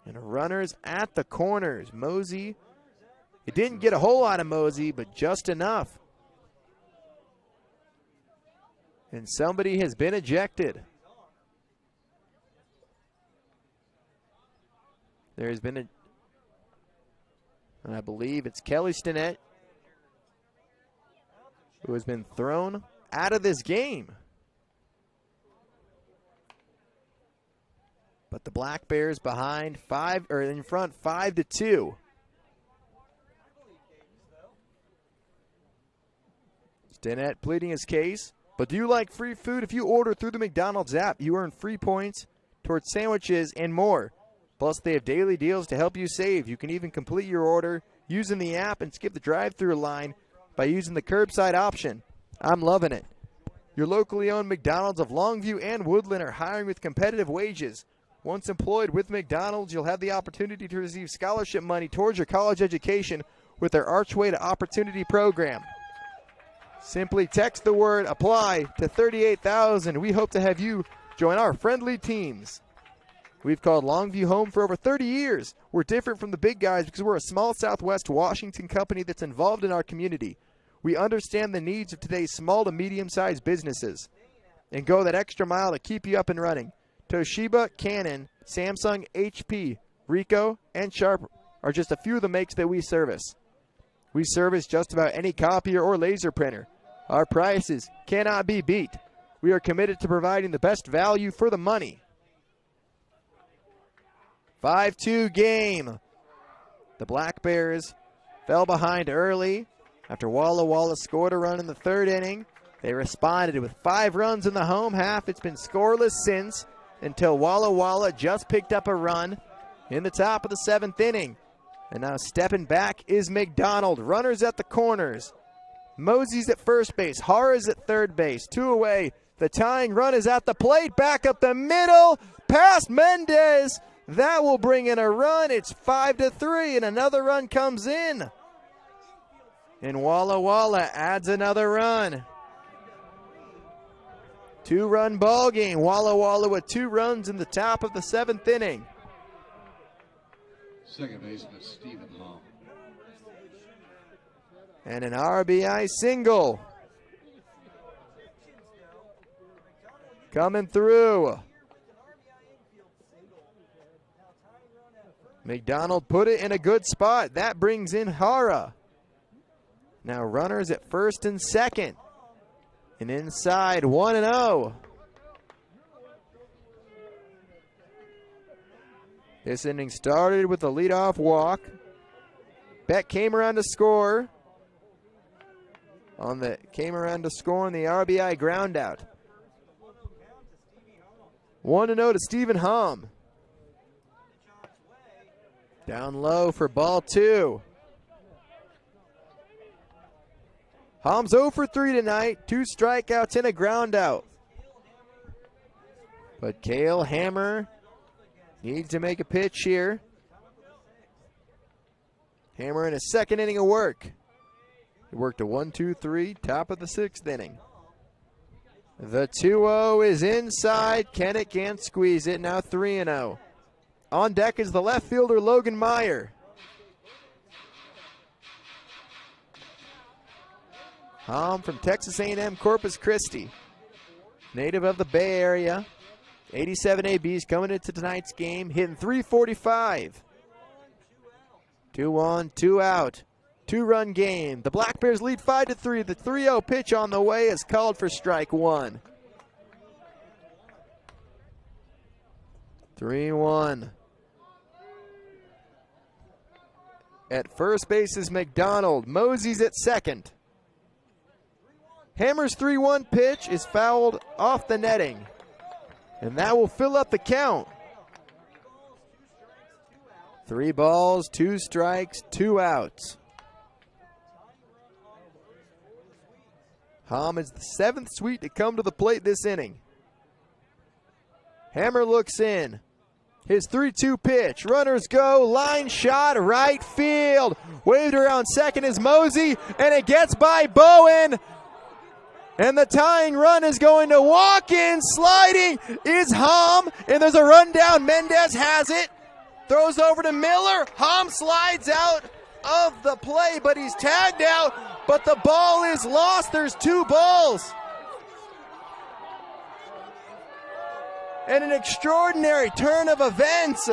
And runners at the corners. Mosey, it didn't get a whole lot of Mosey, but just enough. And somebody has been ejected. There has been and I believe it's Kelly Stinnett, who has been thrown out of this game. But the Black Bears in front 5-2. Stinnett pleading his case. But do you like free food? If you order through the McDonald's app, you earn free points towards sandwiches and more. Plus, they have daily deals to help you save. You can even complete your order using the app and skip the drive-thru line by using the curbside option. I'm loving it. Your locally owned McDonald's of Longview and Woodland are hiring with competitive wages. Once employed with McDonald's, you'll have the opportunity to receive scholarship money towards your college education with their Archway to Opportunity program. Simply text the word APPLY to 38,000. We hope to have you join our friendly teams. We've called Longview home for over 30 years. We're different from the big guys because we're a small Southwest Washington company that's involved in our community. We understand the needs of today's small to medium-sized businesses and go that extra mile to keep you up and running. Toshiba, Canon, Samsung, HP, Ricoh, and Sharp are just a few of the makes that we service. We service just about any copier or laser printer. Our prices cannot be beat. We are committed to providing the best value for the money. 5-2 game. The Black Bears fell behind early after Walla Walla scored a run in the 3rd inning. They responded with 5 runs in the home half. It's been scoreless since until Walla Walla just picked up a run in the top of the 7th inning. And now stepping back is McDonald. Runners at the corners. Mosey's at first base. Hara's at third base. 2 away. The tying run is at the plate. Back up the middle. Past Mendez. That will bring in a run. It's 5-3, and another run comes in. And Walla Walla adds another run. 2-run ball game. Walla Walla with 2 runs in the top of the 7th inning. Second baseman Stephen Hall. And an RBI single. Coming through. McDonald put it in a good spot. That brings in Hara. Now runners at first and second. And inside 1-0. This inning started with a leadoff walk. Beck came around to score. On the RBI ground out. 1-0 to Stephen Hom. Down low for ball 2. Hom's 0 for 3 tonight. 2 strikeouts and a ground out. But Cale Hammer needs to make a pitch here. Hammer in his second inning of work. He worked a 1-2-3, top of the 6th inning. The 2-0 is inside. Kennett can't squeeze it. Now 3-0. On deck is the left fielder, Logan Meyer. Hom from Texas A&M Corpus Christi. Native of the Bay Area. 87 ABs coming into tonight's game, hitting .345. 2 on, 2 out. 2-run game. The Black Bears lead 5-3. The 3-0 pitch on the way is called for strike 1. 3-1. At first base is McDonald. Mosey's at second. Hammer's 3-1 pitch is fouled off the netting. And that will fill up the count. 3 balls, 2 strikes, 2 outs. Hom is the 7th sweet to come to the plate this inning. Hammer looks in. His 3-2 pitch. Runners go. Line shot. Right field. Waved around second is Mosey. And it gets by Bowen. And the tying run is going to walk in. Sliding is Hom. And there's a run down. Mendez has it. Throws over to Miller. Hom slides out of the play, but he's tagged out. But the ball is lost. There's 2 balls. And an extraordinary turn of events.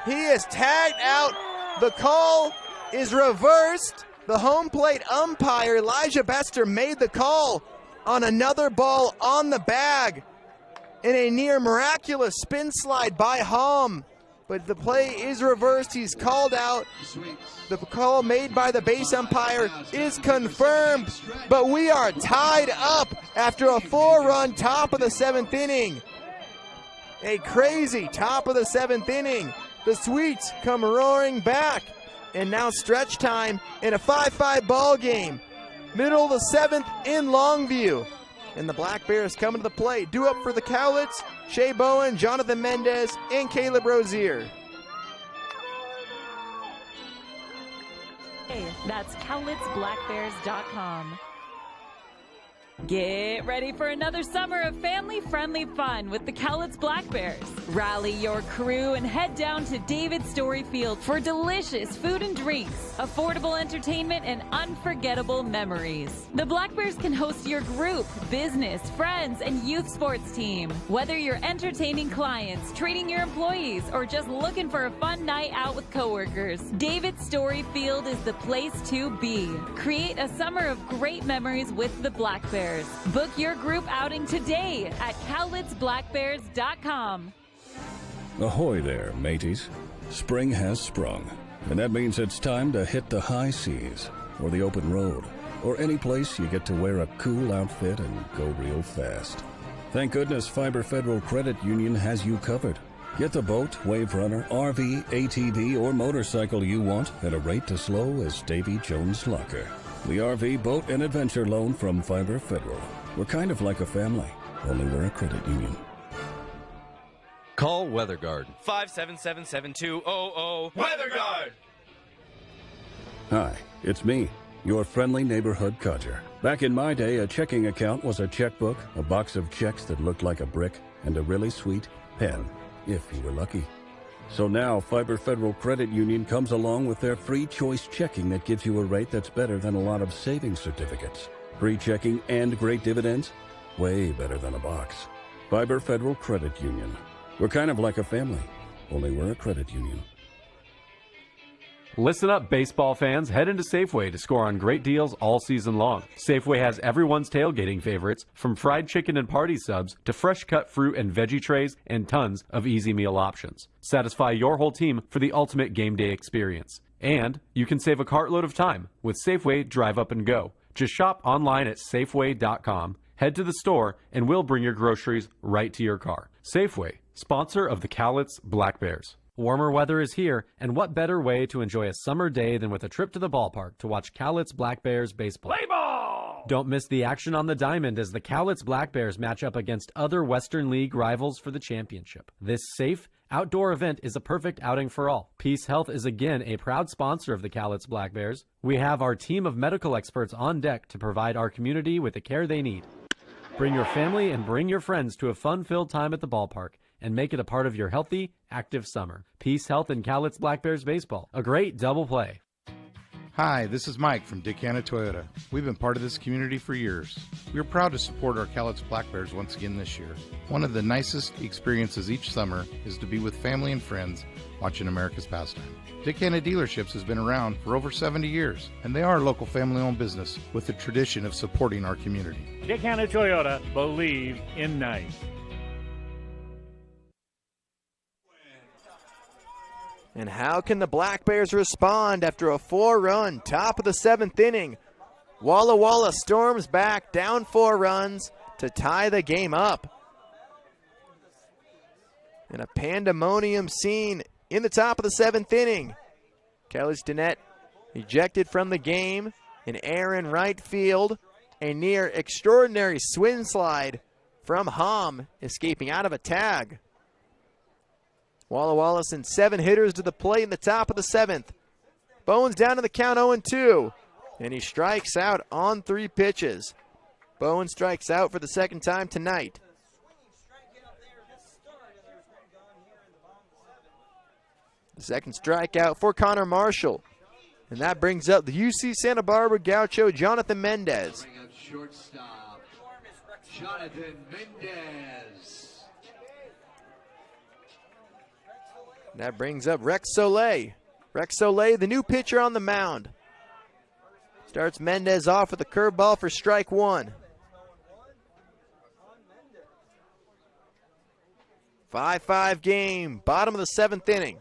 He is tagged out. The call is reversed. The home plate umpire, Elijah Bester, made the call on another ball on the bag in a near miraculous spin slide by Hom. But the play is reversed. He's called out. The call made by the base umpire is confirmed. But we are tied up after a 4-run top of the 7th inning. A crazy top of the 7th inning. The Sweets come roaring back. And now stretch time in a 5-5 ball game. Middle of the 7th in Longview. And the Black Bears coming to the plate. Due up for the Cowlitz, Shea Bowen, Jonathan Mendez, and Caleb Rozier. Hey, that's CowlitzBlackBears.com. Get ready for another summer of family-friendly fun with the Cowlitz Black Bears. Rally your crew and head down to David Story Field for delicious food and drinks, affordable entertainment, and unforgettable memories. The Black Bears can host your group, business, friends, and youth sports team. Whether you're entertaining clients, treating your employees, or just looking for a fun night out with coworkers, David Story Field is the place to be. Create a summer of great memories with the Black Bears. Book your group outing today at CowlitzBlackBears.com. Ahoy there, mateys. Spring has sprung, and that means it's time to hit the high seas, or the open road, or any place you get to wear a cool outfit and go real fast. Thank goodness Fiber Federal Credit Union has you covered. Get the boat, wave runner, RV, ATV, or motorcycle you want at a rate as low as Davy Jones' Locker. The RV, boat, and adventure loan from Fiber Federal. We're kind of like a family, only we're a credit union. Call Weather Guard. 577-7200. Weather Guard! Hi, it's me, your friendly neighborhood codger. Back in my day, a checking account was a checkbook, a box of checks that looked like a brick, and a really sweet pen, if you were lucky. So now, Fiber Federal Credit Union comes along with their free choice checking that gives you a rate that's better than a lot of savings certificates. Free checking and great dividends? Way better than a box. Fiber Federal Credit Union. We're kind of like a family, only we're a credit union. Listen up, baseball fans. Head into Safeway to score on great deals all season long. Safeway has everyone's tailgating favorites, from fried chicken and party subs to fresh cut fruit and veggie trays and tons of easy meal options. Satisfy your whole team for the ultimate game day experience. And you can save a cartload of time with Safeway Drive Up and Go. Just shop online at Safeway.com, head to the store, and we'll bring your groceries right to your car. Safeway, sponsor of the Cowlitz Black Bears. Warmer weather is here, and what better way to enjoy a summer day than with a trip to the ballpark to watch Cowlitz Black Bears baseball. Play ball! Don't miss the action on the diamond as the Cowlitz Black Bears match up against other Western League rivals for the championship. This safe, outdoor event is a perfect outing for all. Peace Health is again a proud sponsor of the Cowlitz Black Bears. We have our team of medical experts on deck to provide our community with the care they need. Bring your family and bring your friends to a fun-filled time at the ballpark and make it a part of your healthy, active summer. Peace Health and Cowlitz Black Bears baseball. A great double play. Hi, this is Mike from Dick Hanna Toyota. We've been part of this community for years. We are proud to support our Cowlitz Black Bears once again this year. One of the nicest experiences each summer is to be with family and friends watching America's pastime. Dick Hanna Dealerships has been around for over 70 years, and they are a local family-owned business with a tradition of supporting our community. Dick Hanna Toyota, believe in nice. And how can the Black Bears respond after a 4-run top of the 7th inning? Walla Walla storms back down 4 runs to tie the game up. And a pandemonium scene in the top of the 7th inning. Kelly Stinnett ejected from the game. An error in right field. A near extraordinary swing slide from Hom, escaping out of a tag. Walla Walla sends 7 hitters to the plate in the top of the 7th. Bowen's down to the count 0-2. And he strikes out on 3 pitches. Bowen strikes out for the second time tonight. The second strikeout for Connor Marshall. And that brings up the UC Santa Barbara Gaucho, Jonathan Mendez. Bring up shortstop, Jonathan Mendez. That brings up Rex Soleil. Rex Soleil, the new pitcher on the mound. Starts Mendez off with a curveball for strike 1. 5-5 game, bottom of the 7th inning.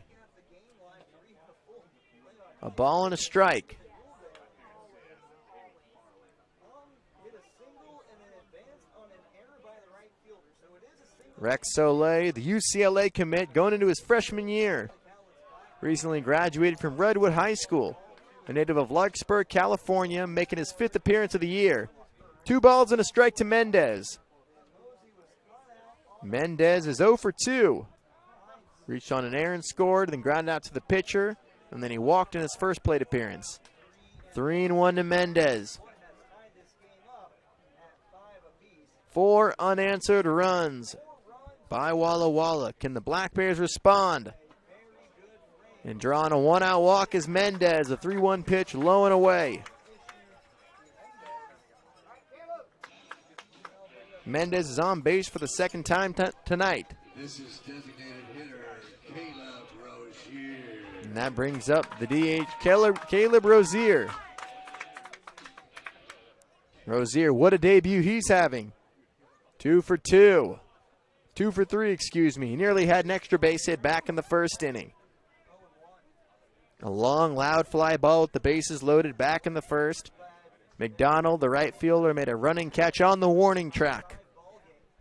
A ball and a strike. Rex Soleil, the UCLA commit, going into his freshman year. Recently graduated from Redwood High School. A native of Larkspur, California, making his 5th appearance of the year. 2 balls and a strike to Mendez. Mendez is 0 for 2. Reached on an error and scored, then grounded out to the pitcher, and then he walked in his first plate appearance. 3-1 to Mendez. 4 unanswered runs by Walla Walla. Can the Black Bears respond? And drawing a 1-out walk is Mendez. A 3-1 pitch low and away. Mendez is on base for the second time tonight. This is designated hitter Caleb Rozier. And that brings up the DH, Caleb Rozier. Rozier, what a debut he's having. 2 for 2. 2 for 3, excuse me. He nearly had an extra base hit back in the first inning. A long, loud fly ball with the bases loaded back in the first. McDonald, the right fielder, made a running catch on the warning track.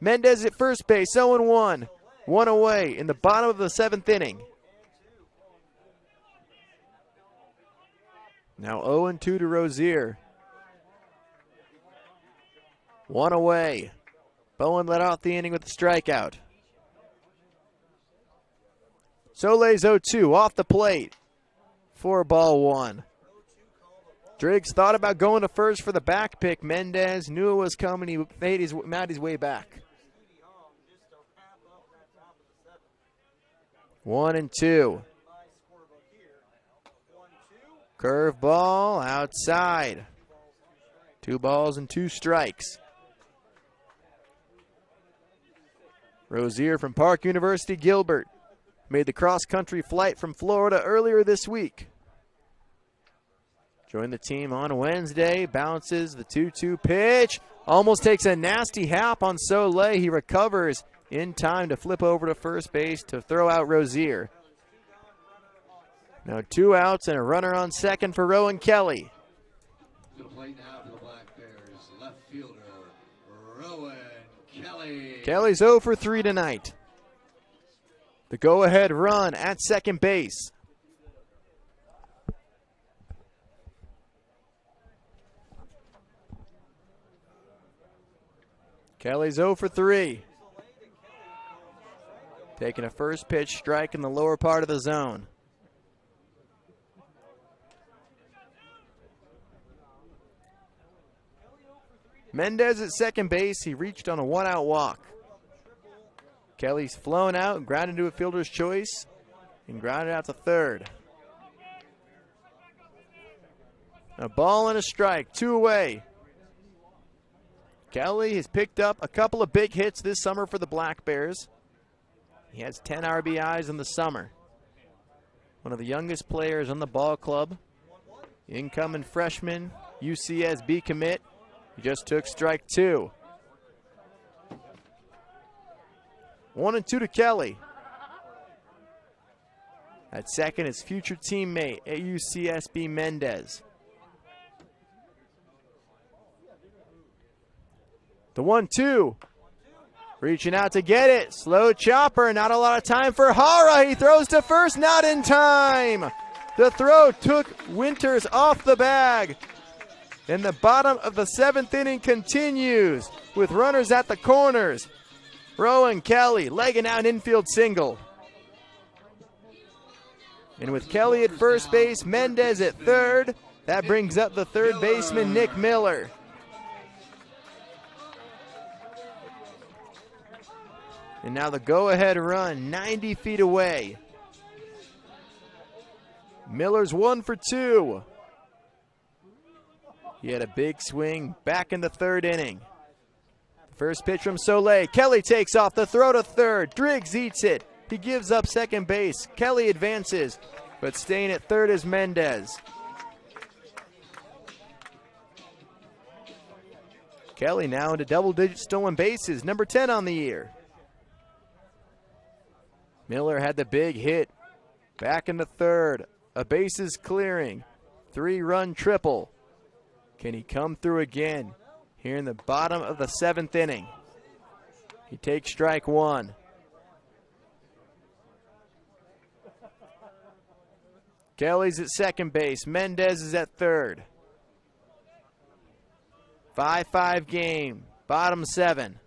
Mendez at first base, 0-1. 1 away in the bottom of the 7th inning. Now 0-2 to Rozier. 1 away. Bowen let off the inning with a strikeout. Soleil's 0-2 off the plate. 4-1. Driggs thought about going to first for the back pick. Mendez knew it was coming. He made his way back. 1-2. Curveball outside. 2 balls and 2 strikes. Rozier from Park University, Gilbert, made the cross-country flight from Florida earlier this week. Joined the team on Wednesday, bounces the 2-2 pitch. Almost takes a nasty hap on Soleil. He recovers in time to flip over to first base to throw out Rozier. Now 2 outs and a runner on second for Rowan Kelly. To the plate now for the Black Bears, left fielder Rowan Kelly. Kelly's 0 for 3 tonight. The go-ahead run at second base. Kelly's 0 for 3. Taking a first pitch strike in the lower part of the zone. Mendez at second base. He reached on a one-out walk. Kelly's flown out, grounded to a fielder's choice, and grounded out to third. A ball and a strike, 2 away. Kelly has picked up a couple of big hits this summer for the Black Bears. He has 10 RBIs in the summer. One of the youngest players on the ball club. Incoming freshman, UCSB commit. He just took strike 2. 1-2 to Kelly. At second, his future teammate at UCSB, Mendez. The 1-2. Reaching out to get it. Slow chopper. Not a lot of time for Hara. He throws to first. Not in time. The throw took Winters off the bag. And the bottom of the 7th inning continues with runners at the corners. Rowan Kelly legging out an infield single. And with Kelly at first base, Mendez at third, that brings up the third baseman, Nick Miller. And now the go-ahead run, 90 feet away. Miller's 1 for 2. He had a big swing back in the 3rd inning. First pitch from Soleil. Kelly takes off the throw to third. Driggs eats it. He gives up second base. Kelly advances, but staying at third is Mendez. Kelly now into double-digit stolen bases, number 10 on the year. Miller had the big hit. Back in the third. A bases clearing. 3-run triple. Can he come through again? Here in the bottom of the 7th inning. He takes strike 1. Kelly's at second base. Mendez is at third. 5-5 game. Bottom 7.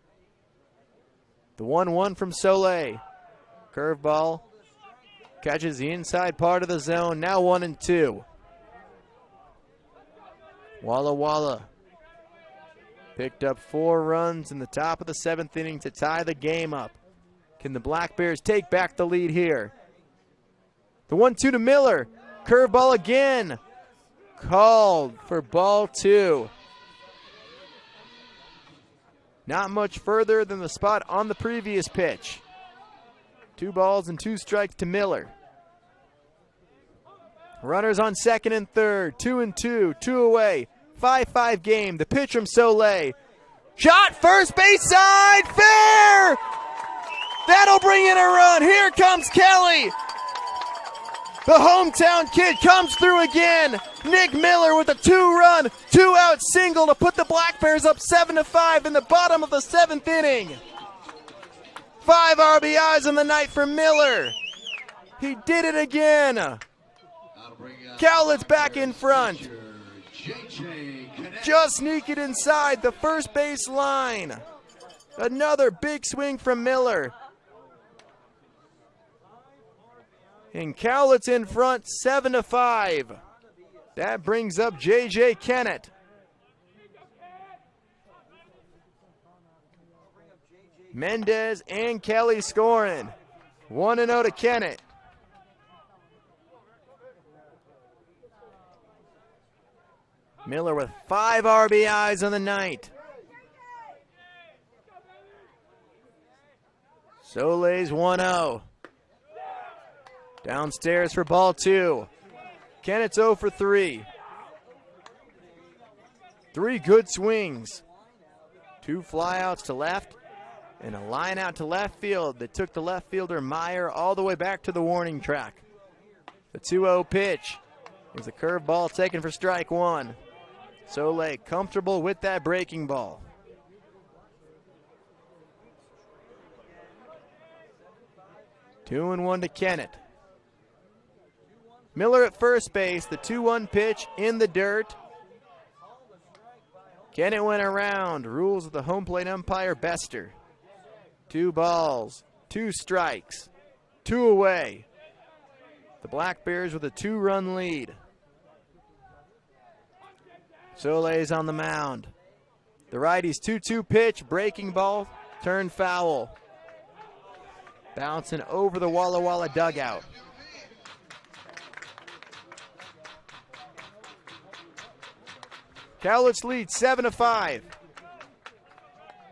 The 1-1 from Soleil. Curveball. Catches the inside part of the zone. Now 1-2. Walla. Picked up 4 runs in the top of the 7th inning to tie the game up. Can the Black Bears take back the lead here? The 1-2 to Miller. Curveball again. Called for ball 2. Not much further than the spot on the previous pitch. 2 balls and 2 strikes to Miller. Runners on second and third. 2-2. 2 away. 5-5 game. The pitch from Soleil. Shot first base side. Fair! That'll bring in a run. Here comes Kelly. The hometown kid comes through again. Nick Miller with a 2-run, 2-out single to put the Black Bears up 7-5 in the bottom of the 7th inning. 5 RBIs on the night for Miller. He did it again. Cowlitz back in front. Just sneak it inside the first base line. Another big swing from Miller. And Cowlitz in front, 7-5. That brings up J.J. Kennett. Mendez and Kelly scoring. 1-0 to Kennett. Miller with 5 RBIs on the night. Soleil's 1-0. Downstairs for ball 2. Kennett's 0 for 3. 3 good swings. 2 flyouts to left and a line out to left field that took the left fielder Meyer all the way back to the warning track. The 2-0 pitch is a curveball taken for strike 1. Soleil comfortable with that breaking ball. 2-1 to Kennett. Miller at first base, the 2-1 pitch in the dirt. Kennett went around, rules of the home plate umpire Bester. 2 balls, 2 strikes, 2 away. The Black Bears with a 2-run lead. Soleil's on the mound. The righty's 2-2 pitch, breaking ball, turned foul. Bouncing over the Walla Walla dugout. Cowlitz leads 7-5.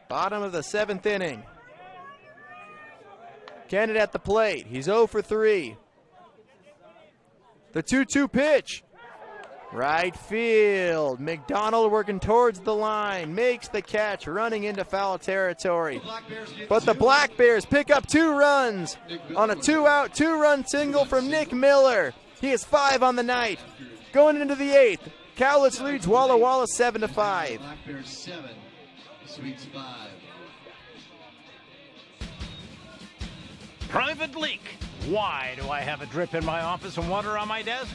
Bottom of the 7th inning. Kennett at the plate. He's 0 for 3. The 2-2 pitch. Right field. McDonald working towards the line. Makes the catch, running into foul territory. But the Black Bears pick up 2 runs on a 2-out, 2-run single from Nick Miller. He has 5 on the night. Going into the 8th. Cowlitz leads Walla Walla 7-5. Black Bears 7, Sweets 5. Private leak. Why do I have a drip in my office and water on my desk?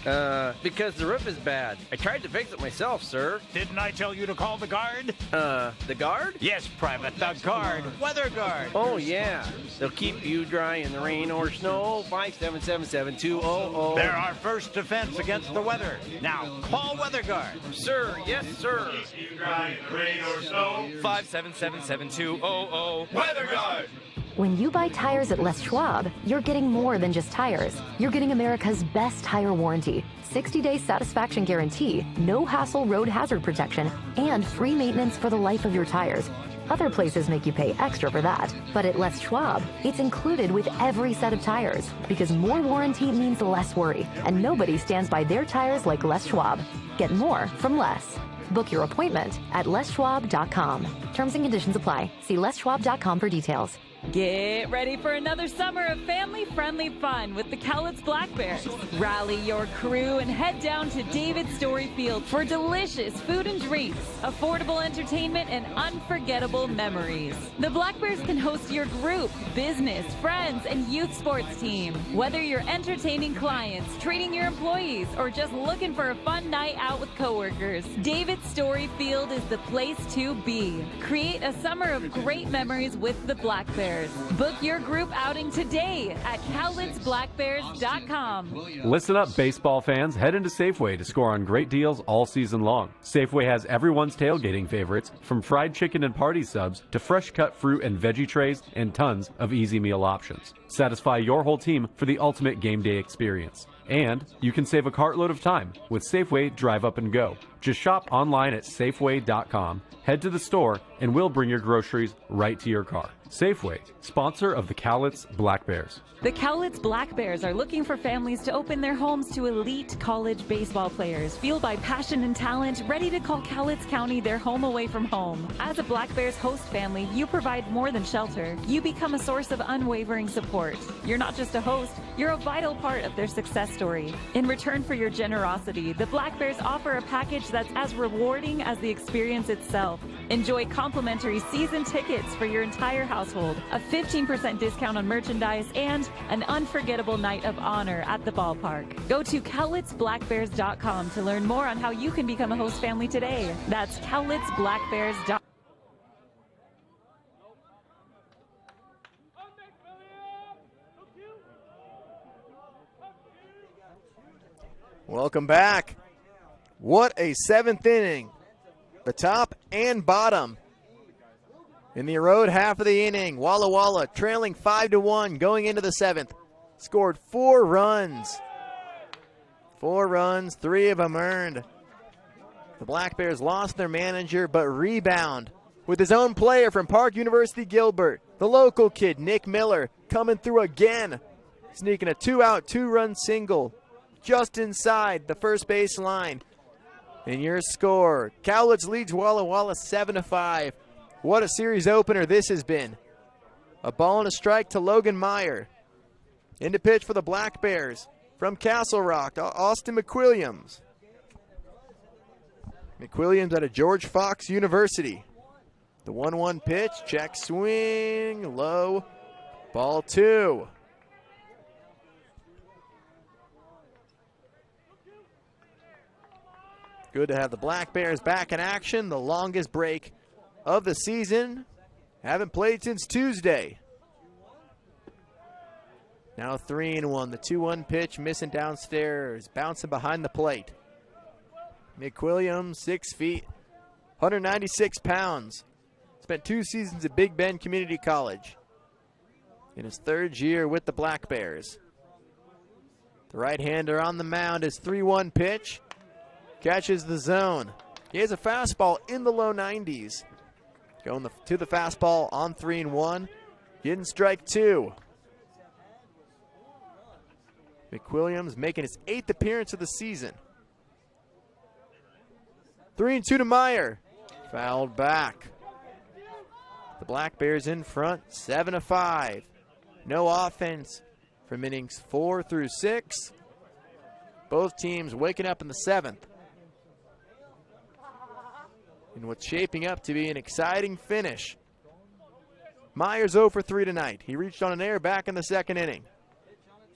Because the roof is bad. I tried to fix it myself, sir. Didn't I tell you to call the guard? The guard? Yes, Private, the guard. Weather guard. Oh, yeah. They'll keep you dry in the rain or snow. 577-7200. They're our first defense against the weather. Now, call Weather Guard. Sir, yes, sir. Keep you dry in the rain or snow. 577-7200. Weather Guard. When you buy tires at Les Schwab, you're getting more than just tires. You're getting America's best tire warranty, 60-day satisfaction guarantee, no hassle road hazard protection, and free maintenance for the life of your tires. Other places make you pay extra for that, but at Les Schwab, it's included with every set of tires, because more warranty means less worry, and nobody stands by their tires like Les Schwab. Get more from Les. Book your appointment at leschwab.com. Terms and conditions apply. See leschwab.com for details. Get ready for another summer of family-friendly fun with the Cowlitz Black Bears. Rally your crew and head down to David Story Field for delicious food and drinks, affordable entertainment, and unforgettable memories. The Black Bears can host your group, business, friends, and youth sports team. Whether you're entertaining clients, treating your employees, or just looking for a fun night out with coworkers, David Story Field is the place to be. Create a summer of great memories with the Black Bears. Book your group outing today at cowlitzblackbears.com. Listen up, baseball fans. Head into Safeway to score on great deals all season long. Safeway has everyone's tailgating favorites, from fried chicken and party subs to fresh cut fruit and veggie trays and tons of easy meal options. Satisfy your whole team for the ultimate game day experience. And you can save a cartload of time with Safeway Drive Up and Go. Just shop online at Safeway.com, head to the store, and we'll bring your groceries right to your car. Safeway, sponsor of the Cowlitz Black Bears. The Cowlitz Black Bears are looking for families to open their homes to elite college baseball players, fueled by passion and talent, ready to call Cowlitz County their home away from home. As a Black Bears host family, you provide more than shelter. You become a source of unwavering support. You're not just a host, you're a vital part of their success story. In return for your generosity, the Black Bears offer a package that's as rewarding as the experience itself. Enjoy complimentary season tickets for your entire household, a 15% discount on merchandise, and an unforgettable night of honor at the ballpark. Go to cowlitzblackbears.com to learn more on how you can become a host family today. That's cowlitzblackbears.com. Welcome back. What a 7th inning. The top and bottom. In the road half of the inning, Walla Walla trailing 5-1 going into the 7th. Scored 4 runs. 4 runs, 3 of them earned. The Black Bears lost their manager, but rebound with his own player from Park University Gilbert. The local kid, Nick Miller, coming through again. Sneaking a 2-out, 2-run single just inside the first base line. And your score, Cowlitz leads Walla Walla 7-5. What a series opener this has been. A ball and a strike to Logan Meyer. In to pitch for the Black Bears from Castle Rock, Austin McWilliams. McWilliams out of George Fox University. The 1-1 pitch, check swing, low, ball 2. Good to have the Black Bears back in action. The longest break of the season. Haven't played since Tuesday. Now 3-1. The 2-1 pitch missing downstairs. Bouncing behind the plate. McWilliams, 6 feet, 196 pounds. Spent 2 seasons at Big Bend Community College. In his 3rd year with the Black Bears. The right-hander on the mound is 3-1 pitch. Catches the zone. He has a fastball in the low 90s. Going to the fastball on 3-1. Getting strike 2. McWilliams making his 8th appearance of the season. 3-2 to Meyer. Fouled back. The Black Bears in front, 7-5. No offense from innings 4 through 6. Both teams waking up in the 7th. And what's shaping up to be an exciting finish. Meyer's 0 for 3 tonight. He reached on an error back in the 2nd inning.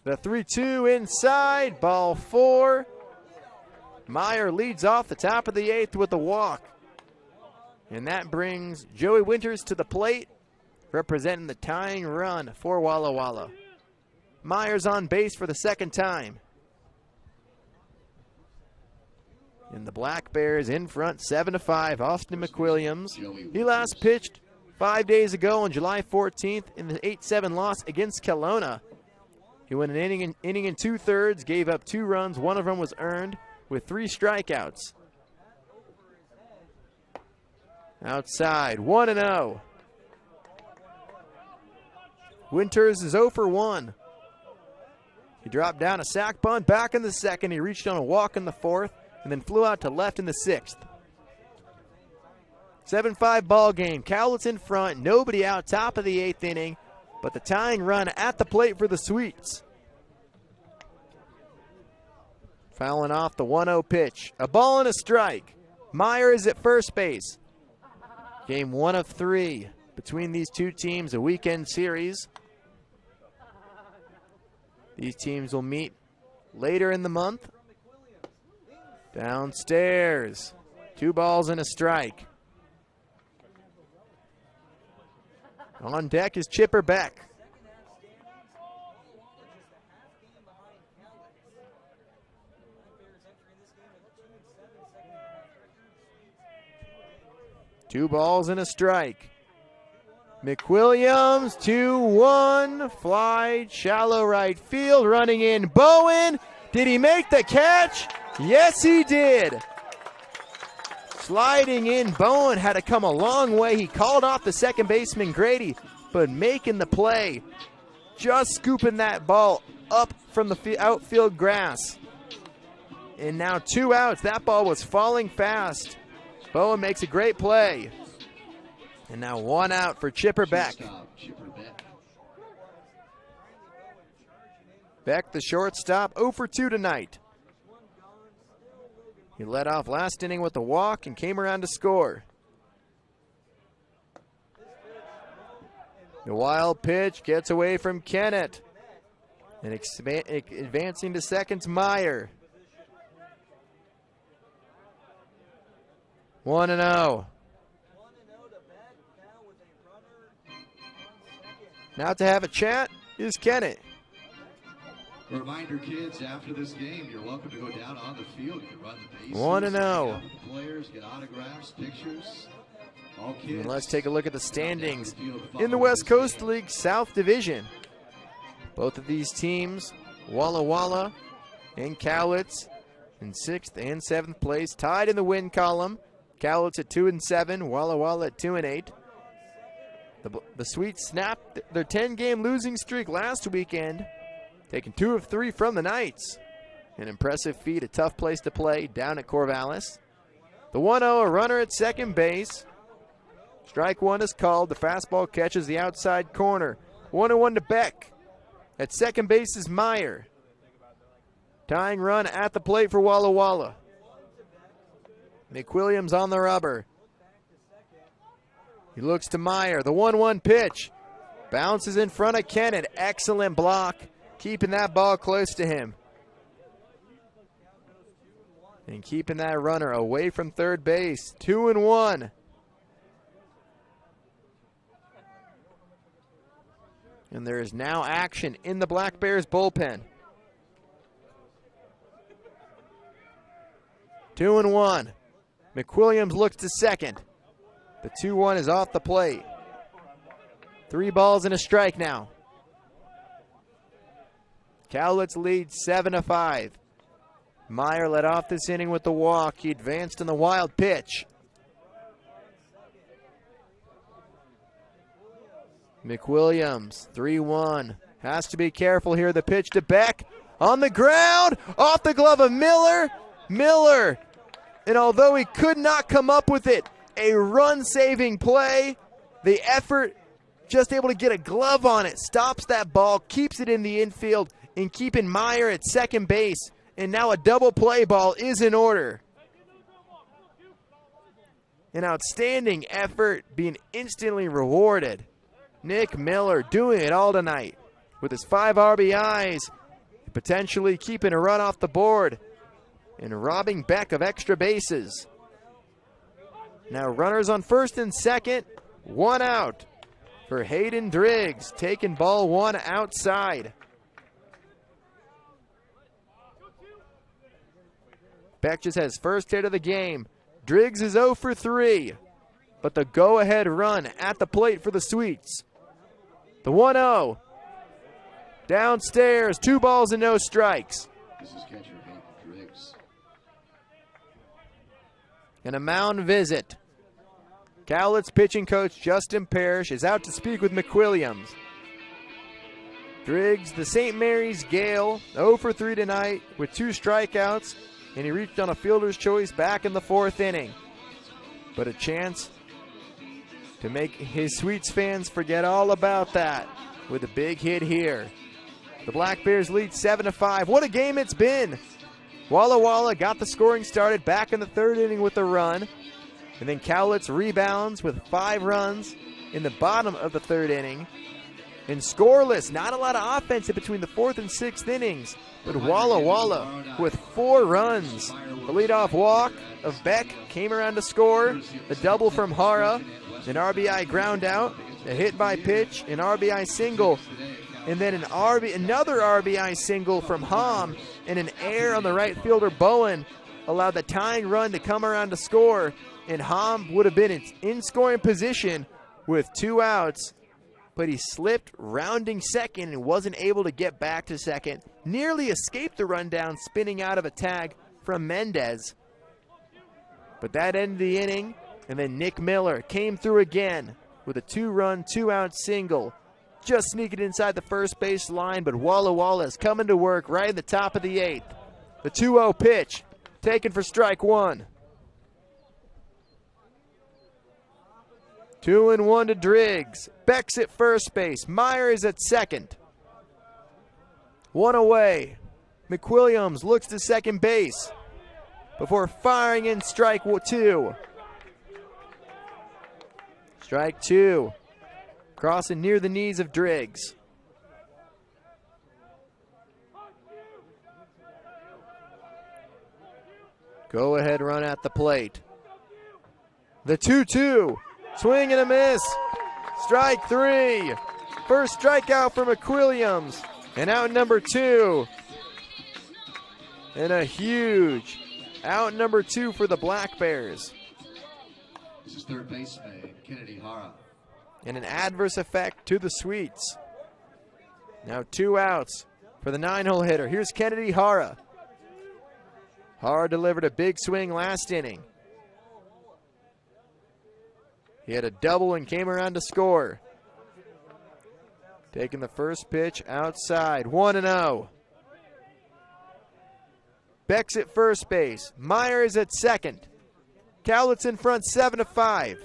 The 3-2 inside, ball 4. Meyer leads off the top of the 8th with a walk. And that brings Joey Winters to the plate, representing the tying run for Walla Walla. Meyer's on base for the 2nd time. And the Black Bears in front, 7-5. Austin McWilliams. He last pitched 5 days ago on July 14th in the 8-7 loss against Kelowna. He went an inning and 2/3, gave up 2 runs. 1 of them was earned with 3 strikeouts. Outside, 1-0. Winters is 0 for 1. He dropped down a sac bunt back in the 2nd. He reached on a walk in the 4th and then flew out to left in the 6th. 7-5 ball game. Cowlitz in front. Nobody out, top of the 8th inning. But the tying run at the plate for the Sweets. Fouling off the 1-0 pitch. A ball and a strike. Meyer is at first base. Game 1 of 3 between these two teams, a weekend series. These teams will meet later in the month. Downstairs. 2 balls and a strike. On deck is Chipper Beck. Two balls and a strike. McWilliams, 2-1, fly, shallow right field, running in Bowen. Did he make the catch? Yes, he did. Sliding in, Bowen had to come a long way. He called off the second baseman, Grady, but making the play. Just scooping that ball up from the outfield grass. And now 2 outs. That ball was falling fast. Bowen makes a great play. And now 1 out for Chipper Beck. Beck, the shortstop, 0 for 2 tonight. He led off last inning with a walk and came around to score. The wild pitch gets away from Kennett. And advancing to second's Meyer. 1-0. Now to have a chat is Kennett. Reminder, kids, after this game, you're welcome to go down on the field. You can run the bases. 1-0. Players get autographs, pictures. All kids. And let's take a look at the standings in the West Coast League South Division. Both of these teams, Walla Walla and Cowlitz, in 6th and 7th place, tied in the win column. Cowlitz at 2-7, Walla Walla at 2-8. The Sweets snapped their 10-game losing streak last weekend, taking 2 of 3 from the Knights. An impressive feat, a tough place to play down at Corvallis. The 1-0, a runner at second base. Strike 1 is called. The fastball catches the outside corner. 1-1 to Beck. At second base is Meyer. Tying run at the plate for Walla Walla. McWilliams on the rubber. He looks to Meyer. The 1-1 pitch. Bounces in front of Kennett. Excellent block. Keeping that ball close to him. and keeping that runner away from third base. 2-1. And there is now action in the Black Bears bullpen. 2-1. McWilliams looks to second. The 2-1 is off the plate. 3 balls and a strike now. Cowlitz leads 7-5. Meyer led off this inning with the walk. He advanced on the wild pitch. McWilliams, 3-1. Has to be careful here. The pitch to Beck. On the ground. Off the glove of Miller. Miller. And although he could not come up with it, a run-saving play. The effort, just able to get a glove on it. Stops that ball. Keeps it in the infield. And keeping Meyer at second base. And now a double play ball is in order. An outstanding effort being instantly rewarded. Nick Miller doing it all tonight with his 5 RBIs, potentially keeping a run off the board and robbing Beck of extra bases. Now runners on first and second, 1 out for Hayden Driggs, taking ball 1 outside. Beck just has first hit of the game. Driggs is 0 for 3, but the go-ahead run at the plate for the Sweets. The 1-0. Downstairs, 2 balls and no strikes. This is catcher Hayden Driggs. And a mound visit. Cowlitz pitching coach Justin Parrish is out to speak with McWilliams. Driggs, the St. Mary's Gale, 0 for 3 tonight with 2 strikeouts, and he reached on a fielder's choice back in the 4th inning. But a chance to make his Sweets fans forget all about that with a big hit here. The Black Bears lead 7-5. What a game it's been. Walla got the scoring started back in the 3rd inning with a run. And then Cowlitz rebounds with 5 runs in the bottom of the 3rd inning. And scoreless, not a lot of offense in between the 4th and 6th innings. But Walla with 4 runs. The leadoff walk of Beck came around to score. A double from Hara. An RBI ground out, a hit by pitch, an RBI single, and then another RBI single from Hom, and an error on the right fielder Bowen allowed the tying run to come around to score, and Hom would have been in scoring position with 2 outs, but he slipped rounding second and wasn't able to get back to second. Nearly escaped the rundown, spinning out of a tag from Mendez. But that ended the inning. And then Nick Miller came through again with a 2-run, 2-out single. Just sneaking inside the first base line, but Walla is coming to work right in the top of the 8th. The 2-0 pitch, taken for strike 1. 2-1 to Driggs. Beck's at first base. Meyer is at second. 1 away. McWilliams looks to second base before firing in strike 2. Strike 2, crossing near the knees of Driggs. Go ahead run at the plate. The 2-2, swing and a miss. Strike 3, first strikeout for McWilliams, and out number 2. And a huge out number 2 for the Black Bears. This is third baseman Kennedy Hara. And an adverse effect to the Sweets. Now 2 outs for the 9-hole hitter. Here's Kennedy Hara. Hara delivered a big swing last inning. He had a double and came around to score. Taking the first pitch outside. 1-0. Beck's at first base. Meyer is at second. Cowlitz in front 7-5.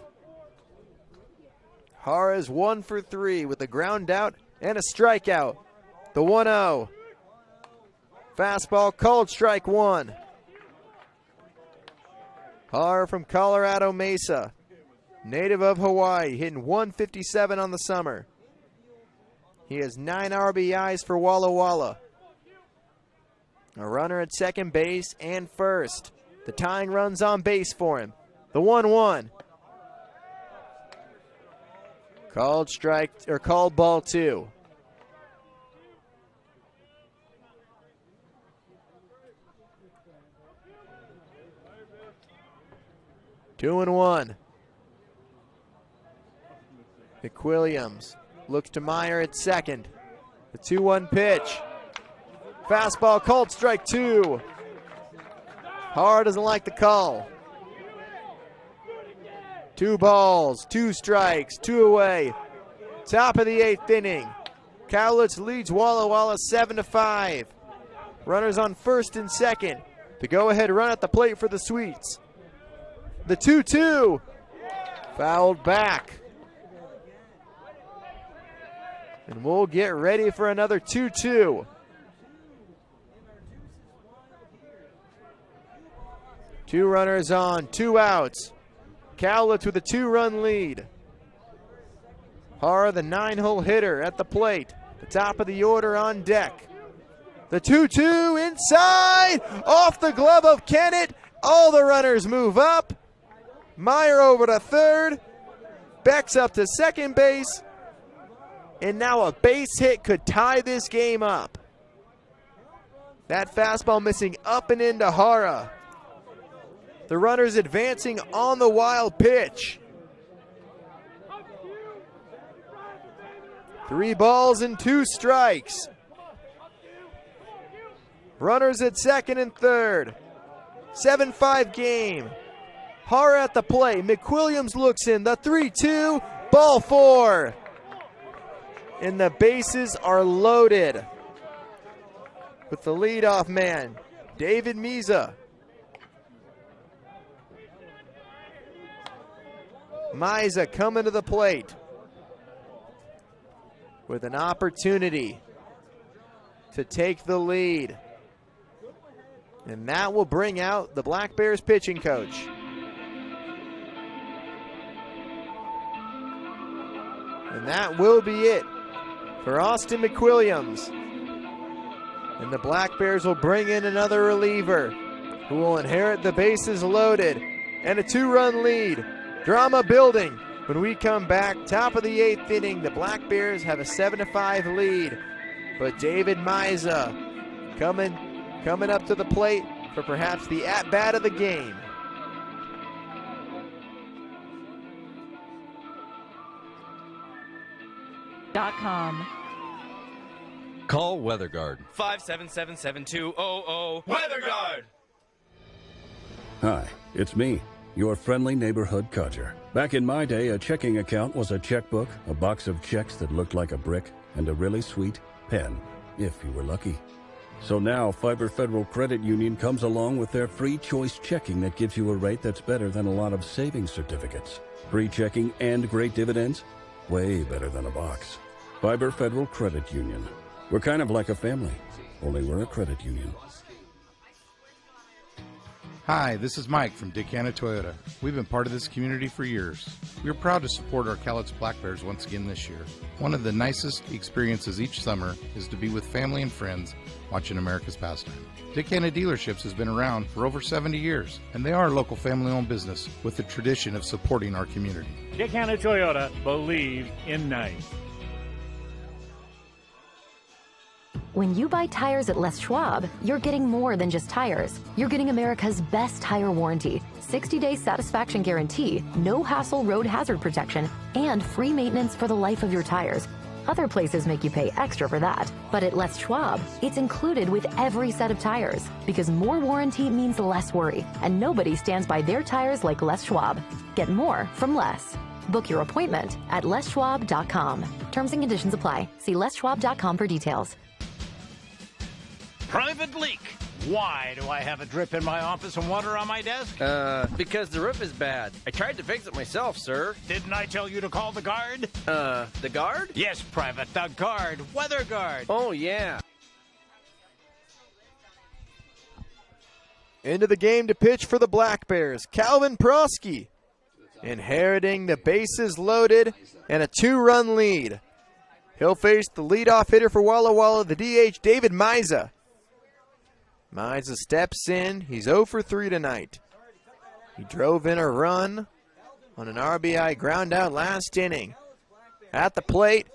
Hara is 1 for 3 with a ground out and a strikeout. The 1-0. Fastball called strike 1. Hara from Colorado Mesa, native of Hawaii, hitting 157 on the summer. He has 9 RBIs for Walla Walla. A runner at second base and first. The tying run's on base for him. The 1-1. Called strike, or called ball 2. Two and one. McWilliams looks to Meyer at second. The 2-1 pitch. Fastball called strike 2. Har doesn't like the call. 2 balls, 2 strikes, 2 away. Top of the 8th inning. Cowlitz leads Walla 7-5. Runners on first and second. The go-ahead run at the plate for the Sweets. The 2-2. Fouled back. And we'll get ready for another 2-2. 2 runners on, 2 outs. Cowlitz with a 2-run lead. Har, the 9-hole hitter, at the plate. The top of the order on deck. The 2-2 inside, off the glove of Kennett. All the runners move up. Meyer over to third. Beck's up to second base. And now a base hit could tie this game up. That fastball missing up and into Hara. The runners advancing on the wild pitch. 3 balls and 2 strikes. Runners at second and third. 7-5 game. Hara at the plate. McWilliams looks in. The 3-2. Ball 4. And the bases are loaded. With the leadoff man, David Meza. Meza coming to the plate with an opportunity to take the lead. And that will bring out the Black Bears pitching coach. And that will be it for Austin McWilliams. And the Black Bears will bring in another reliever who will inherit the bases loaded and a 2-run lead. Drama building. When we come back, top of the 8th inning, the Black Bears have a 7-5 lead. But David Meza coming up to the plate for perhaps the at-bat of the game. .com. Call WeatherGuard. 577-7200. WeatherGuard. Hi, it's me, your friendly neighborhood codger. Back in my day, a checking account was a checkbook, a box of checks that looked like a brick, and a really sweet pen, if you were lucky. So now, Fiber Federal Credit Union comes along with their free choice checking that gives you a rate that's better than a lot of savings certificates. Free checking and great dividends? Way better than a box. Fiber Federal Credit Union. We're kind of like a family, only we're a credit union. Hi, this is Mike from Dick Hanna Toyota. We've been part of this community for years. We're proud to support our Cowlitz Black Bears once again this year. One of the nicest experiences each summer is to be with family and friends watching America's pastime. Dick Hanna Dealerships has been around for over 70 years, and they are a local family-owned business with the tradition of supporting our community. Dick Hanna Toyota, believe in nice. When you buy tires at Les Schwab, you're getting more than just tires. You're getting America's best tire warranty, 60-day satisfaction guarantee, no hassle road hazard protection, and free maintenance for the life of your tires. Other places make you pay extra for that, but at Les Schwab, it's included with every set of tires, because more warranty means less worry, and nobody stands by their tires like Les Schwab. Get more from Les. Book your appointment at leschwab.com. Terms and conditions apply. See leschwab.com for details. Private leak. Why do I have a drip in my office and water on my desk? Because the roof is bad. I tried to fix it myself, sir. Didn't I tell you to call the guard? The guard? Yes, Private, the guard. Weather Guard. Oh, yeah. Into the game to pitch for the Black Bears, Calvin Prosky, inheriting the bases loaded and a 2-run lead. He'll face the leadoff hitter for Walla Walla, the DH, David Meza. Miza steps in. He's 0 for 3 tonight. He drove in a run on an RBI ground out last inning. At the plate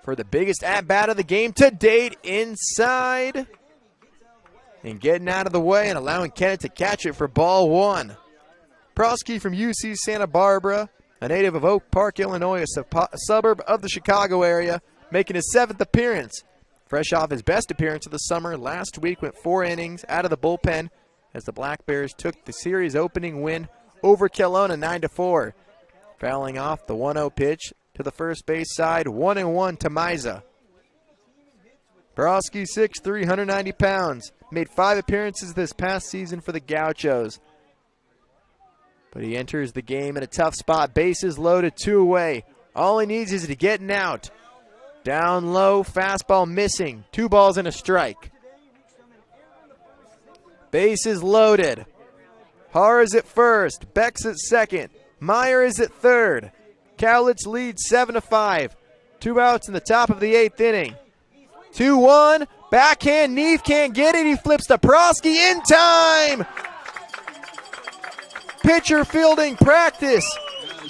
for the biggest at-bat of the game to date, inside. And getting out of the way and allowing Kennett to catch it for ball 1. Prosky from UC Santa Barbara, a native of Oak Park, Illinois, a suburb of the Chicago area, making his 7th appearance. Fresh off his best appearance of the summer, last week went 4 innings out of the bullpen as the Black Bears took the series opening win over Kelowna 9-4. Fouling off the 1-0 pitch to the first base side, 1-1 to Miza. Borowski, 6'3", 190 pounds, made 5 appearances this past season for the Gauchos. But he enters the game in a tough spot, bases loaded, 2 away. All he needs is to get an out. Down low, fastball missing, 2 balls and a strike. Bases loaded. Haar is at first, Beck's at second, Meyer is at third. Cowlitz leads 7-5. 2 outs in the top of the 8th inning. 2-1, backhand, Neve can't get it, he flips to Prosky in time! Pitcher fielding practice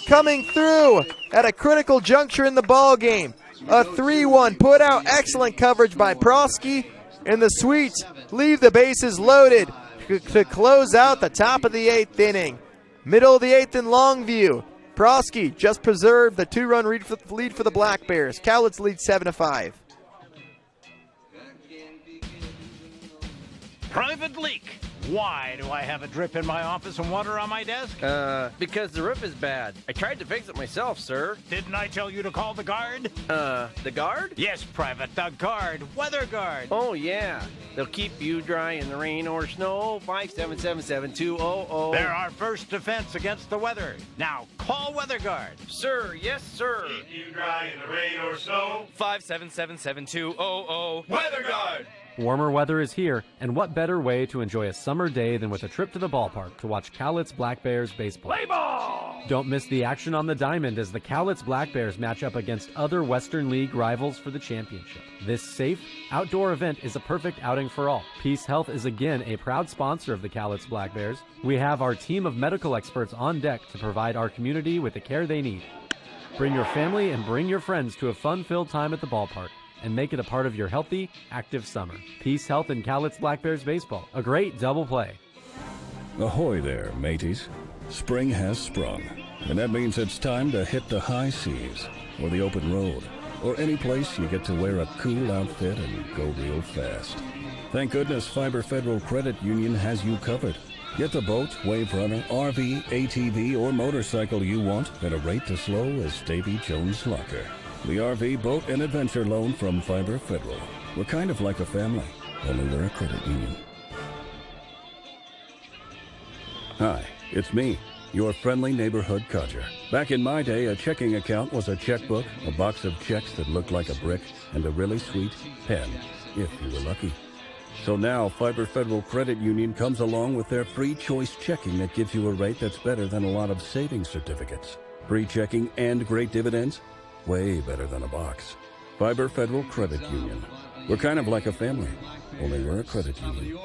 coming through at a critical juncture in the ball game. A 3-1 put out, excellent coverage by Prosky, and the Sweets leave the bases loaded to close out the top of the 8th inning. Middle of the 8th in Longview. Prosky just preserved the 2-run lead for the Black Bears. Cowlitz leads 7-5. Private leak. Why do I have a drip in my office and water on my desk? Because the roof is bad. I tried to fix it myself, sir. Didn't I tell you to call the guard? The guard? Yes, Private, the guard. Weather guard. Oh, yeah. They'll keep you dry in the rain or snow. 577-7200. They're our first defense against the weather. Now, call Weather Guard. Sir, yes, sir. Keep you dry in the rain or snow. 577-7200. Weather Guard. Warmer weather is here, and what better way to enjoy a summer day than with a trip to the ballpark to watch Cowlitz Black Bears baseball. Play ball! Don't miss the action on the diamond as the Cowlitz Black Bears match up against other Western League rivals for the championship. This safe, outdoor event is a perfect outing for all. Peace Health is again a proud sponsor of the Cowlitz Black Bears. We have our team of medical experts on deck to provide our community with the care they need. Bring your family and bring your friends to a fun-filled time at the ballpark and make it a part of your healthy, active summer. Peace Health and Cowlitz Black Bears baseball. A great double play. Ahoy there, mateys. Spring has sprung, and that means it's time to hit the high seas, or the open road, or any place you get to wear a cool outfit and go real fast. Thank goodness Fiber Federal Credit Union has you covered. Get the boat, wave runner, RV, ATV, or motorcycle you want at a rate as low as Davy Jones' Locker. The RV, boat, and adventure loan from Fiber Federal. We're kind of like a family, only we're a credit union. Hi, it's me, your friendly neighborhood codger. Back in my day, a checking account was a checkbook, a box of checks that looked like a brick, and a really sweet pen, if you were lucky. So now, Fiber Federal Credit Union comes along with their free choice checking that gives you a rate that's better than a lot of savings certificates. Free checking and great dividends? Way better than a box. Fiber Federal Credit Union. We're kind of like a family, only we're a credit union.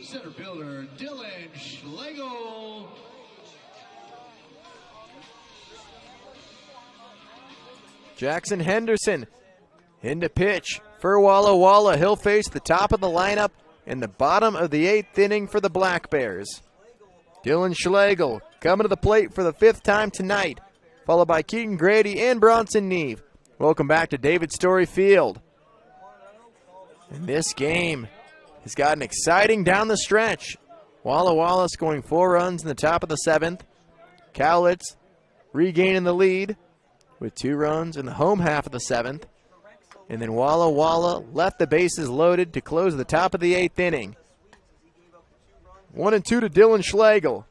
Center fielder Dylan Schlegel. Jackson Henderson into pitch for Walla. He'll face the top of the lineup in the bottom of the 8th inning for the Black Bears. Dylan Schlegel coming to the plate for the 5th time tonight, followed by Keaton Grady and Bronson Neve. Welcome back to David Story Field. And this game has gotten exciting down the stretch. Walla scoring 4 runs in the top of the 7th. Cowlitz regaining the lead with 2 runs in the home half of the 7th. And then Walla left the bases loaded to close the top of the 8th inning. 1-2 to Dylan Schlegel.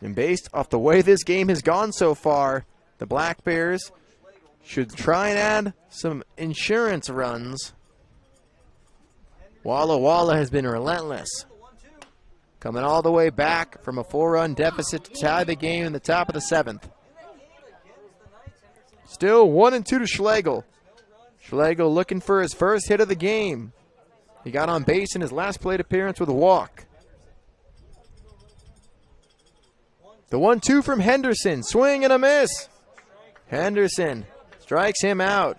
And based off the way this game has gone so far, the Black Bears should try and add some insurance runs. Walla has been relentless, coming all the way back from a 4-run deficit to tie the game in the top of the 7th. Still 1-2 to Schlegel. Schlegel looking for his first hit of the game. He got on base in his last plate appearance with a walk. The 1-2 from Henderson. Swing and a miss. Henderson strikes him out.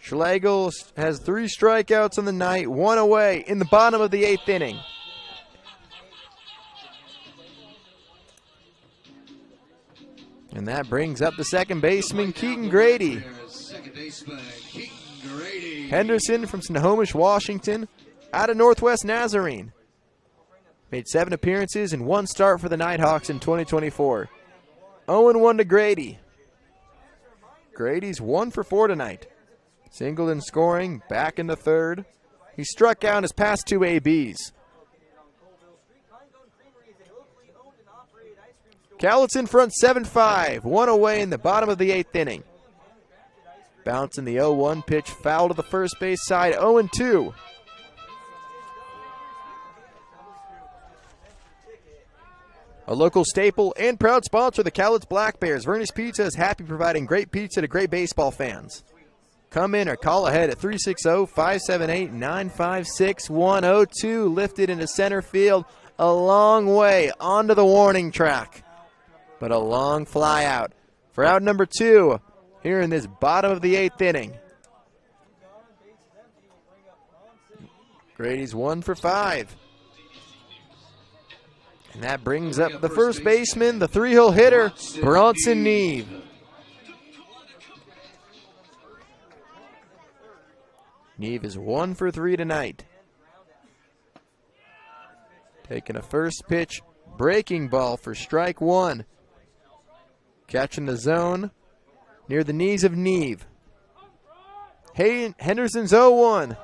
Schlegel has 3 strikeouts on the night, 1 away in the bottom of the 8th inning. And that brings up the second baseman, Keaton Grady. Henderson from Snohomish, Washington, out of Northwest Nazarene. Made 7 appearances and 1 start for the Nighthawks in 2024. 0-1 to Grady. Grady's 1 for 4 tonight. Singled in scoring, back in the 3rd. He struck out his past 2 ABs. Cowlitz in front 7-5, 1 away in the bottom of the 8th inning. Bounce in the 0-1 pitch, foul to the first base side, 0-2. A local staple and proud sponsor of the Cowlitz Black Bears, Vernus Pizza is happy providing great pizza to great baseball fans. Come in or call ahead at 360-578-956. 102 lifted into center field, a long way onto the warning track, but a long fly out for out number 2 here in this bottom of the 8th inning. Grady's 1 for 5. And that brings up the first baseman, the 3-hole hitter, Bronson Neve. Neve is 1 for 3 tonight. Taking a first pitch, breaking ball for strike 1. Catching the zone near the knees of Neve. Henderson's 0-1.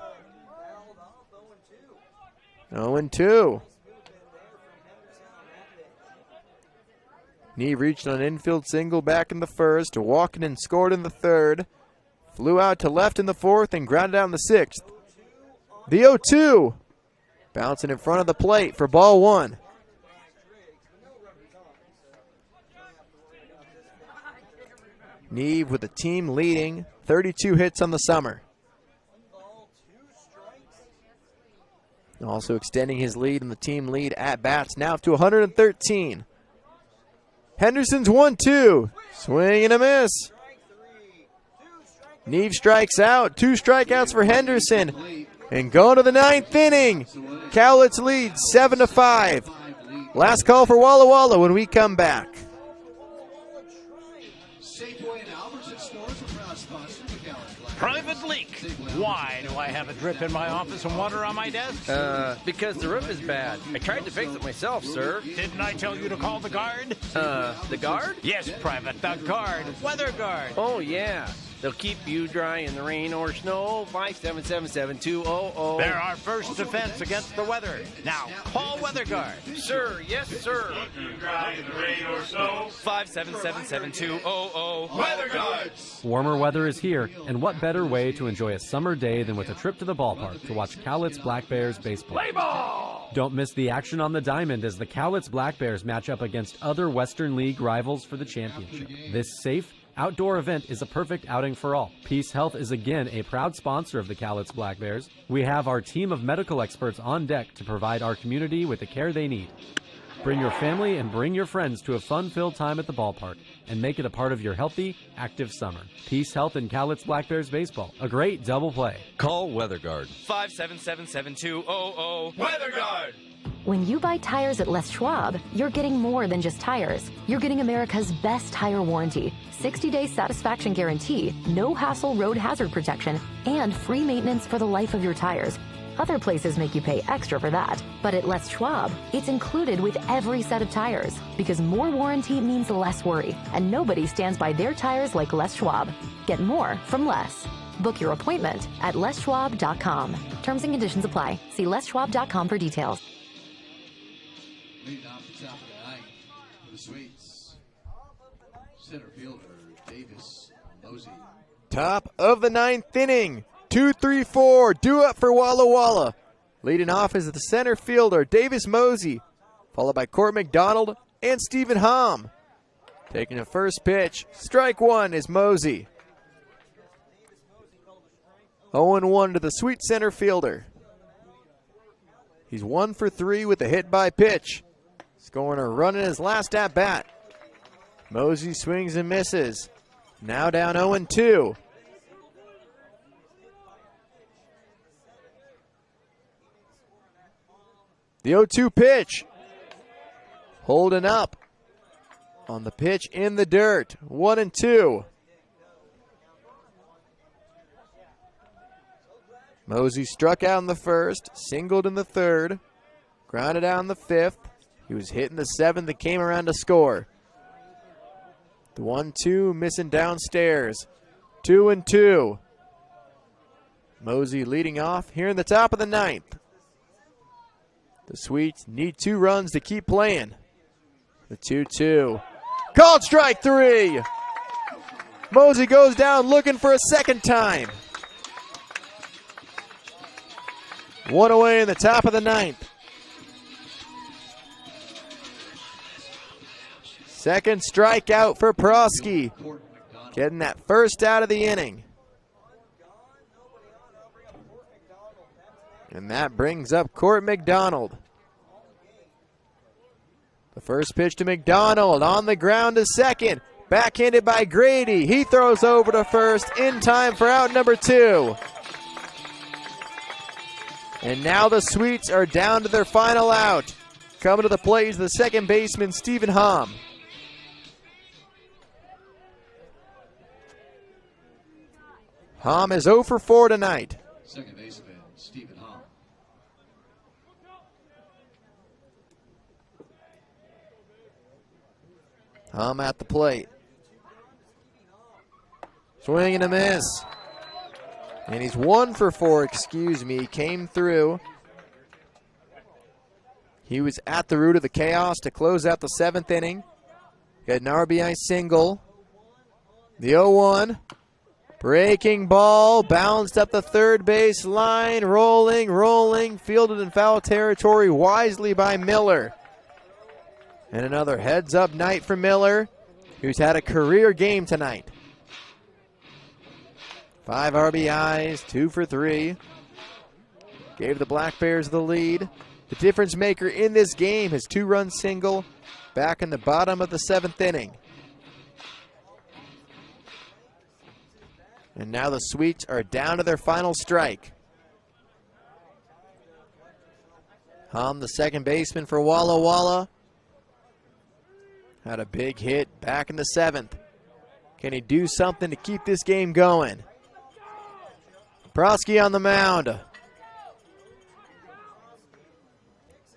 0-2. Neve reached on an infield single back in the 1st, walking and scored in the 3rd. Flew out to left in the 4th and grounded out in the 6th. The 0-2. Bouncing in front of the plate for ball 1. Neve with the team leading 32 hits on the summer. Also extending his lead in the team lead at bats now up to 113. Henderson's 1-2. Swing and a miss. Neve strikes out. 2 strikeouts for Henderson. And going to the 9th inning. Cowlitz leads 7-5. Last call for Walla Walla when we come back. Private leak. Why do I have a drip in my office and water on my desk? Because the roof is bad. I tried to fix it myself, sir. Didn't I tell you to call the guard? The guard? Yes, Private, the guard. Weather guard. Oh, yeah. They'll keep you dry in the rain or snow. 577-7200. They're our first defense against the weather. Now, call Weather Guard. Sir, yes, sir. Keep you dry in the rain or snow. 577-7200. Weather Guards. Warmer weather is here, and what better way to enjoy a summer day than with a trip to the ballpark to watch Cowlitz Black Bears baseball. Play ball! Don't miss the action on the diamond as the Cowlitz Black Bears match up against other Western League rivals for the championship. This safe, outdoor event is a perfect outing for all. Peace Health is again a proud sponsor of the Cowlitz Black Bears. We have our team of medical experts on deck to provide our community with the care they need. Bring your family and bring your friends to a fun-filled time at the ballpark and make it a part of your healthy, active summer. Peace Health and Cowlitz Black Bears baseball. A great double play. Call Weather Guard. 577-7200. Weather Guard. When you buy tires at Les Schwab, you're getting more than just tires. You're getting America's best tire warranty, 60-day satisfaction guarantee, no hassle road hazard protection, and free maintenance for the life of your tires. Other places make you pay extra for that, but at Les Schwab, it's included with every set of tires, because more warranty means less worry, and nobody stands by their tires like Les Schwab. Get more from Les. Book your appointment at leschwab.com. Terms and conditions apply. See leschwab.com for details. Leading off the top of the 9th for the Sweets. Center fielder Davis Mosey. Top of the 9th inning. 2-3-4. Due up for Walla Walla. Leading off is the center fielder Davis Mosey, followed by Court McDonald and Stephen Hom. Taking the first pitch. Strike 1 is Mosey. 0-1 to the sweet center fielder. He's 1 for 3 with a hit by pitch. Scoring a run in his last at bat. Mosey swings and misses. Now down 0-2. The 0-2 pitch. Holding up on the pitch in the dirt. 1-2. Mosey struck out in the first, singled in the third, grounded out in the fifth. He was hitting the seventh and came around to score. The 1-2 missing downstairs. 2-2. Mosey leading off here in the top of the ninth. The Sweets need 2 runs to keep playing. The 2-2. Called strike 3. Mosey goes down looking for a second time. 1 away in the top of the ninth. Second strikeout for Prosky. Getting that first out of the inning. And that brings up Court McDonald. The first pitch to McDonald on the ground to second. Backhanded by Grady. He throws over to first in time for out number 2. And now the Sweets are down to their final out. Coming to the plate is the second baseman, Stephen Hom. Hom is 0 for 4 tonight. Second baseman, Stephen Hom. Hom at the plate. Swing and a miss. And he's 1 for 4, He came through. He was at the root of the chaos to close out the 7th inning. Got an RBI single. The 0-1. Breaking ball, bounced up the third base line, rolling, fielded in foul territory wisely by Miller. And another heads-up night for Miller, who's had a career game tonight. 5 RBIs, 2 for 3. Gave the Black Bears the lead. The difference maker in this game, his 2-run single back in the bottom of the 7th inning. And now the Sweets are down to their final strike. Hom, the second baseman for Walla Walla, had a big hit back in the 7th. Can he do something to keep this game going? Prosky on the mound.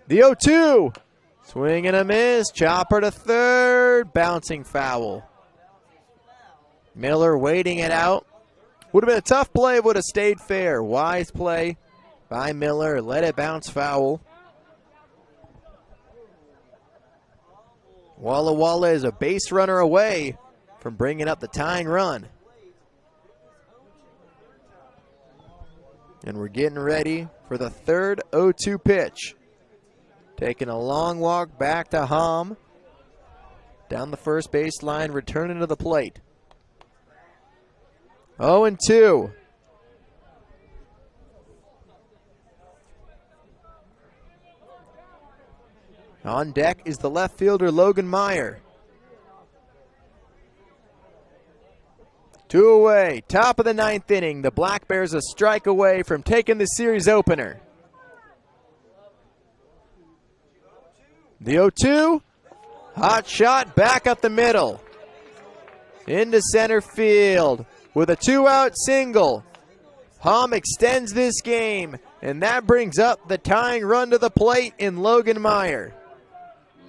The 0-2. Swing and a miss. Chopper to third. Bouncing foul. Miller waiting it out. Would have been a tough play, would have stayed fair. Wise play by Miller. Let it bounce foul. Walla Walla is a base runner away from bringing up the tying run. And we're getting ready for the third 0-2 pitch. Taking a long walk back to Hom. Down the first baseline, returning to the plate. 0-2. On deck is the left fielder, Logan Meyer. 2 away, top of the 9th inning. The Black Bears a strike away from taking the series opener. The 0-2, hot shot back up the middle. Into center field with a 2-out single. Hom extends this game, and that brings up the tying run to the plate in Logan Meyer.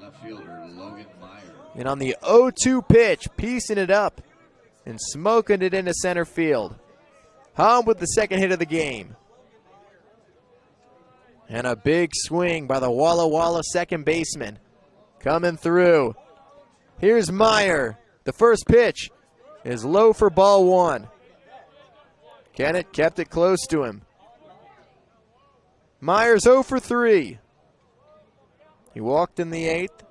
Left fielder, Logan Meyer. And on the 0-2 pitch, piecing it up and smoking it into center field. Hom with the second hit of the game. And a big swing by the Walla Walla second baseman. Coming through. Here's Meyer. The first pitch is low for ball 1. Kennett kept it close to him. Meyer's 0 for 3. He walked in the 8th,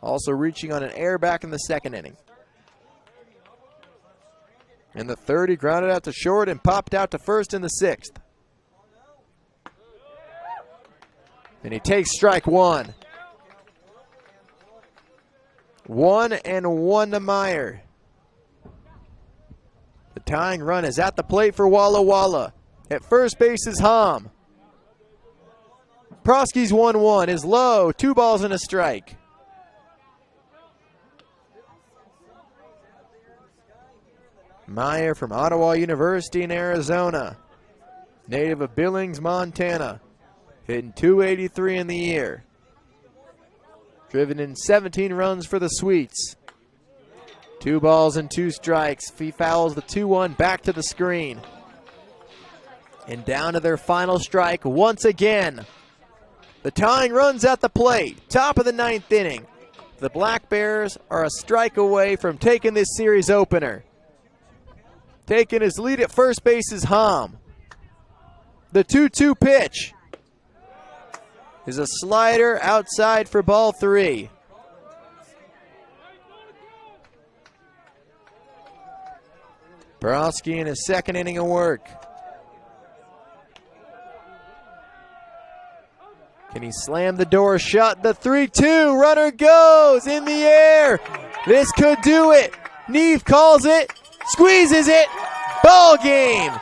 also reaching on an error back in the 2nd inning. In the 3rd, he grounded out to short and popped out to first in the 6th. And he takes strike one. 1-1 to Meyer. The tying run is at the plate for Walla Walla. At first base is Hom. Prosky's 1-1 is low. 2 balls and a strike. Meyer from Ottawa University in Arizona. Native of Billings, Montana. Hitting .283 in the year. Driven in 17 runs for the Sweets. 2 balls and 2 strikes. He fouls the 2-1 back to the screen. And down to their final strike once again. The tying run's at the plate. Top of the 9th inning. The Black Bears are a strike away from taking this series opener. Taking his lead at first base is Hom. The 2-2 pitch is a slider outside for ball 3. Borowski in his second inning of work. Can he slam the door shut? The 3-2 runner goes in the air. This could do it. Neve calls it, squeezes it, ball game.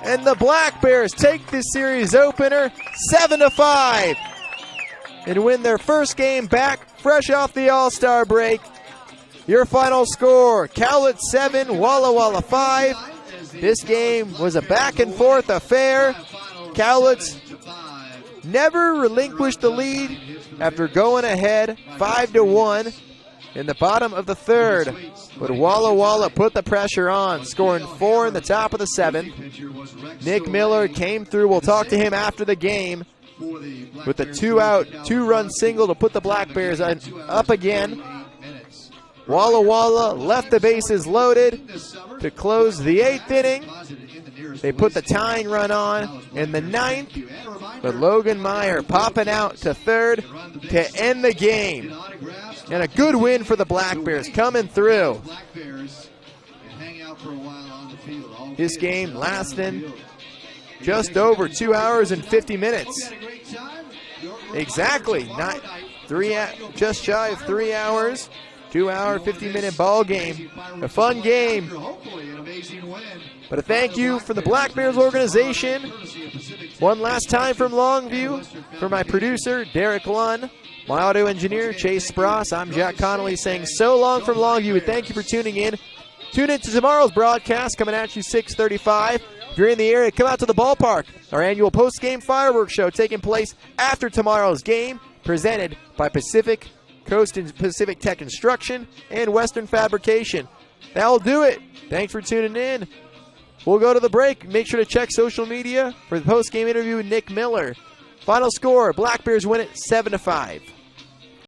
And the Black Bears take this series opener 7-5 and win their first game back fresh off the All-Star break. Your final score, Cowlitz 7, Walla Walla 5. This game was a back-and-forth affair. Cowlitz never relinquished the lead after going ahead 5-1 in the bottom of the 3rd. But Walla Walla put the pressure on, scoring 4 in the top of the 7th. Nick Miller came through. We'll talk to him after the game with a 2-out, 2-run single to put the Black Bears up again. Walla Walla left the bases loaded to close the 8th inning. They put the tying run on in the 9th, but Logan Meyer popping out to 3rd to end the game. And a good win for the Black Bears coming through. This game lasting just over 2 hours and 50 minutes. Exactly, just shy of 3 hours. 2-hour, 50-minute ball game. A fun game. But a thank you for the Black Bears organization. One last time from Longview for my producer, Derek Lunn. My audio engineer, Chase Spross. I'm Jack Connolly saying so long from Longview. Thank you for tuning in. Tune in to tomorrow's broadcast coming at you 6:35. If you're in the area, come out to the ballpark. Our annual post-game fireworks show taking place after tomorrow's game, presented by Pacific Coast and Pacific Tech Construction and Western Fabrication. That'll do it. Thanks for tuning in. We'll go to the break. Make sure to check social media for the post-game interview with Nick Miller. Final score, Black Bears win it 7-5.